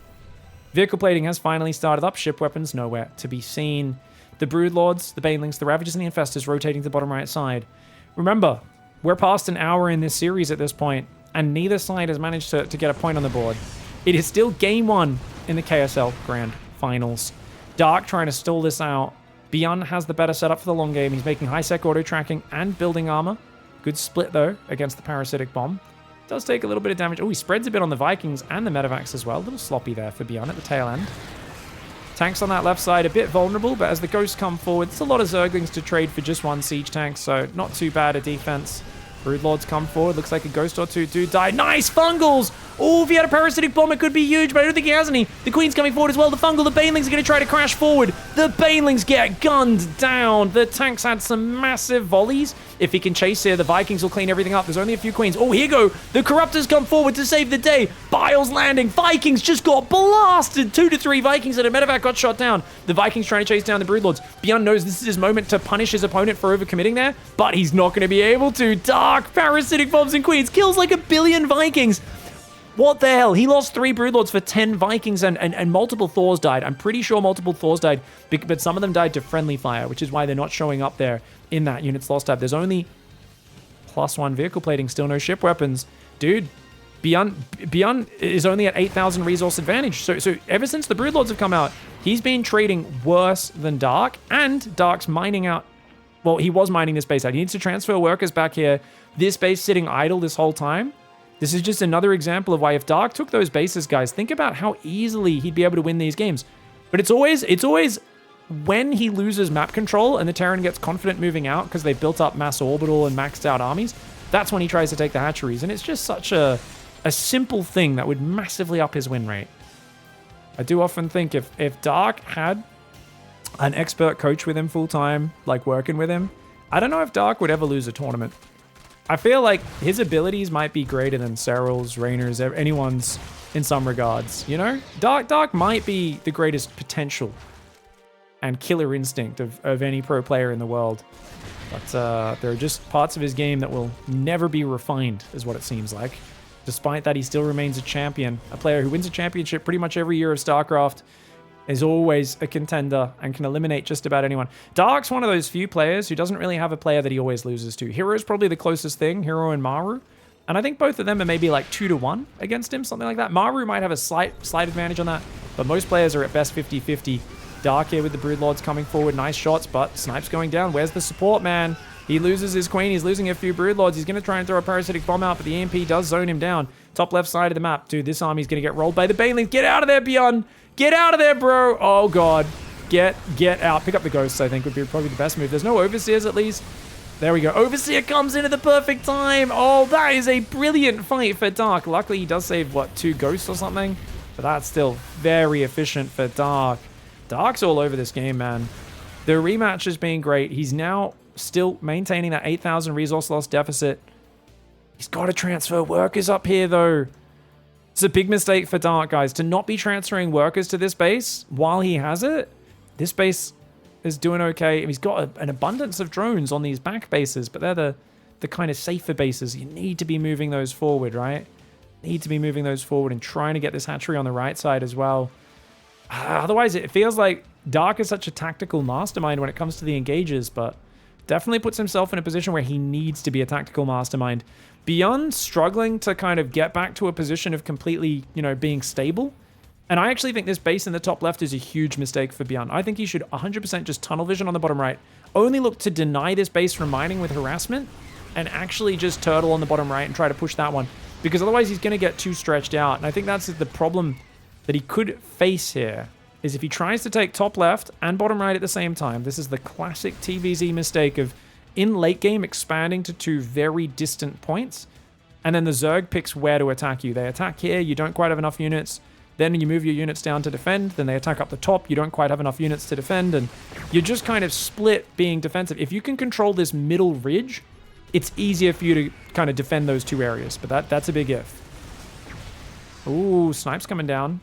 Vehicle plating has finally started up. Ship weapons nowhere to be seen. The Broodlords, the Banelings, the Ravagers, and the Infestors rotating to the bottom right side. Remember, we're past an hour in this series at this point, and neither side has managed to get a point on the board. It is still game 1 in the KSL Grand Finals. Dark trying to stall this out. BYUN has the better setup for the long game. He's making high-sec auto-tracking and building armor. Good split, though, against the Parasitic Bomb. Does take a little bit of damage. Oh, he spreads a bit on the Vikings and the Medevacs as well. A little sloppy there for BYUN at the tail end. Tanks on that left side, a bit vulnerable, but as the Ghosts come forward, it's a lot of Zerglings to trade for just 1 siege tank, so not too bad a defense. Broodlords come forward. Looks like a Ghost or 2 do die. Nice Fungals! Oh, if he had a Parasitic Bomb, it could be huge, but I don't think he has any. The Queen's coming forward as well. The Fungal, the Banelings are going to try to crash forward. The Banelings get gunned down. The tanks had some massive volleys. If he can chase here, the Vikings will clean everything up. There's only a few Queens. Oh, here go. The Corruptors come forward to save the day. Biles landing. Vikings just got blasted. 2 to 3 Vikings and a Medevac got shot down. The Vikings trying to chase down the Broodlords. BYUN knows this is his moment to punish his opponent for overcommitting there, but he's not going to be able to. Dark Parasitic Bombs and Queens kills like 1 billion Vikings. What the hell? He lost 3 Broodlords for 10 Vikings and multiple Thors died. I'm pretty sure multiple Thors died, but some of them died to friendly fire, which is why they're not showing up there in that unit's loss tab. There's only +1 vehicle plating, still no ship weapons. Dude, BYUN is only at 8,000 resource advantage. So ever since the Broodlords have come out, he's been trading worse than Dark, and Dark's mining out. Well, he was mining this base out. He needs to transfer workers back here. This base sitting idle this whole time. This is just another example of why if Dark took those bases, guys, think about how easily he'd be able to win these games. But it's always when he loses map control and the Terran gets confident moving out because they've built up mass orbital and maxed out armies, that's when he tries to take the hatcheries. And it's just such a simple thing that would massively up his win rate. I do often think if Dark had an expert coach with him full time, like working with him, I don't know if Dark would ever lose a tournament. I feel like his abilities might be greater than Cyril's, Rainer's, anyone's in some regards, you know? Dark might be the greatest potential and killer instinct of any pro player in the world. But there are just parts of his game that will never be refined, is what it seems like. Despite that, he still remains a champion. A player who wins a championship pretty much every year of StarCraft, is always a contender and can eliminate just about anyone. Dark's one of those few players who doesn't really have a player that he always loses to. Hero's probably the closest thing, Hero and Maru. And I think both of them are maybe like 2-1 against him, something like that. Maru might have a slight advantage on that, but most players are at best 50-50. Dark here with the Broodlords coming forward. Nice shots, but Snipe's going down. Where's the support, man? He loses his queen. He's losing a few Broodlords. He's going to try and throw a parasitic bomb out, but the EMP does zone him down. Top left side of the map. Dude, this army's going to get rolled by the Banelings. Get out of there, BYUN! Get out of there, bro! Oh, God. Get out. Pick up the Ghosts, I think, would be probably the best move. There's no Overseers, at least. There we go. Overseer comes in at the perfect time. Oh, that is a brilliant fight for Dark. Luckily, he does save, what, 2 Ghosts or something? But that's still very efficient for Dark. Dark's all over this game, man. The rematch has been great. He's now still maintaining that 8,000 resource loss deficit. He's got to transfer workers up here, though. It's a big mistake for Dark, guys, to not be transferring workers to this base while he has it. This base is doing okay. He's got an abundance of drones on these back bases, but they're the kind of safer bases. You need to be moving those forward, right? Need to be moving those forward and trying to get this hatchery on the right side as well. Otherwise, it feels like Dark is such a tactical mastermind when it comes to the engages, but definitely puts himself in a position where he needs to be a tactical mastermind. BYUN struggling to kind of get back to a position of completely, you know, being stable. And I actually think this base in the top left is a huge mistake for BYUN. I think he should 100% just tunnel vision on the bottom right. Only look to deny this base from mining with harassment and actually just turtle on the bottom right and try to push that one. Because otherwise he's going to get too stretched out. And I think that's the problem that he could face here, is if he tries to take top left and bottom right at the same time. This is the classic TvZ mistake of, in late game, expanding to 2 very distant points, and then the Zerg picks where to attack you. They attack here, you don't quite have enough units, then you move your units down to defend, then they attack up the top, you don't quite have enough units to defend, and you're just kind of split being defensive. If you can control this middle ridge, it's easier for you to kind of defend those 2 areas, but that's a big if. Ooh, Snipe's coming down.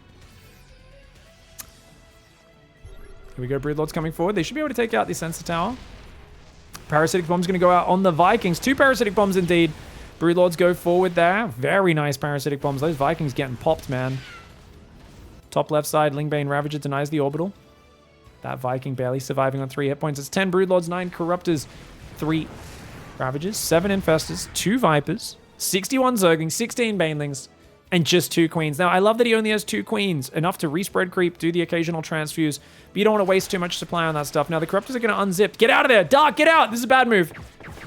Here we go, Broodlords coming forward. They should be able to take out the sensor tower. Parasitic bomb's going to go out on the Vikings. 2 parasitic bombs indeed. Broodlords go forward there. Very nice parasitic bombs. Those Vikings getting popped, man. Top left side, Lingbane Ravager denies the orbital. That Viking barely surviving on 3 hit points. It's 10 Broodlords, 9 Corruptors, 3 Ravagers, 7 Infestors, 2 Vipers, 61 Zerglings, 16 Banelings, and just 2 Queens. Now, I love that he only has 2 Queens, enough to respread creep, do the occasional transfuse, but you don't want to waste too much supply on that stuff. Now, the Corruptors are going to unzip. Get out of there! Dark, get out! This is a bad move.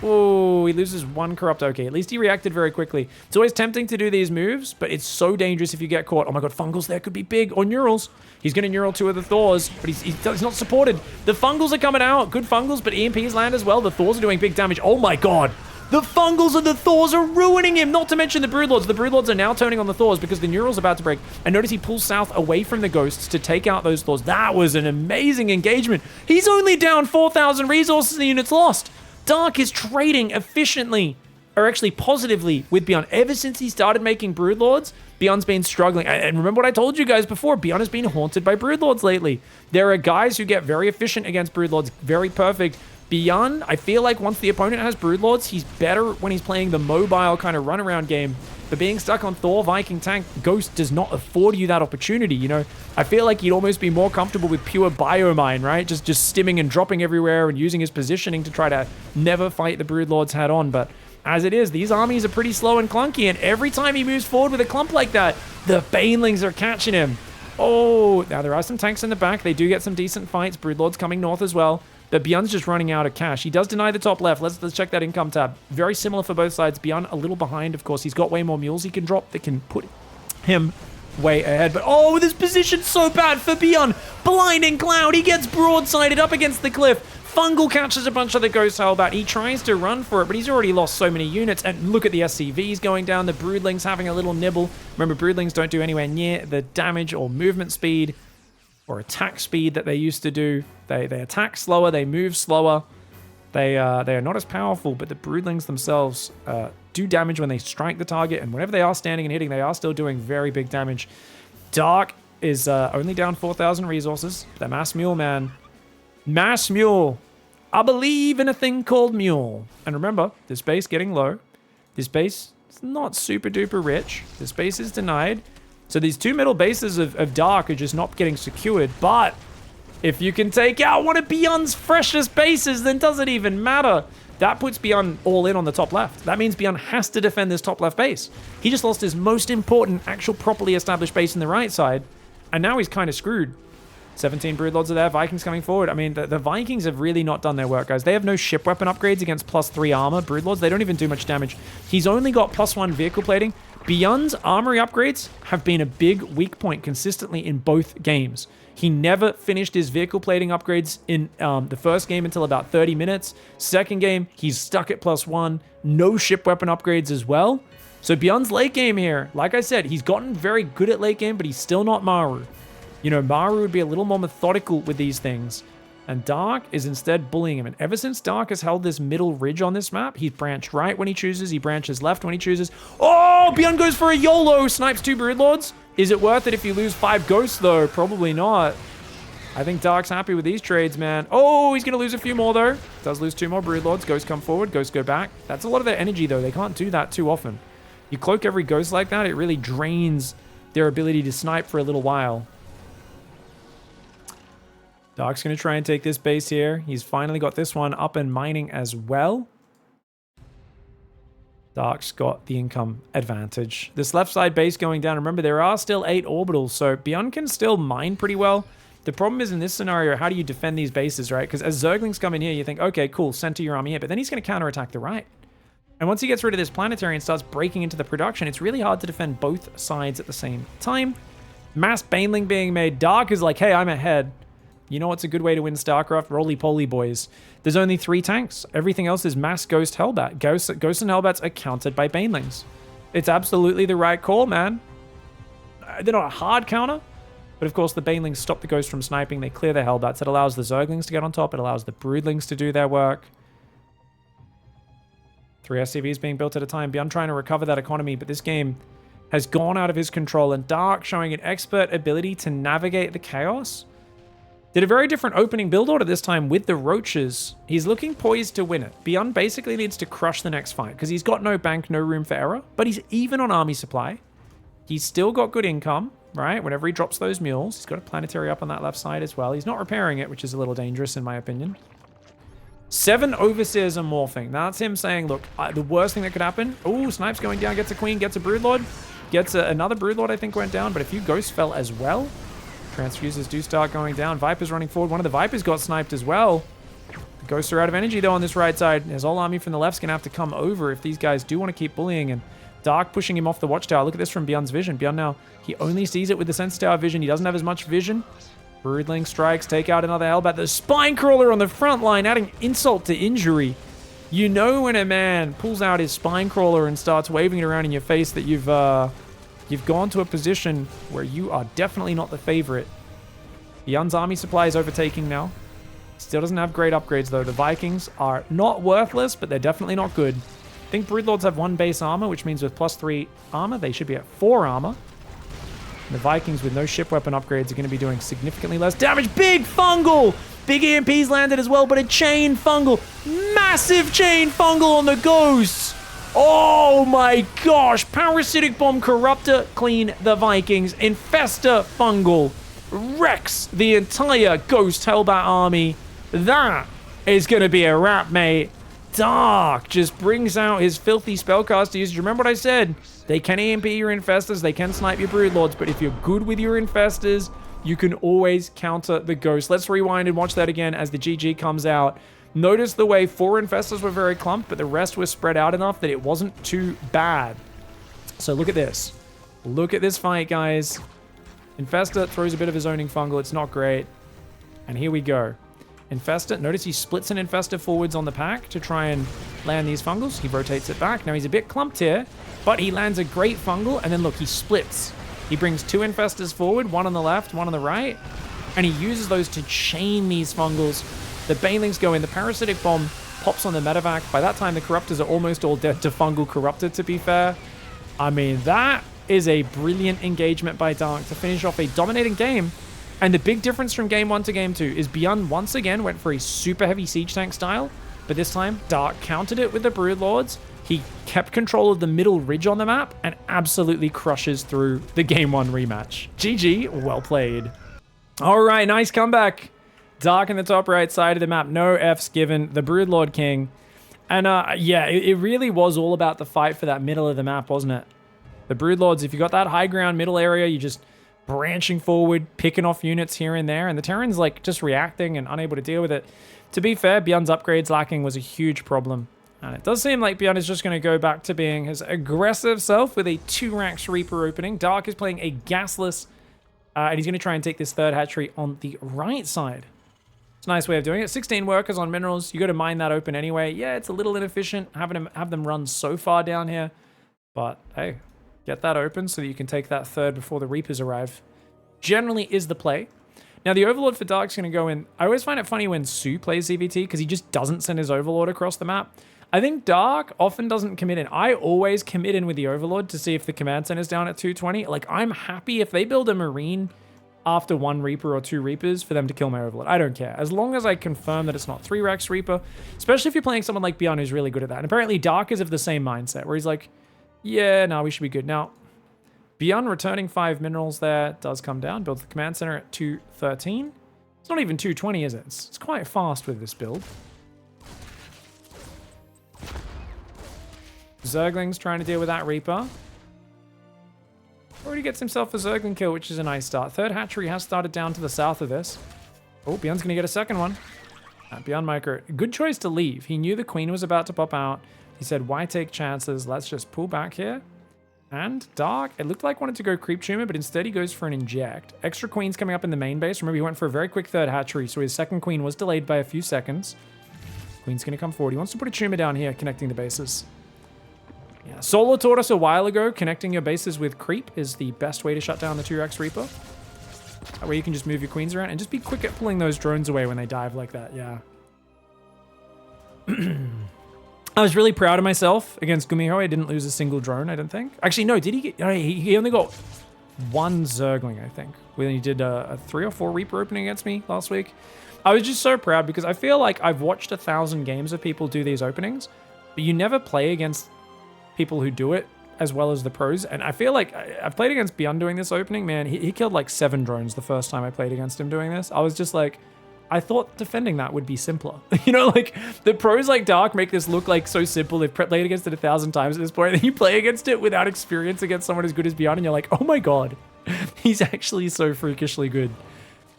Oh, he loses 1 Corrupt. Okay, at least he reacted very quickly. It's always tempting to do these moves, but it's so dangerous if you get caught. Oh my god, Fungals there could be big. Or Neurals. He's going to Neural 2 of the Thors, but he's not supported. The Fungals are coming out. Good Fungals, but EMPs land as well. The Thors are doing big damage. Oh my god! The Fungals and the Thors are ruining him, not to mention the Broodlords. The Broodlords are now turning on the Thors because the Neural's about to break. And notice he pulls south away from the Ghosts to take out those Thors. That was an amazing engagement. He's only down 4,000 resources and the unit's lost. Dark is trading efficiently, or actually positively, with BYUN. Ever since he started making Broodlords, BYUN's been struggling. And remember what I told you guys before, BYUN has been haunted by Broodlords lately. There are guys who get very efficient against Broodlords, very perfect. BYUN, I feel like once the opponent has Broodlords, he's better when he's playing the mobile kind of runaround game. but being stuck on Thor, Viking tank, Ghost does not afford you that opportunity, you know? I feel like he'd almost be more comfortable with pure biomine, right? Just stimming and dropping everywhere and using his positioning to try to never fight the Broodlords head on, but as it is, these armies are pretty slow and clunky, and every time he moves forward with a clump like that, the Banelings are catching him. Oh, now there are some tanks in the back. They do get some decent fights. Broodlords coming north as well. But BYUN's just running out of cash. He does deny the top left. Let's check that income tab. Very similar for both sides. BYUN a little behind, of course. He's got way more mules he can drop that can put him way ahead. But oh, this position's so bad for BYUN. Blinding Cloud. He gets broadsided up against the cliff. Fungal catches a bunch of the Ghost Hellbat. He tries to run for it, but he's already lost so many units. And look at the SCVs going down. The Broodlings having a little nibble. Remember, Broodlings don't do anywhere near the damage or movement speed or attack speed that they used to do. They attack slower, they move slower. They are not as powerful, but the Broodlings themselves do damage when they strike the target, and whenever they are standing and hitting, they are still doing very big damage. Dark is only down 4,000 resources. The Mass Mule, man. Mass Mule. I believe in a thing called Mule. And remember, this base getting low. This base is not super duper rich. This base is denied. So these two middle bases of Dark are just not getting secured, but if you can take out one of BYUN's freshest bases, then does it even matter? That puts BYUN all in on the top left. That means BYUN has to defend this top left base. He just lost his most important, actual properly established base in the right side, and now he's kind of screwed. 17 Broodlords are there, Vikings coming forward. I mean, the Vikings have really not done their work, guys. They have no ship weapon upgrades against +3 armor. Broodlords, they don't even do much damage. He's only got +1 vehicle plating. BYUN's armory upgrades have been a big weak point consistently in both games. He never finished his vehicle plating upgrades in the first game until about 30 minutes. Second game, he's stuck at +1. No ship weapon upgrades as well. So BYUN's late game here, like I said, he's gotten very good at late game, but he's still not Maru. You know, Maru would be a little more methodical with these things. And Dark is instead bullying him. And ever since Dark has held this middle ridge on this map, he's branched right when he chooses, he branches left when he chooses. Oh, BYUN goes for a YOLO, snipes 2 Broodlords. Is it worth it if you lose 5 Ghosts, though? Probably not. I think Dark's happy with these trades, man. Oh, he's going to lose a few more, though. Does lose 2 more Broodlords. Ghosts come forward, Ghosts go back. That's a lot of their energy, though. They can't do that too often. You cloak every Ghost like that, it really drains their ability to snipe for a little while. Dark's going to try and take this base here. He's finally got this one up and mining as well. Dark's got the income advantage. This left side base going down. Remember, there are still 8 orbitals, so BYUN can still mine pretty well. The problem is in this scenario, how do you defend these bases, right? Because as Zerglings come in here, you think, okay, cool, center your army here, but then he's going to counterattack the right. And once he gets rid of this planetary and starts breaking into the production, it's really hard to defend both sides at the same time. Mass Baneling being made. Dark is like, hey, I'm ahead. You know what's a good way to win StarCraft? Roly-poly, boys. There's only 3 tanks. Everything else is mass Ghost Hellbat. Ghosts and Hellbats are countered by Banelings. It's absolutely the right call, man. They're not a hard counter, but of course the Banelings stop the Ghosts from sniping. They clear their Hellbats. It allows the Zerglings to get on top. It allows the Broodlings to do their work. 3 SCVs being built at a time. BYUN trying to recover that economy, but this game has gone out of his control, and Dark showing an expert ability to navigate the chaos. Did a very different opening build order this time with the Roaches. He's looking poised to win it. BYUN basically needs to crush the next fight because he's got no bank, no room for error, but he's even on army supply. He's still got good income, right? Whenever he drops those mules, he's got a planetary up on that left side as well. He's not repairing it, which is a little dangerous in my opinion. 7 Overseers are morphing. That's him saying, look, the worst thing that could happen. Oh, Snipes going down, gets a Queen, gets a Broodlord. Gets another Broodlord, I think, went down, but a few Ghosts fell as well. Transfusers do start going down. Viper's running forward. One of the Vipers got sniped as well. The Ghosts are out of energy, though, on this right side. His whole army from the left's going to have to come over if these guys do want to keep bullying. And Dark pushing him off the watchtower. Look at this from BYUN's vision. BYUN now, he only sees it with the Sensor Tower vision. He doesn't have as much vision. Broodling strikes, take out another Hellbat. The Spine Crawler on the front line, adding insult to injury. You know when a man pulls out his Spine Crawler and starts waving it around in your face that you've gone to a position where you are definitely not the favorite. BYUN's army supply is overtaking now. Still doesn't have great upgrades, though. The Vikings are not worthless, but they're definitely not good. I think Broodlords have 1 base armor, which means with +3 armor, they should be at 4 armor. And the Vikings with no ship weapon upgrades are going to be doing significantly less damage. Big Fungal! Big EMPs landed as well, but a Chain Fungal. Massive Chain Fungal on the Ghosts! Oh my gosh! Parasitic Bomb Corruptor clean the Vikings. Infestor Fungal wrecks the entire Ghost Hellbat army. That is going to be a wrap, mate. Dark just brings out his filthy spellcaster usage. Remember what I said? They can EMP your Infestors, they can snipe your Broodlords, but if you're good with your Infestors, you can always counter the Ghost. Let's rewind and watch that again as the GG comes out. Notice the way 4 Infestors were very clumped, but the rest were spread out enough that it wasn't too bad. So look at this. Look at this fight, guys. Infestor throws a bit of a zoning fungal. It's not great. And here we go. Infestor, notice he splits an Infestor forwards on the pack to try and land these fungals. He rotates it back. Now he's a bit clumped here, but he lands a great fungal, and then look, he splits. He brings 2 Infestors forward, one on the left, one on the right, and he uses those to chain these fungals. The Banelings go in, the Parasitic Bomb pops on the medevac. By that time, the Corruptors are almost all dead to Fungal Corruptor, to be fair. I mean, that is a brilliant engagement by Dark to finish off a dominating game. And the big difference from game 1 to game 2 is BYUN once again went for a super heavy siege tank style, but this time Dark countered it with the Broodlords. He kept control of the middle ridge on the map and absolutely crushes through the game 1 rematch. GG, well played. All right, nice comeback. Dark in the top right side of the map, no Fs given, the Broodlord King. And yeah, it really was all about the fight for that middle of the map, wasn't it? The Broodlords, if you got that high ground middle area, you just branching forward, picking off units here and there, and the Terrans like just reacting and unable to deal with it. To be fair, BYUN's upgrades lacking was a huge problem. And it does seem like BYUN is just going to go back to being his aggressive self with a 2-Rax Reaper opening. Dark is playing a gasless, and he's going to try and take this third hatchery on the right side. It's a nice way of doing it. 16 workers on minerals. You got to mine that open anyway. Yeah, it's a little inefficient have them run so far down here, but hey, get that open so that you can take that third before the Reapers arrive. Generally is the play. Now, the Overlord for Dark's going to go in. I always find it funny when Sue plays ZVT because he just doesn't send his Overlord across the map. I think Dark often doesn't commit in. I always commit in with the Overlord to see if the command center's down at 220. Like, I'm happy if they build a Marine after 1 Reaper or 2 Reapers for them to kill my Overlord. I don't care. As long as I confirm that it's not 3-Rax Reaper, especially if you're playing someone like BYUN who's really good at that. And apparently Dark is of the same mindset where he's like, yeah, no, we should be good. Now, BYUN returning 5 minerals there does come down. Builds the command center at 213. It's not even 220, is it? It's quite fast with this build. Zergling's trying to deal with that Reaper. Already gets himself a Zergling kill, which is a nice start. Third hatchery has started down to the south of this. Oh, BYUN's going to get a second one. BYUN Micro. Good choice to leave. He knew the Queen was about to pop out. He said, why take chances? Let's just pull back here. And Dark, it looked like wanted to go Creep Tumor, but instead he goes for an Inject. Extra Queens coming up in the main base. Remember, he went for a very quick third hatchery, so his second Queen was delayed by a few seconds. Queen's going to come forward. He wants to put a Tumor down here, connecting the bases. Yeah, Solo taught us a while ago, connecting your bases with Creep is the best way to shut down the 2-Rax Reaper. That way you can just move your Queens around and just be quick at pulling those drones away when they dive like that, yeah. I was really proud of myself against Gumiho. I didn't lose a single drone, I don't think. Actually, no, did he get... He only got 1 Zergling, I think, when he did a 3 or 4 Reaper opening against me last week. I was just so proud because I feel like I've watched 1,000 games of people do these openings, but you never play against people who do it as well as the pros. And I feel like I've played against BYUN doing this opening. Man, he killed like 7 drones the first time I played against him doing this. I was just like, I thought defending that would be simpler. You know, like the pros like Dark make this look like so simple. They've played against it 1,000 times at this point. And then you play against it without experience against someone as good as BYUN, and you're like, oh my God, he's actually so freakishly good.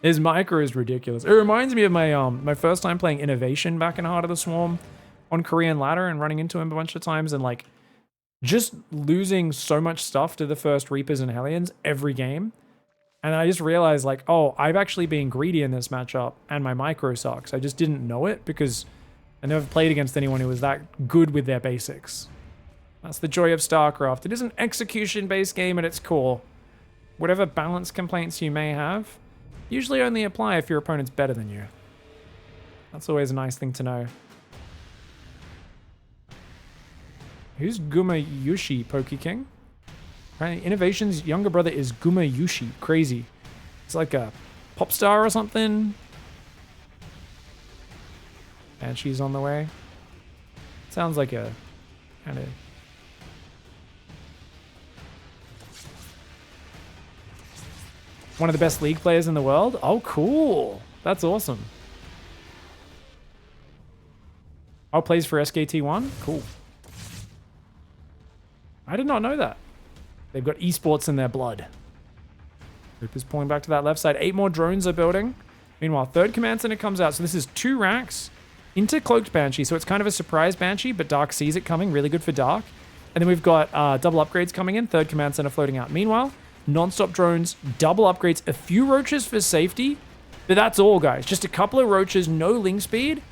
His micro is ridiculous. It reminds me of my my first time playing Innovation back in Heart of the Swarm on Korean Ladder and running into him a bunch of times and like just losing so much stuff to the first Reapers and Hellions every game. And I just realized like, oh, I've actually been greedy in this matchup and my micro sucks. I just didn't know it because I never played against anyone who was that good with their basics. That's the joy of StarCraft. It is an execution-based game at its core. Whatever balance complaints you may have, usually only apply if your opponent's better than you. That's always a nice thing to know. Who's Gumayushi, Pokeking? Right, Innovation's younger brother is Gumayushi. Crazy. It's like a pop star or something. And she's on the way. Sounds like a kind of One of the best League players in the world? Oh, cool. That's awesome. Oh, plays for SKT1? Cool. I did not know that. They've got esports in their blood. Group is pulling back to that left side. 8 more drones are building. Meanwhile, third command center comes out. So this is 2 racks into Cloaked Banshee. So it's kind of a surprise Banshee, but Dark sees it coming. Really good for Dark. And then we've got double upgrades coming in. Third command center floating out. Meanwhile, non-stop drones, double upgrades, a few roaches for safety. But that's all, guys. Just a couple of roaches, no ling speed.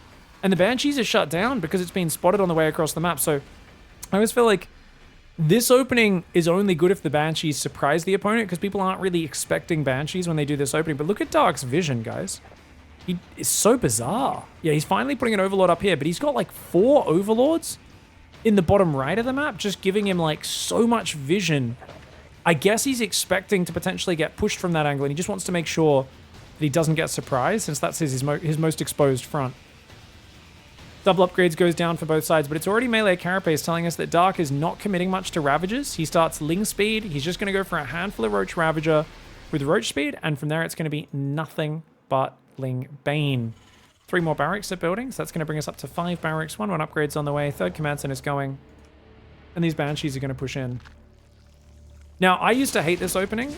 And the Banshees are shut down because it's been spotted on the way across the map. So I always feel like this opening is only good if the Banshees surprise the opponent, because people aren't really expecting Banshees when they do this opening. But look at Dark's vision, guys. It's so bizarre. Yeah, he's finally putting an Overlord up here, but he's got like 4 Overlords in the bottom right of the map, just giving him like so much vision. I guess he's expecting to potentially get pushed from that angle, and he just wants to make sure that he doesn't get surprised, since that's his most exposed front. Double upgrades goes down for both sides, but it's already melee carapace telling us that Dark is not committing much to Ravagers. He starts Ling speed. He's just going to go for a handful of Roach Ravager with Roach speed, and from there it's going to be nothing but Ling Bane. 3 more barracks are building, so that's going to bring us up to 5 barracks. 1 upgrades on the way. Third command center is going, and these Banshees are going to push in. Now, I used to hate this opening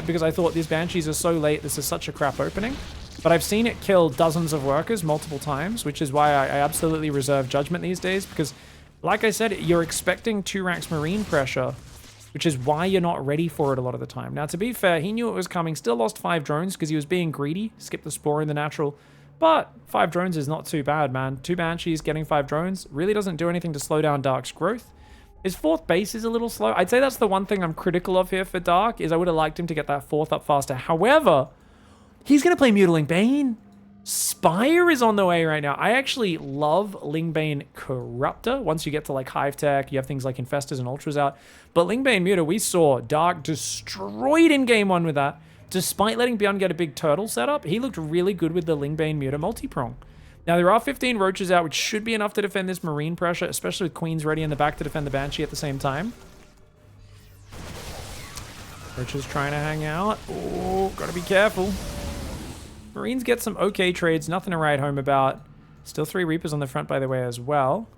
because I thought these Banshees are so late. This is such a crap opening. But I've seen it kill dozens of workers multiple times, which is why I absolutely reserve judgment these days. Because, like I said, you're expecting 2 racks Marine pressure, which is why you're not ready for it a lot of the time. Now, to be fair, he knew it was coming. Still lost 5 drones because he was being greedy. Skipped the Spore in the natural. But 5 drones is not too bad, man. 2 Banshees getting 5 drones really doesn't do anything to slow down Dark's growth. His 4th base is a little slow. I'd say that's the one thing I'm critical of here for Dark, is I would have liked him to get that 4th up faster. However, he's going to play Mutiling Bane. Spire is on the way right now. I actually love Lingbane Corruptor. Once you get to like Hive Tech, you have things like Infestors and Ultras out. But Lingbane Muta, we saw Dark destroyed in game 1 with that. Despite letting BYUN get a big turtle setup, he looked really good with the Lingbane Muta multi-prong. Now, there are 15 Roaches out, which should be enough to defend this Marine pressure, especially with Queens ready in the back to defend the Banshee at the same time. Roaches trying to hang out. Oh, gotta be careful. Marines get some okay trades, nothing to write home about. Still 3 Reapers on the front, by the way, as well.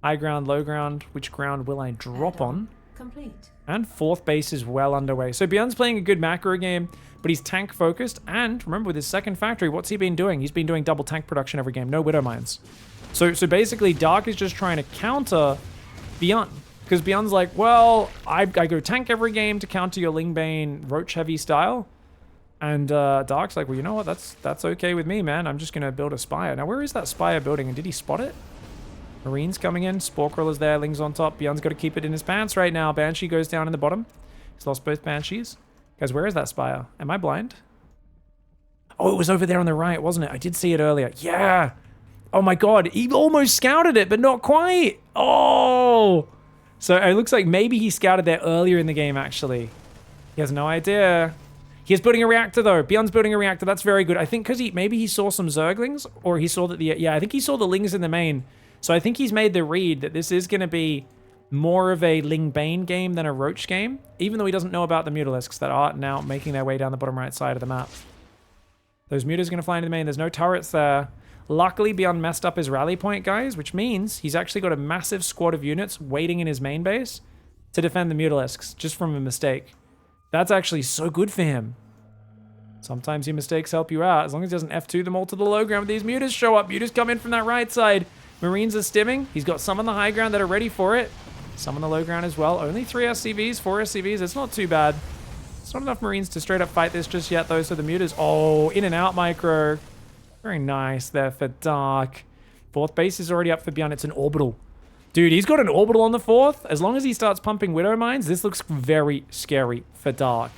High ground, low ground. Which ground will I drop on? Complete. And 4th base is well underway. So BYUN's playing a good macro game, but he's tank focused. And remember, with his 2nd factory, what's he been doing? He's been doing double tank production every game. No Widow Mines. So basically, Dark is just trying to counter BYUN. Because BYUN's like, well, I go tank every game to counter your Lingbane Roach heavy style. And Dark's like, well, you know what? That's okay with me, man. I'm just going to build a Spire. Now, where is that Spire building? And did he spot it? Marines coming in. Spore Crawler's there. Ling's on top. BYUN's got to keep it in his pants right now. Banshee goes down in the bottom. He's lost both Banshees. Guys, where is that Spire? Am I blind? Oh, it was over there on the right, wasn't it? I did see it earlier. Yeah. Oh my god. He almost scouted it, but not quite. Oh. So it looks like maybe he scouted there earlier in the game, actually. He has no idea. He's building a reactor, though. BYUN's building a reactor. That's very good. I think because maybe he saw some Zerglings, or he saw that yeah, I think he saw the Lings in the main. So I think he's made the read that this is going to be more of a Lingbane game than a Roach game, even though he doesn't know about the Mutalisks that are now making their way down the bottom right side of the map. Those Mutas are going to fly into the main. There's no turrets there. Luckily, BYUN messed up his rally point, guys, which means he's actually got a massive squad of units waiting in his main base to defend the Mutalisks, just from a mistake. That's actually so good for him. Sometimes your mistakes help you out. As long as he doesn't F2 them all to the low ground. These Mutas show up. Mutas come in from that right side. Marines are stimming. He's got some on the high ground that are ready for it. Some on the low ground as well. Only 3 SCVs, 4 SCVs. It's not too bad. It's not enough Marines to straight up fight this just yet, though. So the Mutas, oh, in and out micro. Very nice there for Dark. 4th base is already up for BYUN. It's an orbital. Dude, he's got an orbital on the 4th. As long as he starts pumping Widow Mines, this looks very scary for Dark.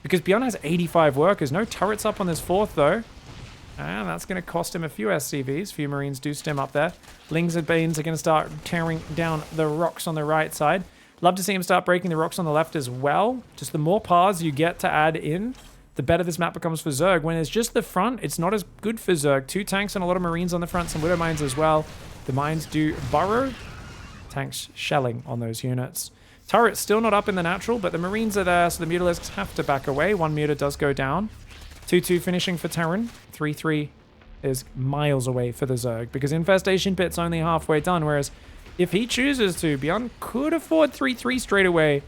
Because BYUN has 85 workers. No turrets up on this 4th, though. And that's going to cost him a few SCVs. A few Marines do stem up there. Lings and Banes are going to start tearing down the rocks on the right side. Love to see him start breaking the rocks on the left as well. Just the more paths you get to add in, the better this map becomes for Zerg. When it's just the front, it's not as good for Zerg. 2 tanks and a lot of Marines on the front. Some Widow Mines as well. The mines do burrow. Tanks shelling on those units. Turret's still not up in the natural, but the Marines are there, so the Mutalisks have to back away. 1 Muta does go down. 2-2 finishing for Terran. 3-3 is miles away for the Zerg because Infestation Pit's only halfway done, whereas if he chooses to, BYUN could afford 3-3 straight away.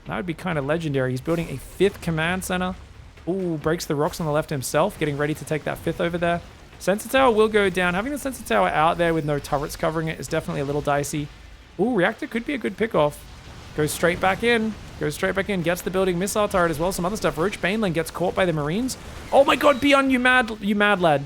That would be kind of legendary. He's building a 5th command center. Ooh, breaks the rocks on the left himself, getting ready to take that 5th over there. Sensor tower will go down. Having the sensor tower out there with no turrets covering it is definitely a little dicey. Ooh, reactor could be a good pickoff. Goes straight back in. Goes straight back in. Gets the building missile turret as well. Some other stuff. Roach Baneling gets caught by the Marines. Oh my god, BYUN, you mad lad.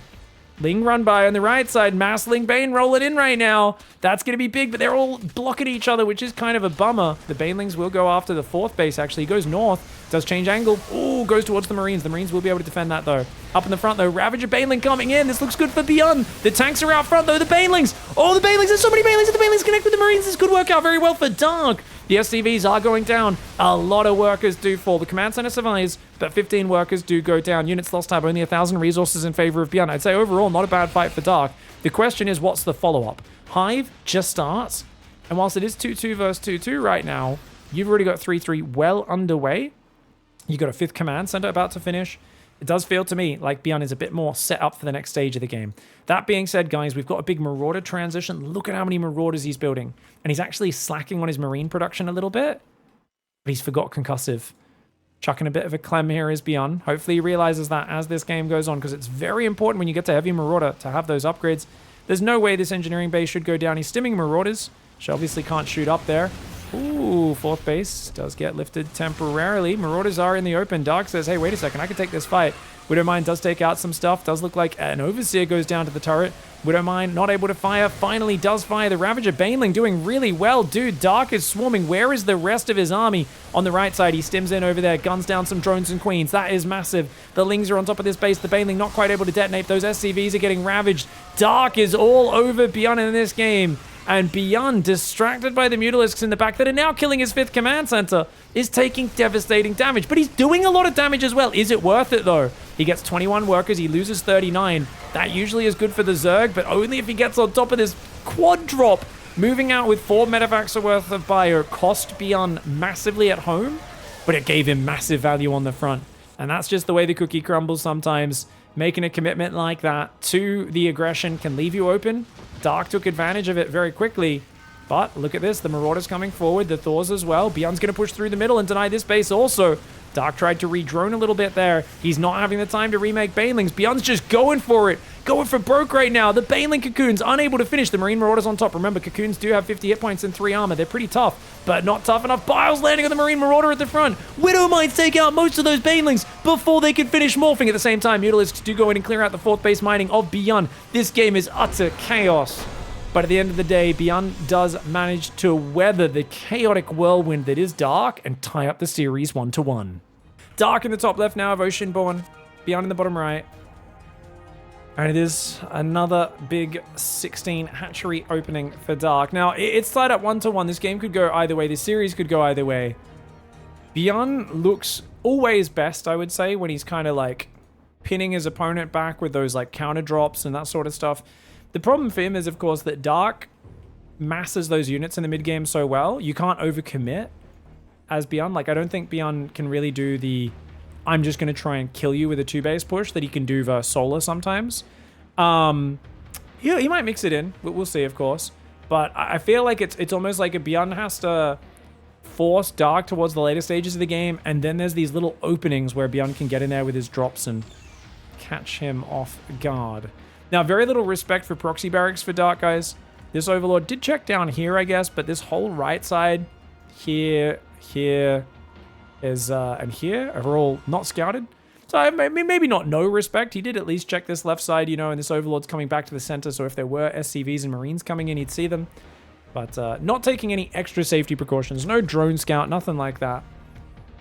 Ling run by on the right side. Mass Ling Bane rolling in right now. That's going to be big, but they're all blocking each other, which is kind of a bummer. The Banelings will go after the 4th base, actually. He goes north. Does change angle. Ooh, goes towards the Marines. The Marines will be able to defend that, though. Up in the front, though. Ravager Baneling coming in. This looks good for BYUN. The tanks are out front, though. The Banelings. Oh, the Banelings. There's so many Banelings. The Banelings connect with the Marines. This could work out very well for Dark. The SCVs are going down. A lot of workers do fall. The command center survives, but 15 workers do go down. Units lost have only 1,000 resources in favor of BYUN. I'd say overall, not a bad fight for Dark. The question is, what's the follow-up? Hive just starts, and whilst it is 2-2 versus 2-2 right now, you've already got 3-3 well underway. You got a 5th command center about to finish. It does feel to me like BYUN is a bit more set up for the next stage of the game. That being said, guys, we've got a big Marauder transition. Look at how many Marauders he's building. And he's actually slacking on his Marine production a little bit. But he's forgot Concussive. Chucking a bit of a clem here is BYUN. Hopefully he realizes that as this game goes on, because it's very important when you get to Heavy Marauder to have those upgrades. There's no way this engineering base should go down. He's stimming Marauders. She obviously can't shoot up there. Ooh, 4th base does get lifted temporarily. Marauders are in the open. Dark says, hey, wait a second, I can take this fight. Widowmine does take out some stuff. Does look like an Overseer goes down to the turret. Widowmine not able to fire. Finally does fire. The Ravager Baneling doing really well. Dude, Dark is swarming. Where is the rest of his army? On the right side, he stims in over there. Guns down some drones and queens. That is massive. The Lings are on top of this base. The Baneling not quite able to detonate. Those SCVs are getting ravaged. Dark is all over BYUN in this game. And BYUN, distracted by the Mutalisks in the back that are now killing his 5th command center, is taking devastating damage. But he's doing a lot of damage as well. Is it worth it, though? He gets 21 workers. He loses 39. That usually is good for the Zerg, but only if he gets on top of this quad drop. Moving out with 4 medevacs worth of bio cost BYUN massively at home, but it gave him massive value on the front. And that's just the way the cookie crumbles sometimes. Making a commitment like that to the aggression can leave you open. Dark took advantage of it very quickly. But look at this. The Marauders coming forward. The Thors as well. BYUN's going to push through the middle and deny this base also. Dark tried to re-drone a little bit there. He's not having the time to remake Banelings. BYUN's just going for it. Going for broke right now. The Baneling Cocoons unable to finish. The Marine Marauders on top. Remember, Cocoons do have 50 hit points and 3 armor. They're pretty tough, but not tough enough. Biles landing on the Marine Marauder at the front. Widowmines take out most of those Banelings before they can finish morphing. At the same time, Mutalisks do go in and clear out the 4th base mining of BYUN. This game is utter chaos. But at the end of the day, BYUN does manage to weather the chaotic whirlwind that is Dark and tie up the series 1-1. Dark in the top left now of Oceanborn. BYUN in the bottom right. And it is another big 16 hatchery opening for Dark. Now, it's tied up 1-1. This game could go either way. This series could go either way. BYUN looks always best, I would say, when he's kind of like pinning his opponent back with those like counter drops and that sort of stuff. The problem for him is, of course, that Dark masses those units in the mid game so well. You can't overcommit as BYUN. Like, I don't think BYUN can really do the I'm just going to try and kill you with a 2-base push that he can do versus Solar sometimes. He might mix it in. We'll see, of course. But I feel like it's almost like a BYUN has to force Dark towards the later stages of the game, and then there's these little openings where BYUN can get in there with his drops and catch him off guard. Now, very little respect for proxy barracks for Dark, guys. This Overlord did check down here, I guess, but this whole right side here is and here are all not scouted. So maybe not no respect. He did at least check this left side, you know, and this Overlord's coming back to the center, so if there were SCVs and Marines coming in, he'd see them. But not taking any extra safety precautions. No drone scout, nothing like that.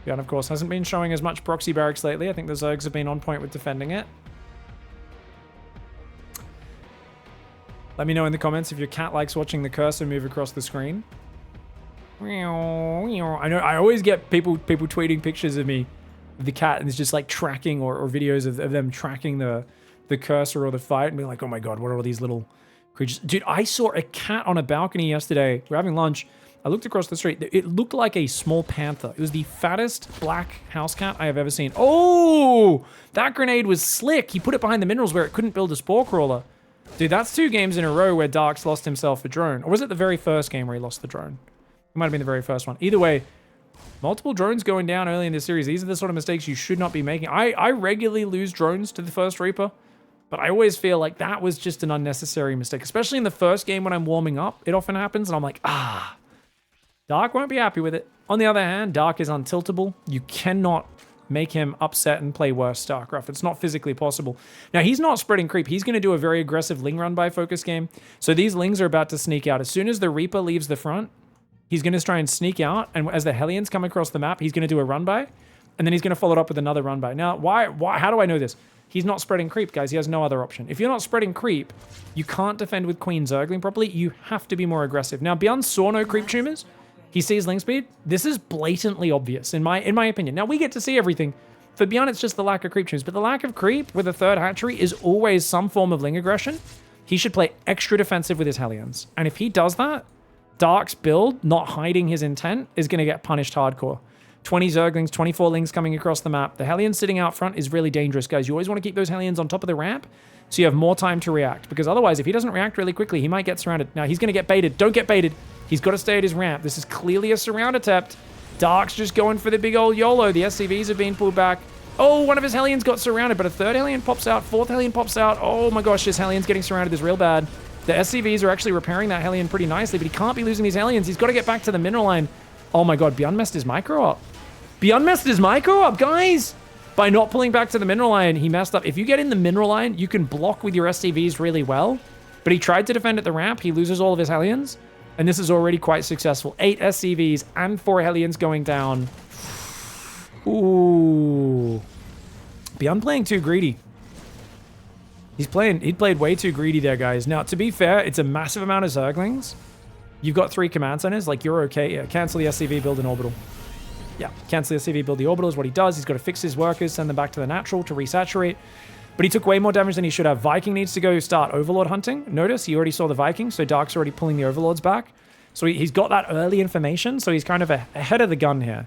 BYUN, of course, hasn't been showing as much proxy barracks lately. I think the Zergs have been on point with defending it. Let me know in the comments if your cat likes watching the cursor move across the screen. I know I always get people tweeting pictures of me, of the cat, and it's just like tracking or videos of them tracking the cursor or the fight and being like, oh my god, what are all these little creatures? Dude, I saw a cat on a balcony yesterday. We're having lunch, I looked across the street. It looked like a small panther. It was the fattest black house cat I have ever seen. Oh, that grenade was slick. He put it behind the minerals where it couldn't build a spore crawler. Dude, that's 2 games in a row where Dark's lost himself a drone. Or was it the very first game where he lost the drone? It might have been the very first one. Either way, multiple drones going down early in this series. These are the sort of mistakes you should not be making. I regularly lose drones to the first Reaper, but I always feel like that was just an unnecessary mistake. Especially in the first game when I'm warming up, it often happens, and I'm like, Dark won't be happy with it. On the other hand, Dark is untiltable. You cannot make him upset and play worse StarCraft. It's not physically possible. Now, he's not spreading creep. He's going to do a very aggressive Ling run by focus game. So these Lings are about to sneak out. As soon as the Reaper leaves the front, he's going to try and sneak out. And as the Hellions come across the map, he's going to do a run by. And then he's going to follow it up with another run by. Now, how do I know this? He's not spreading creep, guys. He has no other option. If you're not spreading creep, you can't defend with Queen Zergling properly. You have to be more aggressive. Now, BYUN saw no creep tumors. He sees Ling speed. This is blatantly obvious, in my opinion. Now, we get to see everything. For BYUN, it's just the lack of creep tumors. But the lack of creep with a third hatchery is always some form of Ling aggression. He should play extra defensive with his Hellions. And if he does that, Dark's build, not hiding his intent, is going to get punished hardcore. 20 Zerglings, 24 Lings coming across the map. The Hellions sitting out front is really dangerous, guys. You always want to keep those Hellions on top of the ramp so you have more time to react. Because otherwise, if he doesn't react really quickly, he might get surrounded. Now, he's going to get baited. Don't get baited. He's got to stay at his ramp. This is clearly a surround attempt. Dark's just going for the big old YOLO. The SCVs are being pulled back. Oh, one of his Hellions got surrounded, but a third Hellion pops out. Fourth Hellion pops out. Oh my gosh, this Hellion's getting surrounded is real bad. The SCVs are actually repairing that Hellion pretty nicely, but he can't be losing these Hellions. He's got to get back to the mineral line. Oh my god, BYUN messed his micro up. BYUN messed his micro up, guys! By not pulling back to the mineral line, he messed up. If you get in the mineral line, you can block with your SCVs really well, but he tried to defend at the ramp. He loses all of his Hellions, and this is already quite successful. 8 SCVs and 4 Hellions going down. Ooh. BYUN playing too greedy. He played way too greedy there, guys. Now, to be fair, it's a massive amount of Zerglings. You've got 3 command centers. Like, you're okay. Yeah, cancel the SCV, build an orbital. Yeah, cancel the SCV, build the orbital is what he does. He's got to fix his workers, send them back to the natural to resaturate. But he took way more damage than he should have. Viking needs to go start Overlord hunting. Notice, he already saw the Viking, so Dark's already pulling the Overlords back. So he's got that early information, so he's kind of ahead of the gun here.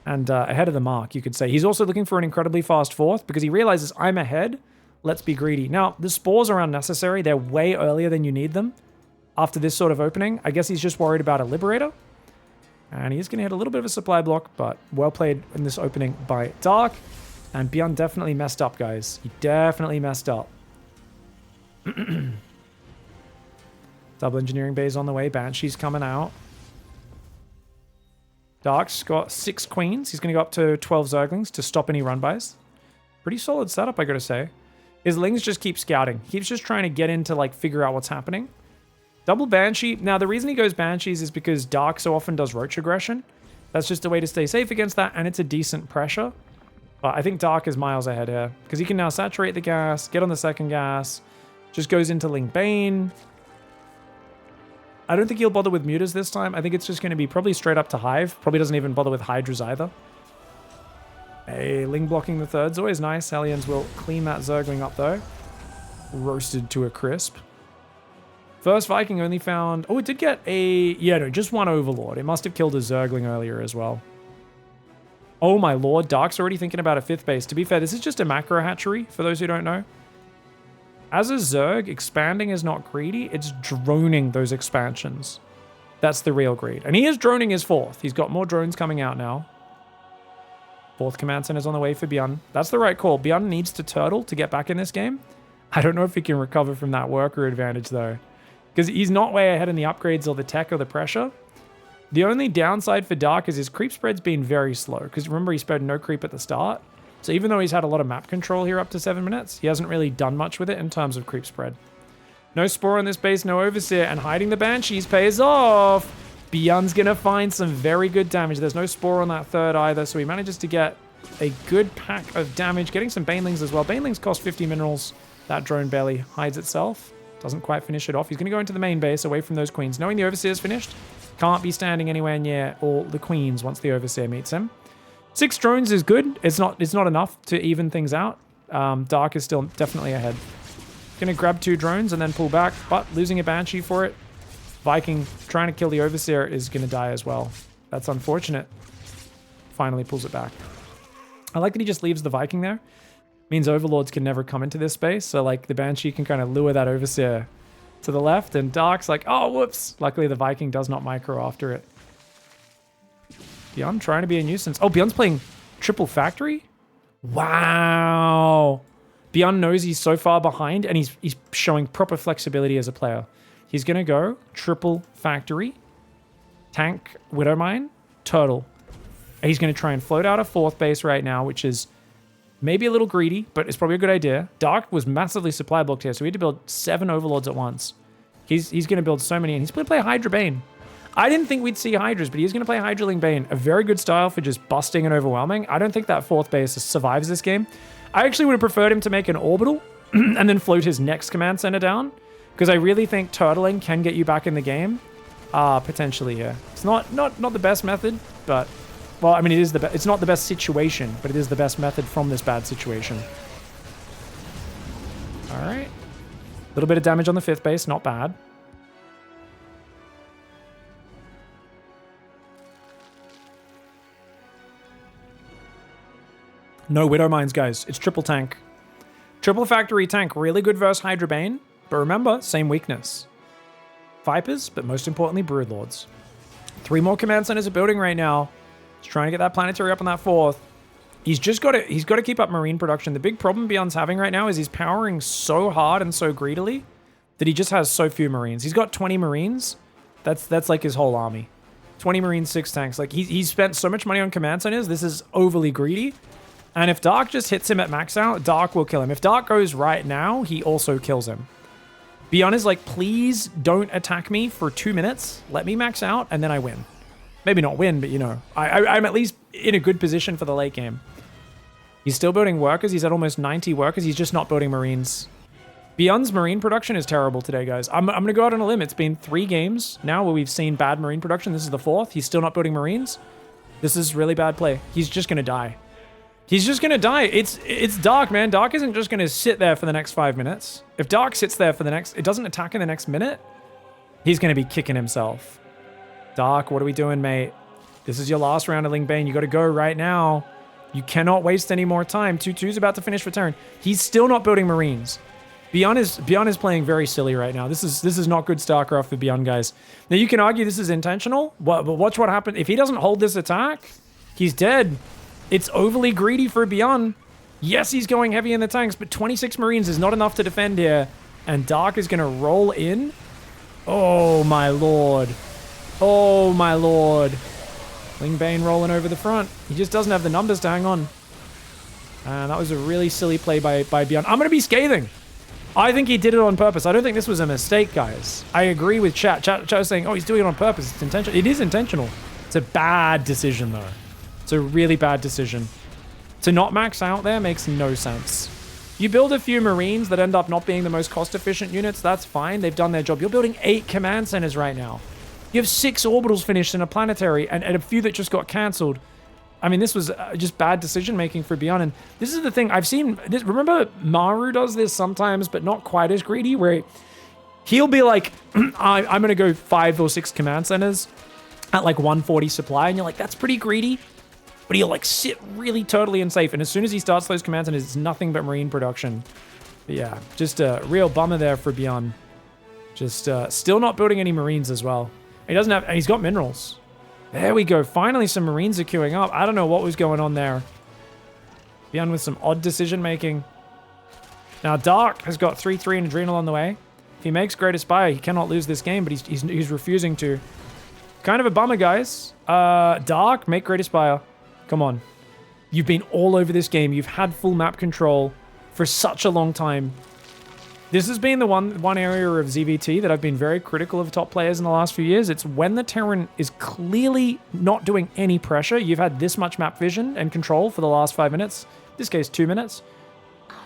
And ahead of the mark, you could say. He's also looking for an incredibly fast fourth because he realizes, I'm ahead. Let's be greedy. Now, the spores are unnecessary. They're way earlier than you need them after this sort of opening. I guess he's just worried about a Liberator. And he is going to hit a little bit of a supply block, but well played in this opening by Dark. And BYUN definitely messed up, guys. He definitely messed up. Double engineering bays on the way. Banshee's coming out. Dark's got 6 queens. He's going to go up to 12 Zerglings to stop any run-bys. Pretty solid setup, I gotta say. His Lings just keep scouting. He keeps just trying to get in to, like, figure out what's happening. Double Banshee. Now, the reason he goes Banshees is because Dark so often does Roach aggression. That's just a way to stay safe against that, and it's a decent pressure. But I think Dark is miles ahead here, because he can now saturate the gas, get on the second gas, just goes into Ling Bane. I don't think he'll bother with mutas this time. I think it's just going to be probably straight up to Hive. Probably doesn't even bother with Hydras either. Hey, Ling blocking the third's always nice. Hellions will clean that Zergling up, though. Roasted to a crisp. First Viking only found... Oh, it did get a... Yeah, no, just one Overlord. It must have killed a Zergling earlier as well. Oh, my lord. Dark's already thinking about a 5th base. To be fair, this is just a macro hatchery, for those who don't know. As a Zerg, expanding is not greedy. It's droning those expansions. That's the real greed. And he is droning his 4th. He's got more drones coming out now. 4th command center's on the way for BYUN. That's the right call. BYUN needs to turtle to get back in this game. I don't know if he can recover from that worker advantage, though. Because he's not way ahead in the upgrades or the tech or the pressure. The only downside for Dark is his creep spread's been very slow. Because remember, he spread no creep at the start. So even though he's had a lot of map control here up to 7 minutes, he hasn't really done much with it in terms of creep spread. No Spore on this base, no Overseer, and hiding the Banshees pays off. BYUN's going to find some very good damage. There's no Spore on that third either, so he manages to get a good pack of damage, getting some Banelings as well. Banelings cost 50 minerals. That drone barely hides itself. Doesn't quite finish it off. He's going to go into the main base away from those queens. Knowing the Overseer's finished, can't be standing anywhere near all the queens once the Overseer meets him. 6 drones is good. It's not enough to even things out. Dark is still definitely ahead. Going to grab 2 drones and then pull back, but losing a Banshee for it. Viking trying to kill the Overseer is going to die as well. That's unfortunate. Finally pulls it back. I like that he just leaves the Viking there. Means Overlords can never come into this space. So like the Banshee can kind of lure that Overseer to the left. And Dark's like, oh, whoops. Luckily the Viking does not micro after it. BYUN trying to be a nuisance. Oh, BYUN's playing triple factory? Wow. BYUN knows he's so far behind and he's showing proper flexibility as a player. He's going to go triple factory, tank, Widowmine, turtle. And he's going to try and float out a 4th base right now, which is maybe a little greedy, but it's probably a good idea. Dark was massively supply blocked here, so we had to build 7 Overlords at once. He's going to build so many, and he's going to play Hydra Bane. I didn't think we'd see Hydras, but he's going to play Hydraling Bane. A very good style for just busting and overwhelming. I don't think that 4th base survives this game. I actually would have preferred him to make an orbital and then float his next command center down, because I really think turtling can get you back in the game. Potentially, yeah. It's not the best method, but well, I mean, it is it's not the best situation, but it is the best method from this bad situation. All right. A little bit of damage on the 5th base, not bad. No Widow Mines, guys. It's triple tank. Triple factory tank, really good versus Hydra Bane. But remember, same weakness. Vipers, but most importantly, Broodlords. 3 more command centers are building right now. He's trying to get that planetary up on that 4th. He's got to keep up marine production. The big problem BYUN's having right now is he's powering so hard and so greedily that he just has so few marines. He's got 20 marines. That's like his whole army. 20 marines, 6 tanks. Like he's spent so much money on command centers. This is overly greedy. And if Dark just hits him at max out, Dark will kill him. If Dark goes right now, he also kills him. BYUN is like, please don't attack me for 2 minutes. Let me max out, and then I win. Maybe not win, but you know, I'm at least in a good position for the late game. He's still building workers. He's at almost 90 workers. He's just not building marines. BYUN's marine production is terrible today, guys. I'm going to go out on a limb. It's been 3 games now where we've seen bad marine production. This is the 4th. He's still not building marines. This is really bad play. He's just going to die. He's just going to die. It's Dark, man. Dark isn't just going to sit there for the next 5 minutes. If Dark sits there for the next... It doesn't attack in the next minute, he's going to be kicking himself. Dark, what are we doing, mate? This is your last round of Ling Bane. You got to go right now. You cannot waste any more time. 2-2's about to finish for turn. He's still not building marines. BYUN is playing very silly right now. This is not good StarCraft for BYUN, guys. Now, you can argue this is intentional, but watch what happens. If he doesn't hold this attack, he's dead. It's overly greedy for BYUN. Yes, he's going heavy in the tanks, but 26 Marines is not enough to defend here. And Dark is going to roll in. Oh, my lord. Oh, my lord. Ling Bane rolling over the front. He just doesn't have the numbers to hang on. And that was a really silly play by BYUN. I'm going to be scathing. I think he did it on purpose. I don't think this was a mistake, guys. I agree with chat. Chat was saying, oh, he's doing it on purpose. It's intentional. It is intentional. It's a bad decision, though. It's a really bad decision. To not max out there makes no sense. You build a few Marines that end up not being the most cost-efficient units, that's fine. They've done their job. You're building 8 command centers right now. You have 6 orbitals finished in a planetary and a few that just got cancelled. I mean, this was just bad decision-making for BYUN. And this is the thing. I've seen this. Remember, Maru does this sometimes, but not quite as greedy, where he'll be like, I'm going to go 5 or 6 command centers at like 140 supply. And you're like, that's pretty greedy. But he'll like sit really totally and safe. And as soon as he starts those commands, and it's nothing but marine production. But yeah, just a real bummer there for BYUN. Just still not building any marines as well. He doesn't have, and he's got minerals. There we go. Finally, some marines are queuing up. I don't know what was going on there. BYUN with some odd decision making. Now Dark has got 3-3 and Adrenal on the way. If he makes Great Aspire, he cannot lose this game, but he's refusing to. Kind of a bummer, guys. Dark, make Great Aspire. Come on. You've been all over this game. You've had full map control for such a long time. This has been the one area of ZVT that I've been very critical of top players in the last few years. It's when the Terran is clearly not doing any pressure. You've had this much map vision and control for the last 5 minutes. In this case, 2 minutes.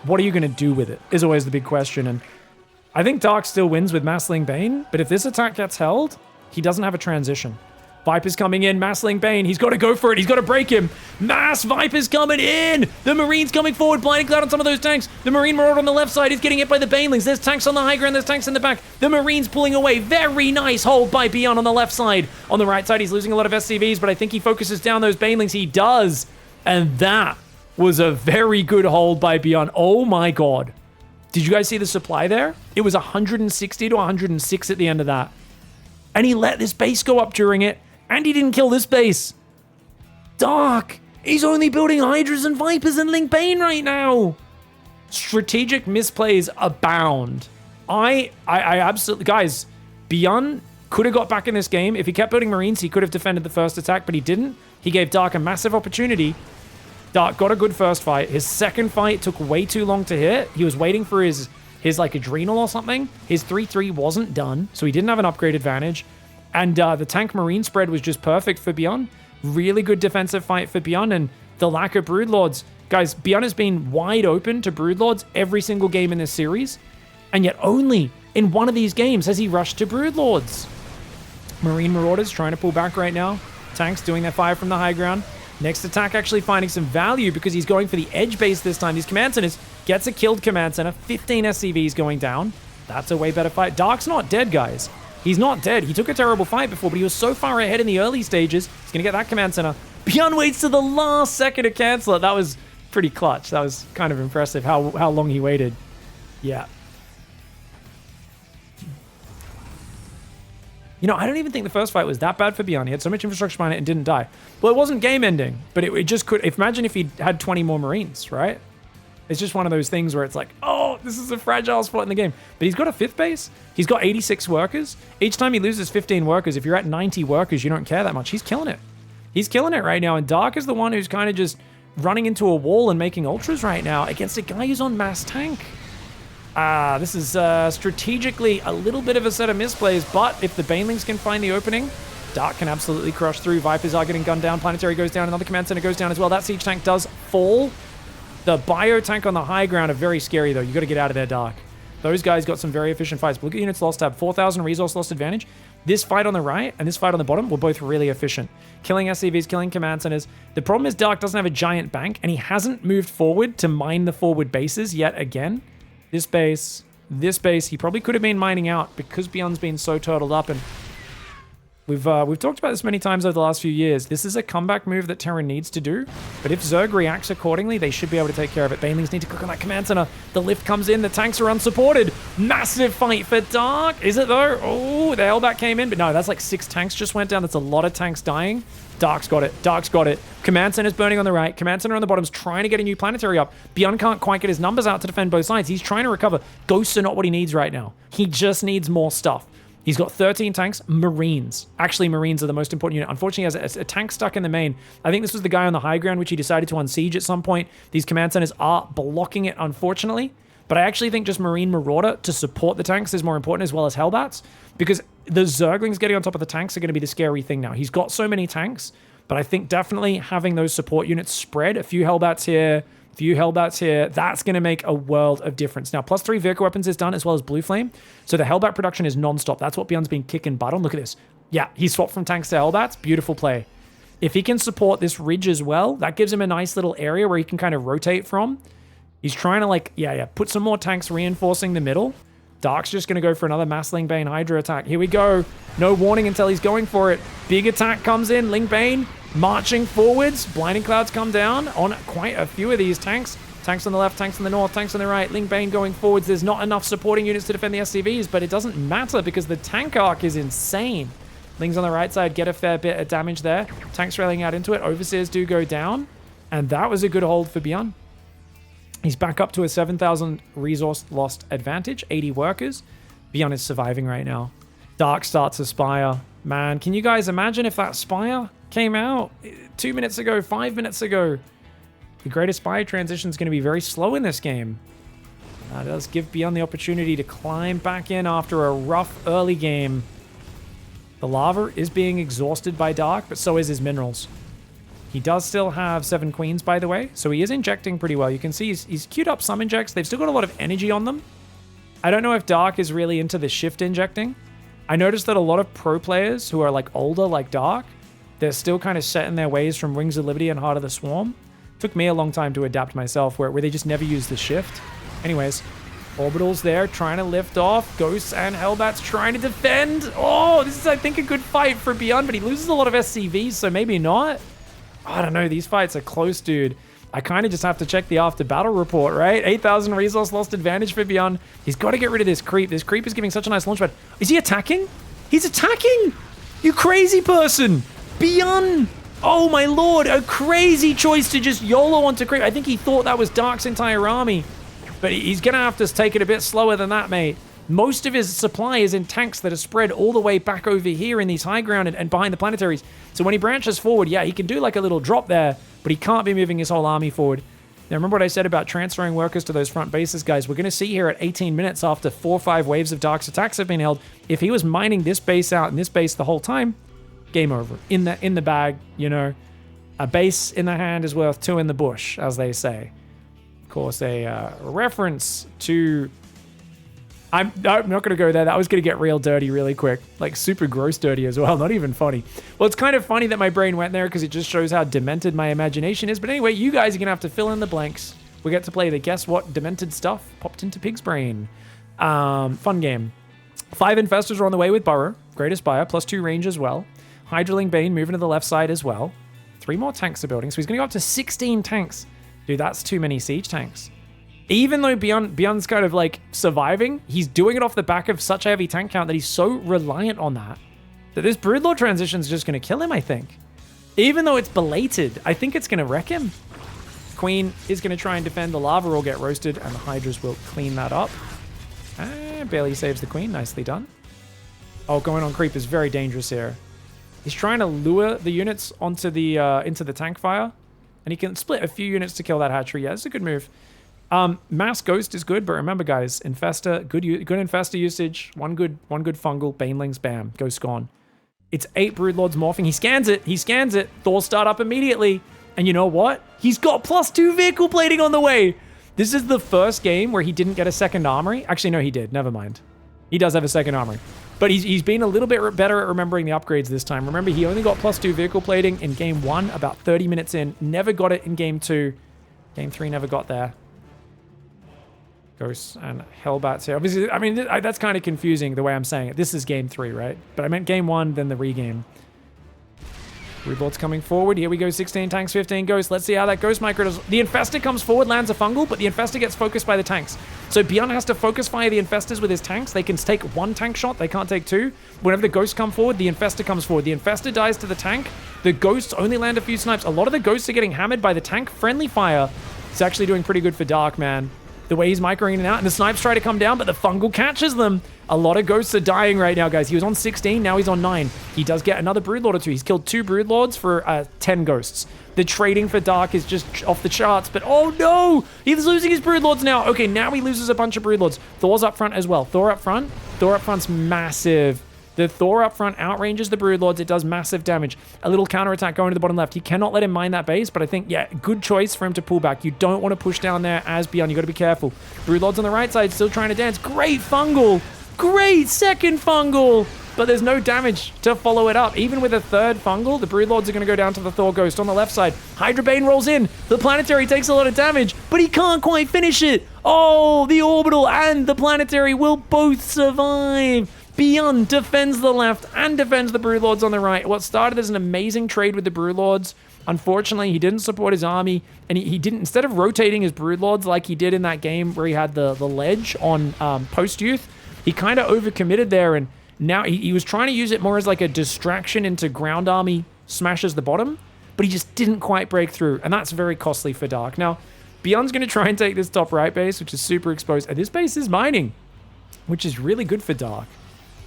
What are you going to do with it is always the big question. And I think Dark still wins with Mass Ling Bane, but if this attack gets held, he doesn't have a transition. Viper's coming in. Massling Bane. He's got to go for it. He's got to break him. Mass Viper's coming in. The Marine's coming forward. Blinding Cloud on some of those tanks. The Marine Marauder on the left side is getting hit by the Banelings. There's tanks on the high ground. There's tanks in the back. The Marine's pulling away. Very nice hold by BYUN on the left side. On the right side, he's losing a lot of SCVs, but I think he focuses down those Banelings. He does. And that was a very good hold by BYUN. Oh my god. Did you guys see the supply there? It was 160 to 106 at the end of that. And he let this base go up during it. And he didn't kill this base. Dark. He's only building Hydras and Vipers and Link Bane right now. Strategic misplays abound. I absolutely... Guys, BYUN could have got back in this game. If he kept building Marines, he could have defended the first attack, but he didn't. He gave Dark a massive opportunity. Dark got a good first fight. His second fight took way too long to hit. He was waiting for his like adrenal or something. His 3-3 wasn't done, so he didn't have an upgrade advantage. And the tank Marine spread was just perfect for BYUN. Really good defensive fight for BYUN, and the lack of Broodlords. Guys, BYUN has been wide open to Broodlords every single game in this series, and yet only in one of these games has he rushed to Broodlords. Marine Marauders trying to pull back right now. Tanks doing their fire from the high ground. Next attack actually finding some value because he's going for the edge base this time. These command centers gets a killed command center. 15 SCVs going down. That's a way better fight. Dark's not dead, guys. He's not dead. He took a terrible fight before, but he was so far ahead in the early stages. He's going to get that command center. BYUN waits to the last second to cancel it. That was pretty clutch. That was kind of impressive how long he waited. Yeah. You know, I don't even think the first fight was that bad for BYUN. He had so much infrastructure behind it and didn't die. Well, it wasn't game ending, but it just could... Imagine if he had 20 more Marines, right? It's just one of those things where it's like, oh, this is a fragile spot in the game. But he's got a 5th base. He's got 86 workers. Each time he loses 15 workers, if you're at 90 workers, you don't care that much. He's killing it. He's killing it right now. And Dark is the one who's kind of just running into a wall and making ultras right now against a guy who's on mass tank. This is strategically a little bit of a set of misplays, but if the Banelings can find the opening, Dark can absolutely crush through. Vipers are getting gunned down. Planetary goes down. Another command center goes down as well. That siege tank does fall. The bio tank on the high ground are very scary, though. You got to get out of there, Dark. Those guys got some very efficient fights. Look at units lost tab. 4,000 resource lost advantage. This fight on the right and this fight on the bottom were both really efficient. Killing SCVs, killing command centers. The problem is Dark doesn't have a giant bank, and he hasn't moved forward to mine the forward bases yet again. This base, he probably could have been mining out because BYUN's been so turtled up, and we've talked about this many times over the last few years. This is a comeback move that Terran needs to do, but if Zerg reacts accordingly, they should be able to take care of it. Banelings need to click on that command center. The lift comes in. The tanks are unsupported. Massive fight for Dark. Is it though? Oh, the Hellbat came in, but no, that's like 6 tanks just went down. That's a lot of tanks dying. Dark's got it. Dark's got it. Command center's burning on the right. Command center on the bottom's trying to get a new planetary up. BYUN can't quite get his numbers out to defend both sides. He's trying to recover. Ghosts are not what he needs right now. He just needs more stuff. He's got 13 tanks. Marines. Actually, Marines are the most important unit. Unfortunately, he has a tank stuck in the main. I think this was the guy on the high ground, which he decided to unsiege at some point. These command centers are blocking it, unfortunately. But I actually think just Marine Marauder to support the tanks is more important, as well as Hellbats, because the Zerglings getting on top of the tanks are going to be the scary thing now. He's got so many tanks, but I think definitely having those support units spread, a few Hellbats here, that's going to make a world of difference. Now, +3 vehicle weapons is done, as well as Blue Flame. So the Hellbat production is non-stop. That's what BYUN's been kicking butt on. Look at this. Yeah, he swapped from tanks to Hellbats. Beautiful play. If he can support this ridge as well, that gives him a nice little area where he can kind of rotate from. He's trying to put some more tanks reinforcing the middle. Dark's just going to go for another Mass Ling Bane Hydra attack. Here we go. No warning until he's going for it. Big attack comes in. Ling Bane marching forwards. Blinding Clouds come down on quite a few of these tanks. Tanks on the left, tanks on the north, tanks on the right. Ling Bane going forwards. There's not enough supporting units to defend the SCVs, but it doesn't matter because the tank arc is insane. Lings on the right side get a fair bit of damage there. Tanks railing out into it. Overseers do go down. And that was a good hold for BYUN. He's back up to a 7,000 resource lost advantage, 80 workers. BYUN is surviving right now. Dark starts a Spire. Man, can you guys imagine if that Spire came out 2 minutes ago, 5 minutes ago? The greatest Spire transition is going to be very slow in this game. That does give BYUN the opportunity to climb back in after a rough early game. The lava is being exhausted by Dark, but so is his minerals. He does still have 7 queens, by the way, so he is injecting pretty well. You can see he's queued up some injects. They've still got a lot of energy on them. I don't know if Dark is really into the shift injecting. I noticed that a lot of pro players who are like older, like Dark, they're still kind of set in their ways from Wings of Liberty and Heart of the Swarm. Took me a long time to adapt myself where they just never use the shift. Anyways, Orbital's there trying to lift off. Ghosts and Hellbats trying to defend. Oh, this is, I think, a good fight for BYUN, but he loses a lot of SCVs, so maybe not. I don't know. These fights are close, dude. I kind of just have to check the after battle report, right? 8,000 resource lost advantage for BYUN. He's got to get rid of this creep. This creep is giving such a nice launchpad. Is he attacking? He's attacking! You crazy person! BYUN! Oh my lord, a crazy choice to just YOLO onto creep. I think he thought that was Dark's entire army. But he's going to have to take it a bit slower than that, mate. Most of his supply is in tanks that are spread all the way back over here in these high ground and behind the planetaries. So when he branches forward, yeah, he can do like a little drop there, but he can't be moving his whole army forward. Now, remember what I said about transferring workers to those front bases, guys? We're going to see here at 18 minutes after 4 or 5 waves of Dark's attacks have been held, if he was mining this base out and this base the whole time, game over. In the bag, you know. A base in the hand is worth 2 in the bush, as they say. Of course, a reference to... I'm not going to go there. That was going to get real dirty really quick. Like, super gross dirty as well. Not even funny. Well, it's kind of funny that my brain went there because it just shows how demented my imagination is. But anyway, you guys are going to have to fill in the blanks. We get to play the guess what demented stuff popped into Pig's brain. Fun game. 5 Infestors are on the way with Burrow. Greatest Buyer, +2 range as well. Hydraling Bane moving to the left side as well. 3 more tanks are building. So he's going to go up to 16 tanks. Dude, that's too many siege tanks. Even though BYUN's kind of like surviving, he's doing it off the back of such a heavy tank count that he's so reliant on that this Broodlord transition is just going to kill him, I think. Even though it's belated, I think it's going to wreck him. Queen is going to try and defend. The Lava will get roasted, and the Hydras will clean that up. Barely saves the Queen. Nicely done. Oh, going on creep is very dangerous here. He's trying to lure the units onto the into the tank fire, and he can split a few units to kill that hatchery. Yeah, it's a good move. Mass Ghost is good, but remember, guys, Infestor, good Infestor usage. One good fungal, Banelings, bam, Ghost gone. It's 8 Broodlords morphing. He scans it. Thor start up immediately. And you know what? He's got +2 vehicle plating on the way. This is the first game where he didn't get a second armory. Actually, no, he did. Never mind. He does have a second armory. But he's been a little bit better at remembering the upgrades this time. Remember, he only got +2 vehicle plating in game 1, about 30 minutes in. Never got it in game 2. Game 3 never got there. Ghosts and Hellbats here. Obviously, I mean, that's kind of confusing the way I'm saying it. This is game 3, right? But I meant game 1, then the regame. Broodlord's coming forward. Here we go, 16 tanks, 15 ghosts. Let's see how that Ghost micro does. The Infestor comes forward, lands a fungal, but the Infestor gets focused by the tanks. So BYUN has to focus fire the Infestors with his tanks. They can take 1 tank shot. They can't take 2. Whenever the Ghosts come forward, the Infestor comes forward. The Infestor dies to the tank. The Ghosts only land a few snipes. A lot of the Ghosts are getting hammered by the tank. Friendly fire. It's actually doing pretty good for Dark, man. The way he's microing in and out, and the snipes try to come down, but the fungal catches them. A lot of Ghosts are dying right now, guys. He was on 16, now he's on 9. He does get another Broodlord or 2. He's killed 2 Broodlords for 10 Ghosts. The trading for Dark is just off the charts, but oh no! He's losing his Broodlords now. Okay, now he loses a bunch of Broodlords. Thor's up front as well. Thor up front. Thor up front's massive. The Thor up front outranges the Broodlords. It does massive damage. A little counterattack going to the bottom left. He cannot let him mine that base, but I think, yeah, good choice for him to pull back. You don't want to push down there as BYUN. You got to be careful. Broodlords on the right side still trying to dance. Great fungal. Great second fungal. But there's no damage to follow it up. Even with a third fungal, the Broodlords are going to go down to the Thor Ghost on the left side. Hydra Bane rolls in. The Planetary takes a lot of damage, but he can't quite finish it. Oh, the Orbital and the Planetary will both survive. BYUN defends the left and defends the Broodlords on the right. What started as an amazing trade with the Broodlords, unfortunately, he didn't support his army, and he didn't, instead of rotating his Broodlords like he did in that game where he had the ledge on post-youth, he kind of overcommitted there, and now he was trying to use it more as like a distraction into ground army smashes the bottom, but he just didn't quite break through, and that's very costly for Dark. Now, BYUN's going to try and take this top right base, which is super exposed, and this base is mining, which is really good for Dark.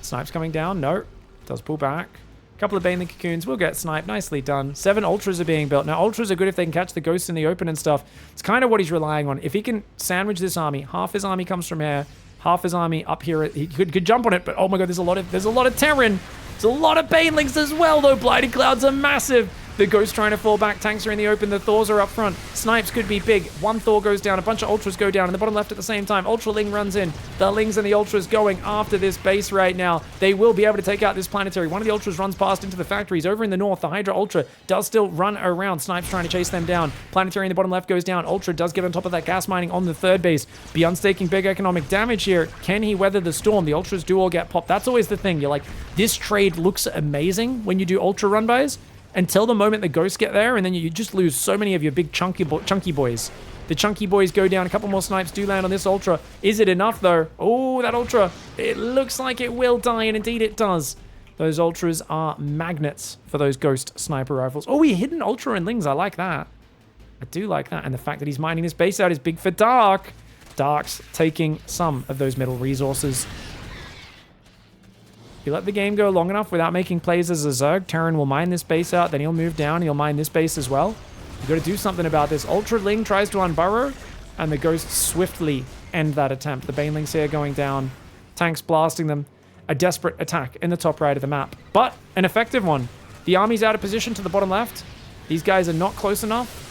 Snipes coming down. No. Does pull back. A couple of Baneling Cocoons. We'll get sniped. Nicely done. 7 Ultras are being built. Now, Ultras are good if they can catch the Ghosts in the open and stuff. It's kind of what he's relying on. If he can sandwich this army, half his army comes from here, half his army up here. He could jump on it, but oh my god, there's a lot of Terran. There's a lot of Banelings as well, though. Blighted Clouds are massive. The Ghost trying to fall back. Tanks are in the open. The Thors are up front. Snipes could be big. One Thor goes down. A bunch of Ultras go down in the bottom left at the same time. Ultra Ling runs in. The Lings and the Ultras going after this base right now. They will be able to take out this planetary. One of the Ultras runs past into the factories. Over in the north, the Hydra Ultra does still run around. Snipes trying to chase them down. Planetary in the bottom left goes down. Ultra does get on top of that gas mining on the third base. BYUN taking big economic damage here. Can he weather the storm? The Ultras do all get popped. That's always the thing. You're like, this trade looks amazing when you do Ultra run bys, until the moment the Ghosts get there, and then you just lose so many of your big chunky boys. The chunky boys go down. A couple more snipes do land on this Ultra. Is it enough, though? Oh, that Ultra. It looks like it will die, and indeed it does. Those Ultras are magnets for those Ghost sniper rifles. Oh, he hidden Ultra and Lings. I like that. I do like that. And the fact that he's mining this base out is big for Dark. Dark's taking some of those middle resources. If you let the game go long enough without making plays as a Zerg, Terran will mine this base out, then he'll move down, he'll mine this base as well. You've got to do something about this. Ultra Ling tries to unburrow, and the Ghosts swiftly end that attempt. The Banelings here going down, tanks blasting them. A desperate attack in the top right of the map, but an effective one. The army's out of position to the bottom left. These guys are not close enough.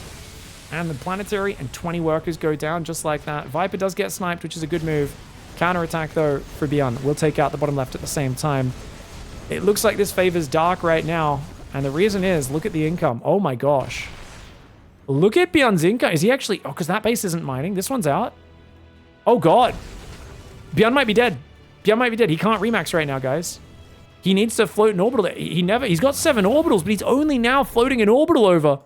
And the planetary and 20 workers go down just like that. Viper does get sniped, which is a good move. Counterattack, though, for BYUN. We'll take out the bottom left at the same time. It looks like this favors Dark right now. And the reason is, look at the income. Oh my gosh. Look at BYUN's income. Is he actually... Oh, because that base isn't mining. This one's out. Oh, God. BYUN might be dead. BYUN might be dead. He can't remax right now, guys. He needs to float an orbital. He's got 7 orbitals, but he's only now floating an orbital over.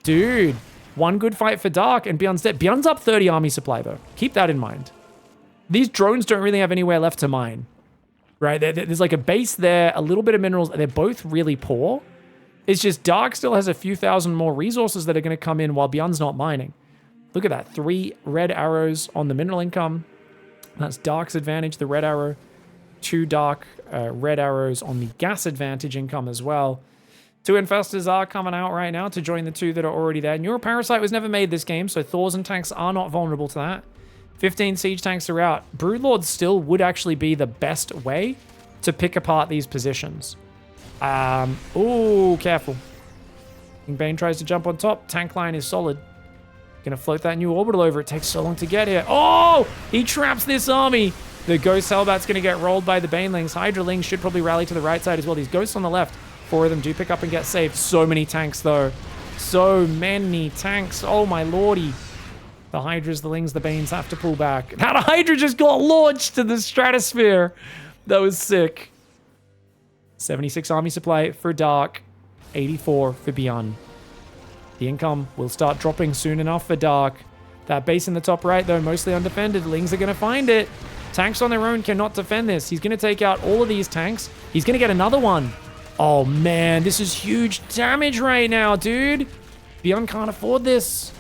Dude. One good fight for Dark, and BYUN's dead. BYUN's up 30 army supply, though. Keep that in mind. These drones don't really have anywhere left to mine, right? There's like a base there, a little bit of minerals. They're both really poor. It's just Dark still has a few thousand more resources that are going to come in while BYUN's not mining. Look at that. 3 red arrows on the mineral income. That's Dark's advantage, the red arrow. 2 Dark red arrows on the gas advantage income as well. 2 infestors are coming out right now to join the 2 that are already there. Neuroparasite was never made this game, so Thors and tanks are not vulnerable to that. 15 siege tanks are out. Broodlord still would actually be the best way to pick apart these positions. Ooh, careful. King Bane tries to jump on top. Tank line is solid. Gonna float that new orbital over. It takes so long to get here. Oh! He traps this army. The Ghost Hellbat's gonna get rolled by the Banelings. Hydra Lings should probably rally to the right side as well. These Ghosts on the left, 4 of them do pick up and get saved. So many tanks, though. So many tanks. Oh, my lordy. The Hydras, the Lings, the Banes have to pull back. That Hydra just got launched to the stratosphere. That was sick. 76 army supply for Dark. 84 for BYUN. The income will start dropping soon enough for Dark. That base in the top right, though, mostly undefended. Lings are going to find it. Tanks on their own cannot defend this. He's going to take out all of these tanks. He's going to get another one. Oh, man. This is huge damage right now, dude. BYUN can't afford this.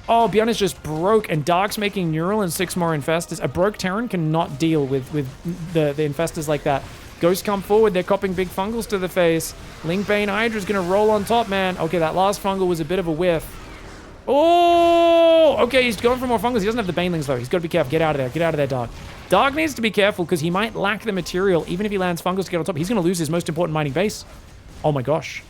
Oh, BYUN is just broke, and Dark's making Neural and 6 more Infestors. A broke Terran cannot deal with the Infestors like that. Ghosts come forward. They're copping big fungals to the face. Ling Bane Hydra's going to roll on top, man. Okay, that last fungal was a bit of a whiff. Oh! Okay, he's going for more fungals. He doesn't have the Banelings, though. He's got to be careful. Get out of there. Get out of there, Dark. Dark needs to be careful because he might lack the material. Even if he lands fungals to get on top, he's going to lose his most important mining base. Oh, my gosh.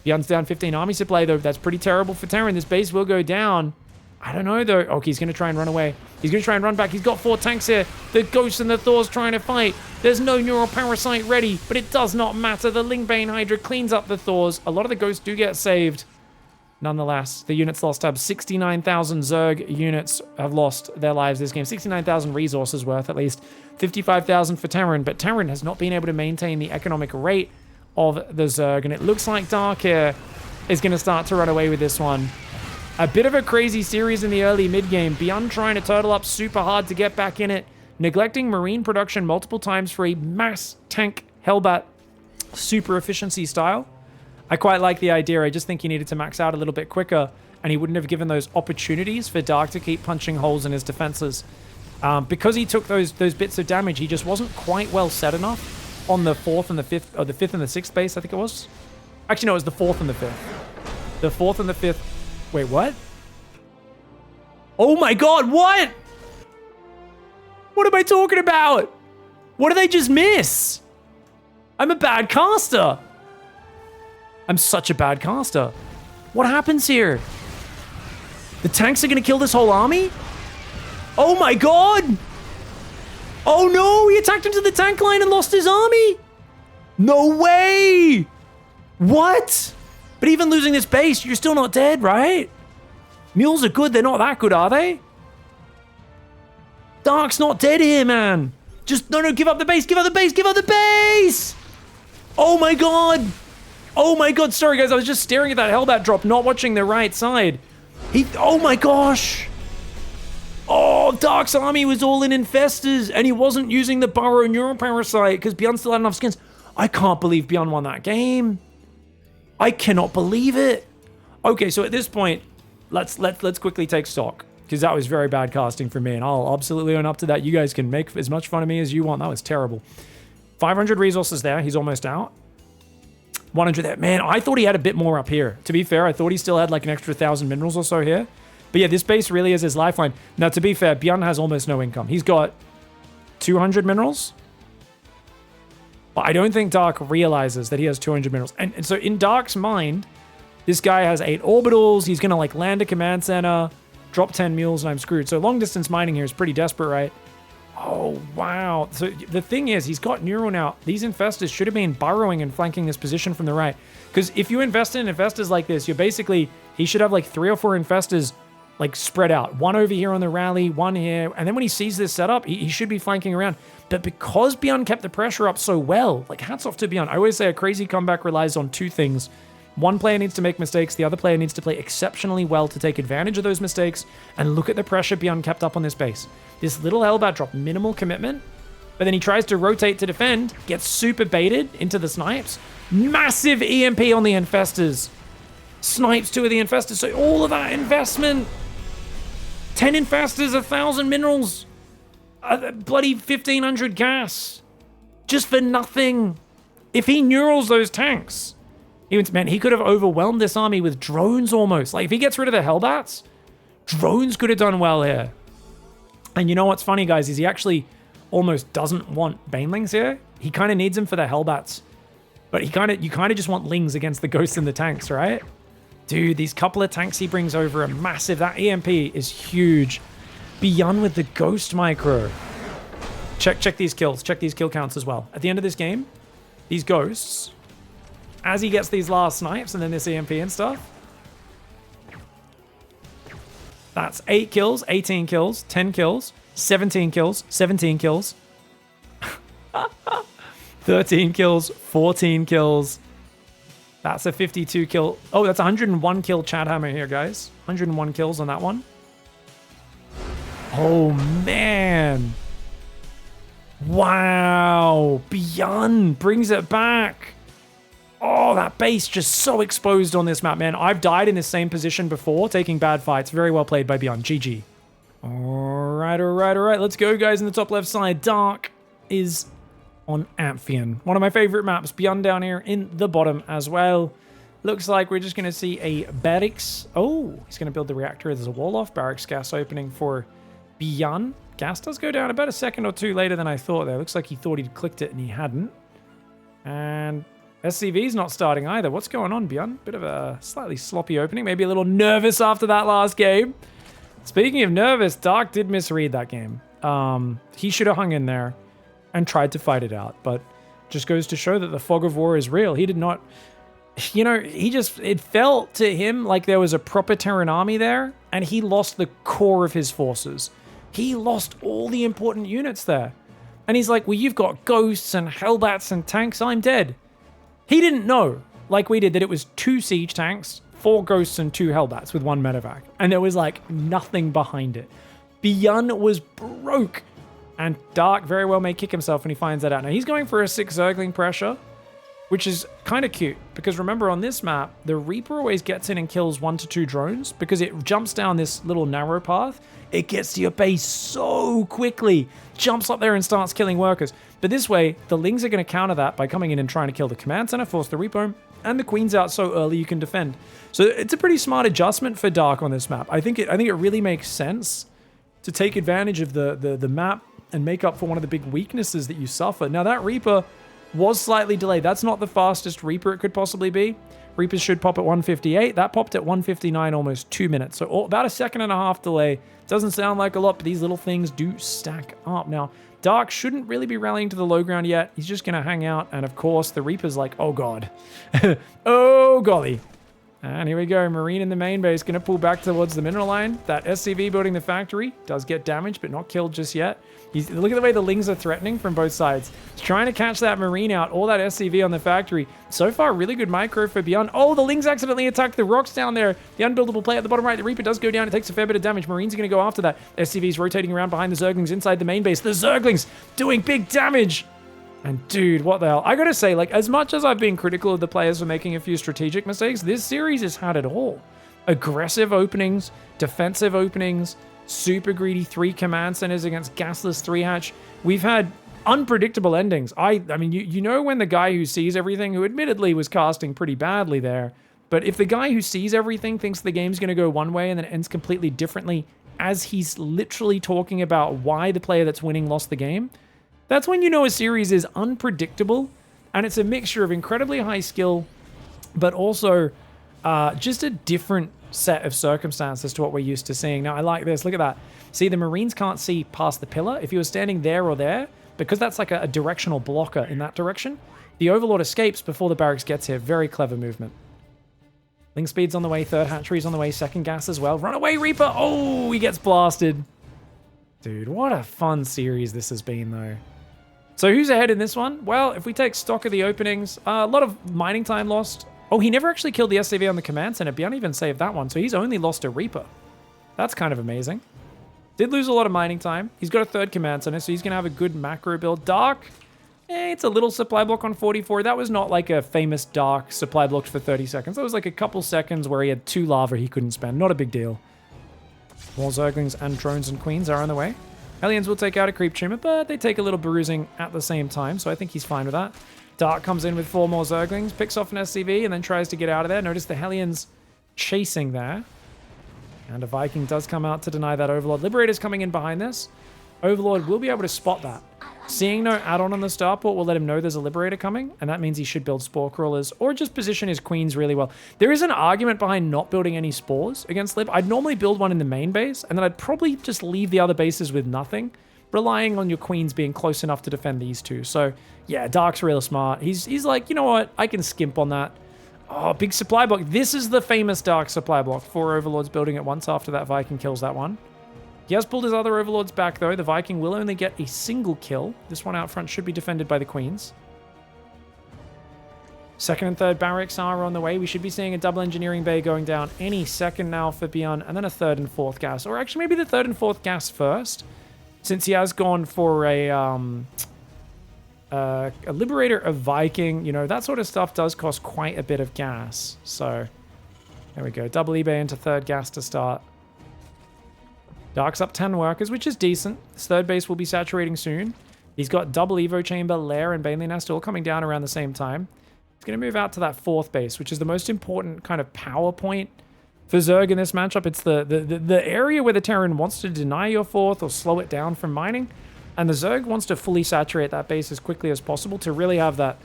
BYUN's down 15 army supply, though. That's pretty terrible for Terran. This base will go down. I don't know, though. Okay, he's going to try and run away. He's going to try and run back. He's got 4 tanks here. The Ghosts and the Thors trying to fight. There's no Neuroparasite ready, but it does not matter. The Lingbane Hydra cleans up the Thors. A lot of the Ghosts do get saved. Nonetheless, the units lost have 69,000 Zerg units have lost their lives this game. 69,000 resources worth, at least. 55,000 for Terran, but Terran has not been able to maintain the economic rate of the Zerg, and it looks like Dark here is going to start to run away with this one. A bit of a crazy series in the early mid-game. BYUN trying to turtle up super hard to get back in it. Neglecting marine production multiple times for a mass tank Hellbat super efficiency style. I quite like the idea. I just think he needed to max out a little bit quicker, and he wouldn't have given those opportunities for Dark to keep punching holes in his defenses. Because he took those bits of damage, he just wasn't quite well set enough on the 4th and the 5th, or the 5th and the 6th base, I think it was. Actually, no, it was the 4th and the 5th. The 4th and the 5th. Wait, what? Oh my god, what? What am I talking about? What did I just miss? I'm a bad caster. I'm such a bad caster. What happens here? The tanks are going to kill this whole army? Oh my god! Oh no, he attacked into the tank line and lost his army! No way! What? But even losing this base, you're still not dead, right? Mules are good, they're not that good, are they? Dark's not dead here, man. Just, no, give up the base, give up the base, give up the base! Oh my god! Oh my god, sorry guys, I was just staring at that Hellbat drop, not watching the right side. Oh my gosh! Oh, Dark's army was all in infestors, and he wasn't using the Burrow Neuroparasite because BYUN still had enough skins. I can't believe BYUN won that game. I cannot believe it. Okay, so at this point, let's quickly take stock, because that was very bad casting for me, and I'll absolutely own up to that. You guys can make as much fun of me as you want. That was terrible. 500 resources there. He's almost out. 100 there. Man, I thought he had a bit more up here. To be fair, I thought he still had like an extra 1,000 minerals or so here. But yeah, this base really is his lifeline. Now, to be fair, BYUN has almost no income. He's got 200 minerals. But I don't think Dark realizes that he has 200 minerals. And so in Dark's mind, this guy has 8 orbitals. He's going to like land a command center, drop 10 mules, and I'm screwed. So long distance mining here is pretty desperate, right? Oh, wow. So the thing is, he's got Neural now. These infestors should have been burrowing and flanking this position from the right. Because if you invest in infestors like this, you're basically, he should have like 3 or 4 infestors like spread out. One over here on the rally, one here. And then when he sees this setup, he should be flanking around. But because BYUN kept the pressure up so well, like hats off to BYUN. I always say a crazy comeback relies on 2 things. One player needs to make mistakes. The other player needs to play exceptionally well to take advantage of those mistakes. And look at the pressure BYUN kept up on this base. This little Hellbat drop, minimal commitment. But then he tries to rotate to defend, gets super baited into the snipes. Massive EMP on the infestors. Snipes 2 of the infestors. So all of that investment. 10 infestors, 1,000 minerals. Bloody 1,500 gas. Just for nothing. If he neurals those tanks, man, he could have overwhelmed this army with drones almost. Like if he gets rid of the Hellbats, drones could have done well here. And you know what's funny, guys, is he actually almost doesn't want Banelings here. He kind of needs them for the Hellbats. But you kind of just want Lings against the Ghosts and the tanks, right? Dude, these couple of tanks he brings over are massive. That EMP is huge. BYUN with the Ghost Micro. Check these kills. Check these kill counts as well. At the end of this game, these Ghosts, as he gets these last snipes and then this EMP and stuff, that's 8 kills, 18 kills, 10 kills, 17 kills, 17 kills, 13 kills, 14 kills. That's a 52 kill. Oh, that's 101 kill Chad Hammer here, guys. 101 kills on that one. Oh, man. Wow. BYUN brings it back. Oh, that base just so exposed on this map, man. I've died in the same position before, taking bad fights. Very well played by BYUN. GG. All right. Let's go, guys. In the top left side, Dark is on Amphion. One of my favorite maps. BYUN down here in the bottom as well. Looks like we're just going to see a barracks. Oh, he's going to build the reactor. There's a wall-off barracks gas opening for BYUN. Gas does go down about a second or two later than I thought there. Looks like he thought he'd clicked it and he hadn't. And SCV's not starting either. What's going on, BYUN? Bit of a slightly sloppy opening. Maybe a little nervous after that last game. Speaking of nervous, Dark did misread that game. He should have hung in there and tried to fight it out. But just goes to show that the fog of war is real. He did not... You know, it felt to him like there was a proper Terran army there, and he lost the core of his forces. He lost all the important units there. And he's like, well, you've got ghosts and hellbats and tanks, I'm dead. He didn't know, like we did, that it was 2 siege tanks, 4 ghosts and 2 hellbats with 1 medevac. And there was like nothing behind it. BYUN was broke. And Dark very well may kick himself when he finds that out. Now he's going for a 6 Zergling pressure, which is kind of cute, because remember on this map, the Reaper always gets in and kills 1 to 2 drones because it jumps down this little narrow path. It gets to your base so quickly, jumps up there and starts killing workers. But this way, the Lings are going to counter that by coming in and trying to kill the command center, force the repo, and the Queen's out so early you can defend. So it's a pretty smart adjustment for Dark on this map. I think it really makes sense to take advantage of the map and make up for one of the big weaknesses that you suffer. Now that Reaper was slightly delayed. That's not the fastest Reaper it could possibly be. Reapers should pop at 158. That popped at 159, almost 2 minutes. So about a second and a half delay. Doesn't sound like a lot, but these little things do stack up. Now, Dark shouldn't really be rallying to the low ground yet. He's just going to hang out. And of course, the Reaper's like, oh God. Oh golly. And here we go. Marine in the main base going to pull back towards the mineral line. That SCV building the factory does get damaged, but not killed just yet. Look at the way the Lings are threatening from both sides. He's trying to catch that Marine out, or that SCV on the factory. So far, really good micro for BYUN. Oh, the Lings accidentally attacked the rocks down there. The unbuildable play at the bottom right. The Reaper does go down. It takes a fair bit of damage. Marines are going to go after that. SCV's rotating around behind the Zerglings inside the main base. The Zerglings doing big damage. And dude, what the hell? I gotta say, like, as much as I've been critical of the players for making a few strategic mistakes, this series has had it all. Aggressive openings, defensive openings, super greedy 3 command centers against gasless 3-hatch. We've had unpredictable endings. I mean, you know when the guy who sees everything, who admittedly was casting pretty badly there, but if the guy who sees everything thinks the game's gonna go one way and then it ends completely differently as he's literally talking about why the player that's winning lost the game, that's when you know a series is unpredictable, and it's a mixture of incredibly high skill, but also just a different set of circumstances to what we're used to seeing. Now, I like this. Look at that. See, the Marines can't see past the pillar. If you were standing there or there, because that's like a directional blocker in that direction, the Overlord escapes before the barracks gets here. Very clever movement. Ling speed's on the way. 3rd hatchery's on the way. 2nd gas as well. Run away, Reaper. Oh, he gets blasted. Dude, what a fun series this has been, though. So who's ahead in this one? Well, if we take stock of the openings, a lot of mining time lost. Oh, he never actually killed the SCV on the command center. BYUN even saved that one, so he's only lost a Reaper. That's kind of amazing. Did lose a lot of mining time. He's got a 3rd command center, so he's going to have a good macro build. Dark, it's a little supply block on 44. That was not like a famous Dark supply block for 30 seconds. That was like a couple seconds where he had 2 lava he couldn't spend. Not a big deal. More Zerglings and drones and queens are on the way. Hellions will take out a creep tumor, but they take a little bruising at the same time, so I think he's fine with that. Dark comes in with 4 more Zerglings, picks off an SCV, and then tries to get out of there. Notice the Hellions chasing there. And a Viking does come out to deny that Overlord. Liberator's coming in behind this. Overlord will be able to spot that. Seeing no add-on on the starport will let him know there's a Liberator coming, and that means he should build Spore Crawlers, or just position his Queens really well. There is an argument behind not building any Spores against Lib. I'd normally build one in the main base, and then I'd probably just leave the other bases with nothing, relying on your Queens being close enough to defend these two. So, yeah, Dark's real smart. He's like, you know what? I can skimp on that. Oh, big supply block. This is the famous Dark supply block. 4 Overlords building at once after that Viking kills that one. He has pulled his other Overlords back, though. The Viking will only get a single kill. This one out front should be defended by the Queens. 2nd and 3rd barracks are on the way. We should be seeing a double engineering bay going down any second now for BYUN, and then a 3rd and 4th gas. Or actually, maybe the 3rd and 4th gas first, since he has gone for a Liberator, a Viking. You know, that sort of stuff does cost quite a bit of gas. So, there we go. Double eBay into 3rd gas to start. Dark's up 10 workers, which is decent. His 3rd base will be saturating soon. He's got double Evo Chamber, Lair, and Bailey Nest all coming down around the same time. He's going to move out to that 4th base, which is the most important kind of power point for Zerg in this matchup. It's the area where the Terran wants to deny your 4th or slow it down from mining. And the Zerg wants to fully saturate that base as quickly as possible to really have that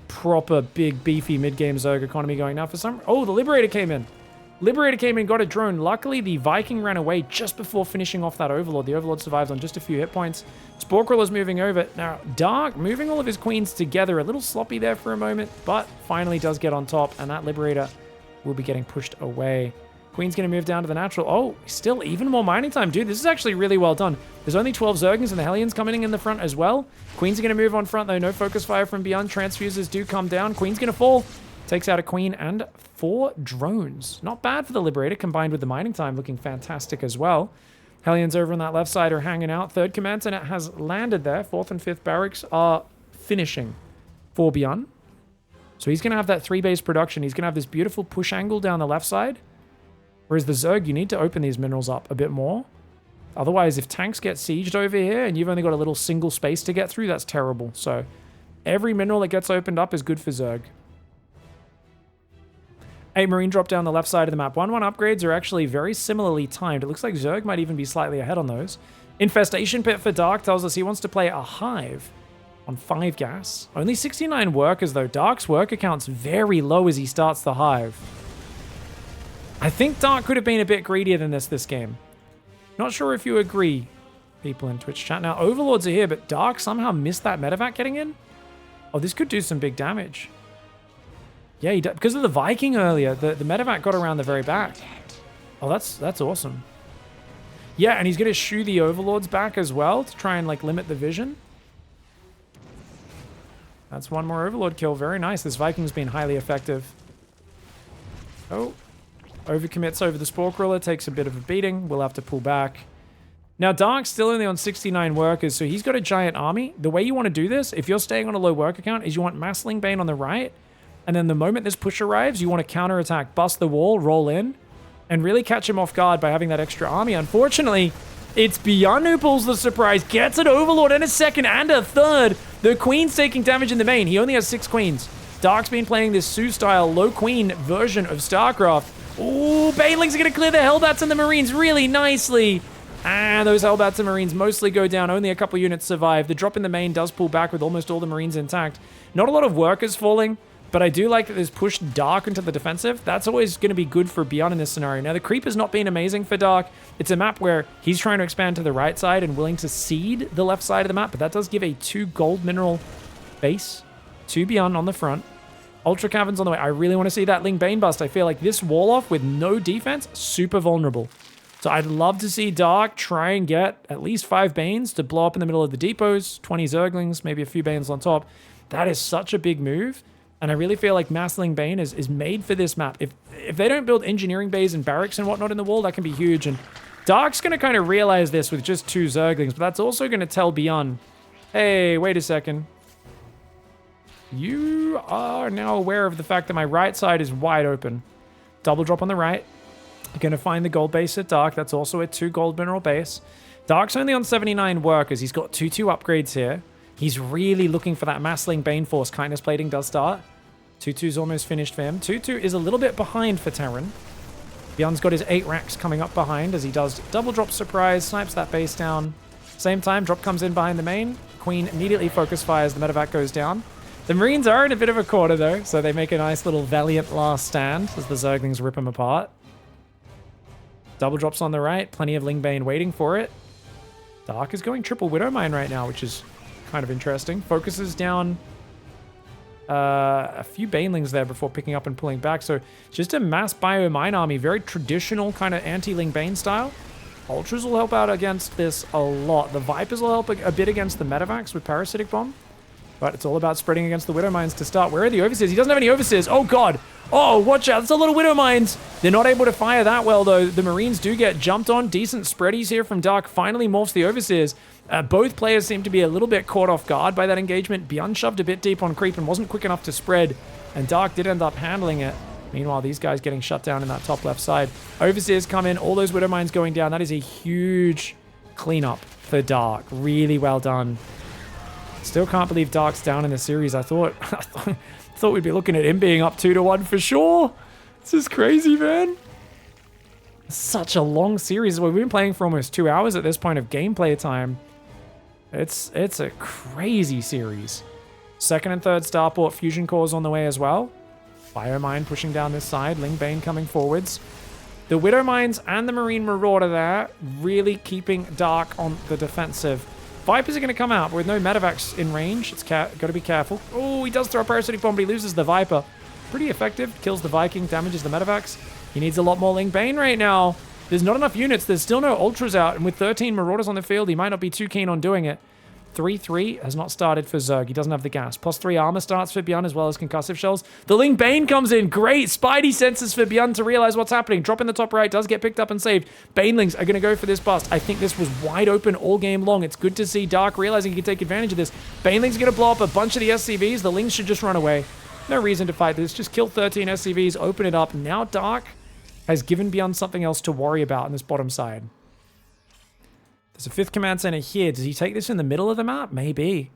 proper, big, beefy mid-game Zerg economy going. Now, for some... Oh, the Liberator came in. Liberator came in, got a drone. Luckily, the Viking ran away just before finishing off that Overlord. The Overlord survives on just a few hit points. Spore Crawler's moving over. Now, Dark moving all of his Queens together. A little sloppy there for a moment, but finally does get on top, and that Liberator will be getting pushed away. Queen's going to move down to the natural. Oh, still even more mining time. Dude, this is actually really well done. There's only 12 Zerglings and the Hellions coming in the front as well. Queen's going to move on front, though. No focus fire from BYUN. Transfuses do come down. Queen's going to fall. Takes out a Queen and 4 drones. Not bad for the Liberator, combined with the mining time looking fantastic as well. Hellions over on that left side are hanging out. 3rd command center has landed there. 4th and 5th barracks are finishing for BYUN. So he's going to have that 3-base production. He's going to have this beautiful push angle down the left side. Whereas the Zerg, you need to open these minerals up a bit more. Otherwise, if tanks get sieged over here and you've only got a little single space to get through, that's terrible. So every mineral that gets opened up is good for Zerg. 8 Marine drop down the left side of the map. 1-1 upgrades are actually very similarly timed. It looks like Zerg might even be slightly ahead on those. Infestation Pit for Dark tells us he wants to play a Hive on 5 gas. Only 69 workers, though. Dark's worker count's very low as he starts the hive. I think Dark could have been a bit greedier than this game. Not sure if you agree, people in Twitch chat. Now, Overlords are here, but Dark somehow missed that medevac getting in. Oh, this could do some big damage. Yeah, because of the Viking earlier, the medevac got around the very back. Oh, that's awesome. Yeah, and he's going to shoo the Overlords back as well to try and, like, limit the vision. That's one more Overlord kill. Very nice. This Viking's been highly effective. Oh. Overcommits over the Spore Crawler. Takes a bit of a beating. We'll have to pull back. Now, Dark's still only on 69 workers, so he's got a giant army. The way you want to do this, if you're staying on a low worker count, is you want Massling Bane on the right, and then the moment this push arrives, you want to counterattack, bust the wall, roll in, and really catch him off guard by having that extra army. Unfortunately, it's BYUN who pulls the surprise, gets an Overlord in a second and a third. The Queen's taking damage in the main. He only has 6 Queens. Dark's been playing this Sioux-style low Queen version of StarCraft. Ooh, Banelings are going to clear the Hellbats and the Marines really nicely. And those Hellbats and Marines mostly go down. Only a couple units survive. The drop in the main does pull back with almost all the Marines intact. Not a lot of workers falling, but I do like that there's pushed Dark into the defensive. That's always going to be good for BYUN in this scenario. Now, the creep has not been amazing for Dark. It's a map where he's trying to expand to the right side and willing to cede the left side of the map, but that does give a 2 gold mineral base to BYUN on the front. Ultra Caverns on the way. I really want to see that Ling Bane bust. I feel like this wall off with no defense, super vulnerable. So I'd love to see Dark try and get at least 5 Banes to blow up in the middle of the depots, 20 Zerglings, maybe a few Banes on top. That is such a big move. And I really feel like Massling Bane is made for this map. If they don't build engineering bays and barracks and whatnot in the wall, that can be huge. And Dark's going to kind of realize this with just 2 Zerglings, but that's also going to tell BYUN, hey, wait a second. You are now aware of the fact that my right side is wide open. Double drop on the right. You're going to find the gold base at Dark. That's also a 2 gold mineral base. Dark's only on 79 workers. He's got 2-2 upgrades here. He's really looking for that Massling Bane Force. Kindness Plating does start. 2-2's almost finished for him. 2-2 is a little bit behind for Terran. BYUN's got his 8 racks coming up behind as he does double drop surprise, snipes that base down. Same time, drop comes in behind the main. Queen immediately focus fires. The medevac goes down. The Marines are in a bit of a corner though, so they make a nice little valiant last stand as the Zerglings rip them apart. Double drops on the right. Plenty of Ling Bane waiting for it. Dark is going triple Widow Mine right now, which is kind of interesting. Focuses down a few Banelings there before picking up and pulling back. So just a mass bio mine army. Very traditional kind of anti-Ling Bane style. Ultras will help out against this a lot. The Vipers will help a bit against the Medevacs with Parasitic Bomb. But it's all about spreading against the Widow Mines to start. Where are the Overseers? He doesn't have any Overseers. Oh, God. Oh, watch out. That's a lot of Widow Mines. They're not able to fire that well, though. The Marines do get jumped on. Decent spreadies here from Dark. Finally morphs the Overseers. Both players seem to be a little bit caught off guard by that engagement. BYUN shoved a bit deep on creep and wasn't quick enough to spread. And Dark did end up handling it. Meanwhile, these guys getting shut down in that top left side. Overseers come in. All those Widow Mines going down. That is a huge cleanup for Dark. Really well done. Still can't believe Dark's down in the series. I thought we'd be looking at him being up 2-1 for sure. This is crazy, man. Such a long series. We've been playing for almost 2 hours at this point of gameplay time. It's a crazy series. Second and third starport fusion cores on the way as well. Biomine pushing down this side. Ling Bane coming forwards. The Widow Mines and the Marine Marauder there really keeping Dark on the defensive. Vipers are going to come out, but with no medevacs in range, it's got to be careful. Oh, he does throw a Parasitic Bomb, but he loses the Viper. Pretty effective. Kills the Viking, damages the medevacs. He needs a lot more Ling Bane right now. There's not enough units. There's still no Ultras out, and with 13 Marauders on the field, he might not be too keen on doing it. 3-3 has not started for Zerg. He doesn't have the gas. +3 armor starts for BYUN as well as concussive shells. The Ling Bane comes in. Great. Spidey senses for BYUN to realize what's happening. Drop in the top right. Does get picked up and saved. Banelings are going to go for this bust. I think this was wide open all game long. It's good to see Dark realizing he can take advantage of this. Banelings are going to blow up a bunch of the SCVs. The Lings should just run away. No reason to fight this. Just kill 13 SCVs. Open it up. Now Dark has given BYUN something else to worry about on this bottom side. There's a 5th command center here. Does he take this in the middle of the map? Maybe.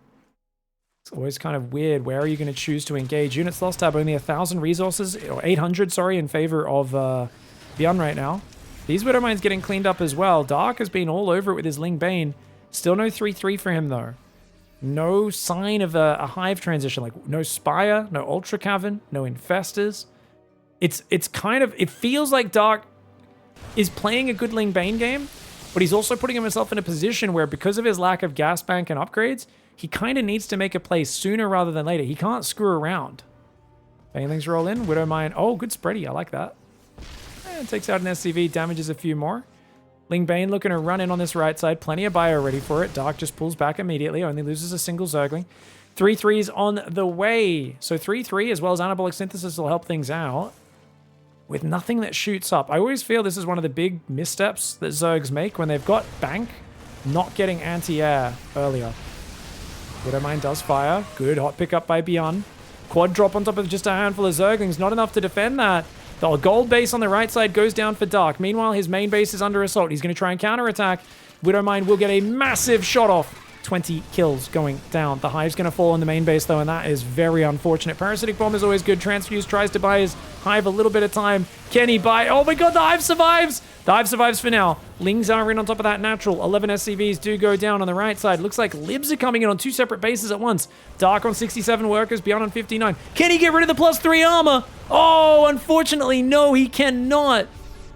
It's always kind of weird. Where are you going to choose to engage? Units lost tab only 1,000 resources, or 800, sorry, in favor of BYUN right now. These Widow Mines getting cleaned up as well. Dark has been all over it with his Ling Bane. Still no 3-3 for him, though. No sign of a hive transition, like no Spire, no Ultra Cavern, no Infestors. It's kind of, it feels like Dark is playing a good Ling Bane game, but he's also putting himself in a position where, because of his lack of gas bank and upgrades, he kind of needs to make a play sooner rather than later. He can't screw around. Banelings roll in, Widowmine. Oh, good spready, I like that. And takes out an SCV, damages a few more. Ling Bane looking to run in on this right side. Plenty of bio ready for it. Dark just pulls back immediately. Only loses a single Zergling. 3-3s on the way. So 3-3 as well as Anabolic Synthesis will help things out. With nothing that shoots up. I always feel this is one of the big missteps that Zergs make when they've got Bank not getting anti-air earlier. Widowmine does fire. Good hot pickup by BYUN. Quad drop on top of just a handful of Zerglings. Not enough to defend that. The gold base on the right side goes down for Dark. Meanwhile, his main base is under assault. He's going to try and counterattack. Widowmine will get a massive shot off. 20 kills going down. The Hive's going to fall on the main base, though, and that is very unfortunate. Parasitic Bomb is always good. Transfuse tries to buy his Hive a little bit of time. Can he buy? Oh my god, the Hive survives! The Hive survives for now. Lings are in on top of that natural. 11 SCVs do go down on the right side. Looks like Libs are coming in on 2 separate bases at once. Dark on 67 workers, BYUN on 59. Can he get rid of the +3 armor? Oh, unfortunately, no, he cannot.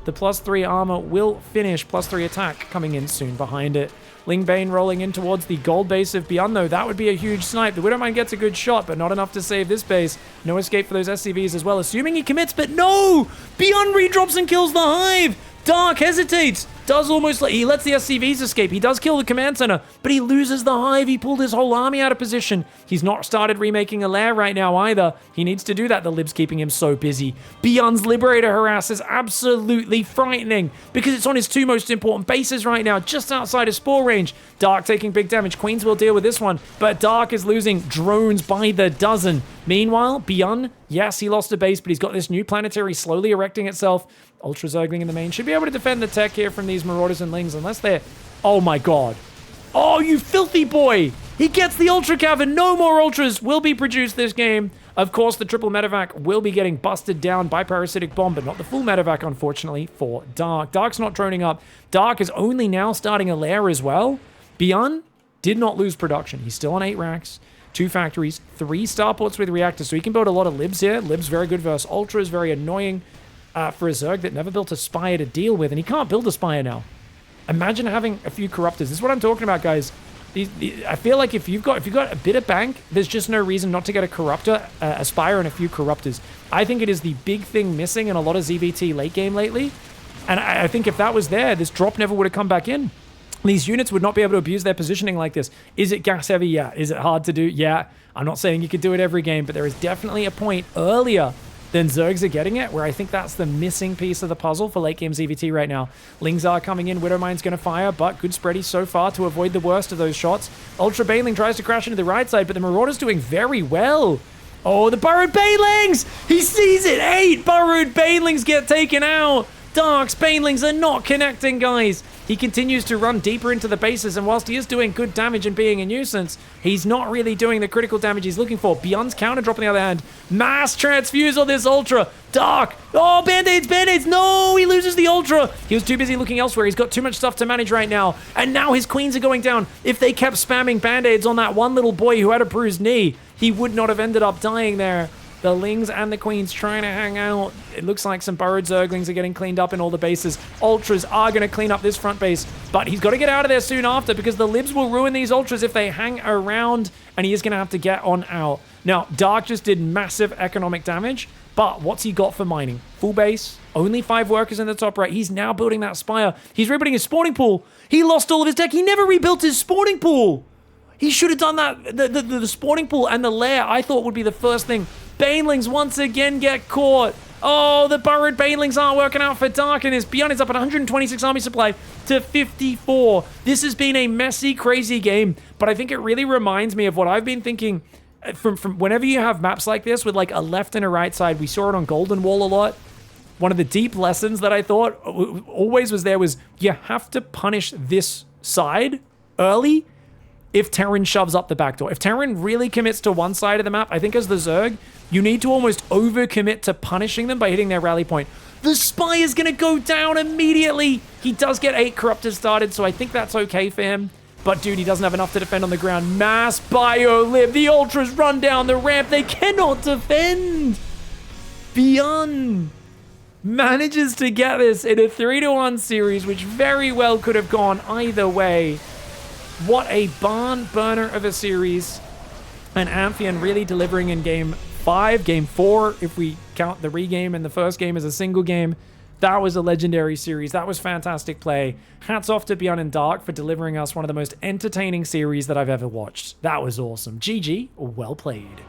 The +3 armor will finish. +3 attack coming in soon behind it. Ling Bane rolling in towards the gold base of BYUN, though. That would be a huge snipe. The Widowmine gets a good shot, but not enough to save this base. No escape for those SCVs as well, assuming he commits, but no! BYUN redrops and kills the Hive! Dark hesitates. Does almost like he lets the SCVs escape. He does kill the command center, but he loses the Hive. He pulled his whole army out of position. He's not started remaking a lair right now either. He needs to do that. The Lib's keeping him so busy. BYUN's Liberator harass is absolutely frightening because it's on his 2 most important bases right now, just outside of Spore range. Dark taking big damage. Queens will deal with this one, but Dark is losing drones by the dozen. Meanwhile, BYUN, yes, he lost a base, but he's got this new planetary slowly erecting itself. Ultra Zergling in the main. Should be able to defend the tech here from these Marauders and Lings, unless they're... Oh my god. Oh, you filthy boy! He gets the Ultra Cavern. No more Ultras will be produced this game. Of course, the triple medevac will be getting busted down by Parasitic Bomb, but not the full medevac, unfortunately, for Dark. Dark's not droning up. Dark is only now starting a lair as well. BYUN did not lose production. He's still on 8 racks. 2 factories, 3 starports with reactors, so he can build a lot of Libs here. Libs very good versus Ultras, very annoying for a Zerg that never built a Spire to deal with, and he can't build a Spire now. Imagine having a few Corruptors. This is what I'm talking about, guys. I feel like if you've got a bit of bank, there's just no reason not to get a Corruptor, a Spire, and a few Corruptors. I think it is the big thing missing in a lot of ZVT late game lately, and I think if that was there, this drop never would have come back in. These units would not be able to abuse their positioning like this. Is it gas heavy? Yeah. Is it hard to do? Yeah. I'm not saying you could do it every game, but there is definitely a point earlier than Zergs are getting it, where I think that's the missing piece of the puzzle for late game ZVT right now. Lings are coming in, Widowmine's going to fire, but good spready so far to avoid the worst of those shots. Ultra Baneling tries to crash into the right side, but the Marauder's doing very well. Oh, the Burrowed Banelings! He sees it! 8 Burrowed Banelings get taken out! Dark's Banelings are not connecting, guys! He continues to run deeper into the bases, and whilst he is doing good damage and being a nuisance, he's not really doing the critical damage he's looking for. BYUN's counter drop on the other hand. Mass transfuse on this Ultra. Dark. Oh, Band-Aids, Band-Aids. No, he loses the Ultra. He was too busy looking elsewhere. He's got too much stuff to manage right now. And now his Queens are going down. If they kept spamming Band-Aids on that one little boy who had a bruised knee, he would not have ended up dying there. The Lings and the Queens trying to hang out. It looks like some burrowed Zerglings are getting cleaned up in all the bases. Ultras are going to clean up this front base, but he's got to get out of there soon after because the Libs will ruin these Ultras if they hang around, and he is going to have to get on out. Now, Dark just did massive economic damage, but what's he got for mining? Full base, only 5 workers in the top right. He's now building that Spire. He's rebuilding his spawning pool. He lost all of his tech. He never rebuilt his spawning pool. He should have done that. The spawning pool and the lair, I thought, would be the first thing. Banelings once again get caught. Oh, the burrowed Banelings aren't working out for Dark, and his BYUN is up at 126 army supply to 54. This has been a messy, crazy game, but I think it really reminds me of what I've been thinking from whenever you have maps like this with like a left and a right side. We saw it on Golden Wall a lot. One of the deep lessons that I thought always was there was you have to punish this side early if Terran shoves up the back door. If Terran really commits to one side of the map, I think as the Zerg, you need to almost overcommit to punishing them by hitting their rally point. The Spy is going to go down immediately. He does get 8 Corruptors started, so I think that's okay for him. But dude, he doesn't have enough to defend on the ground. Mass bio lib. The Ultras run down the ramp. They cannot defend. BYUN manages to get this in a 3-1 series, which very well could have gone either way. What a barn burner of a series. And Amphion really delivering in game 5, game 4, if we count the regame and the first game as a single game. That was a legendary series. That was fantastic play. Hats off to BYUN and Dark for delivering us one of the most entertaining series that I've ever watched. That was awesome. GG, well played.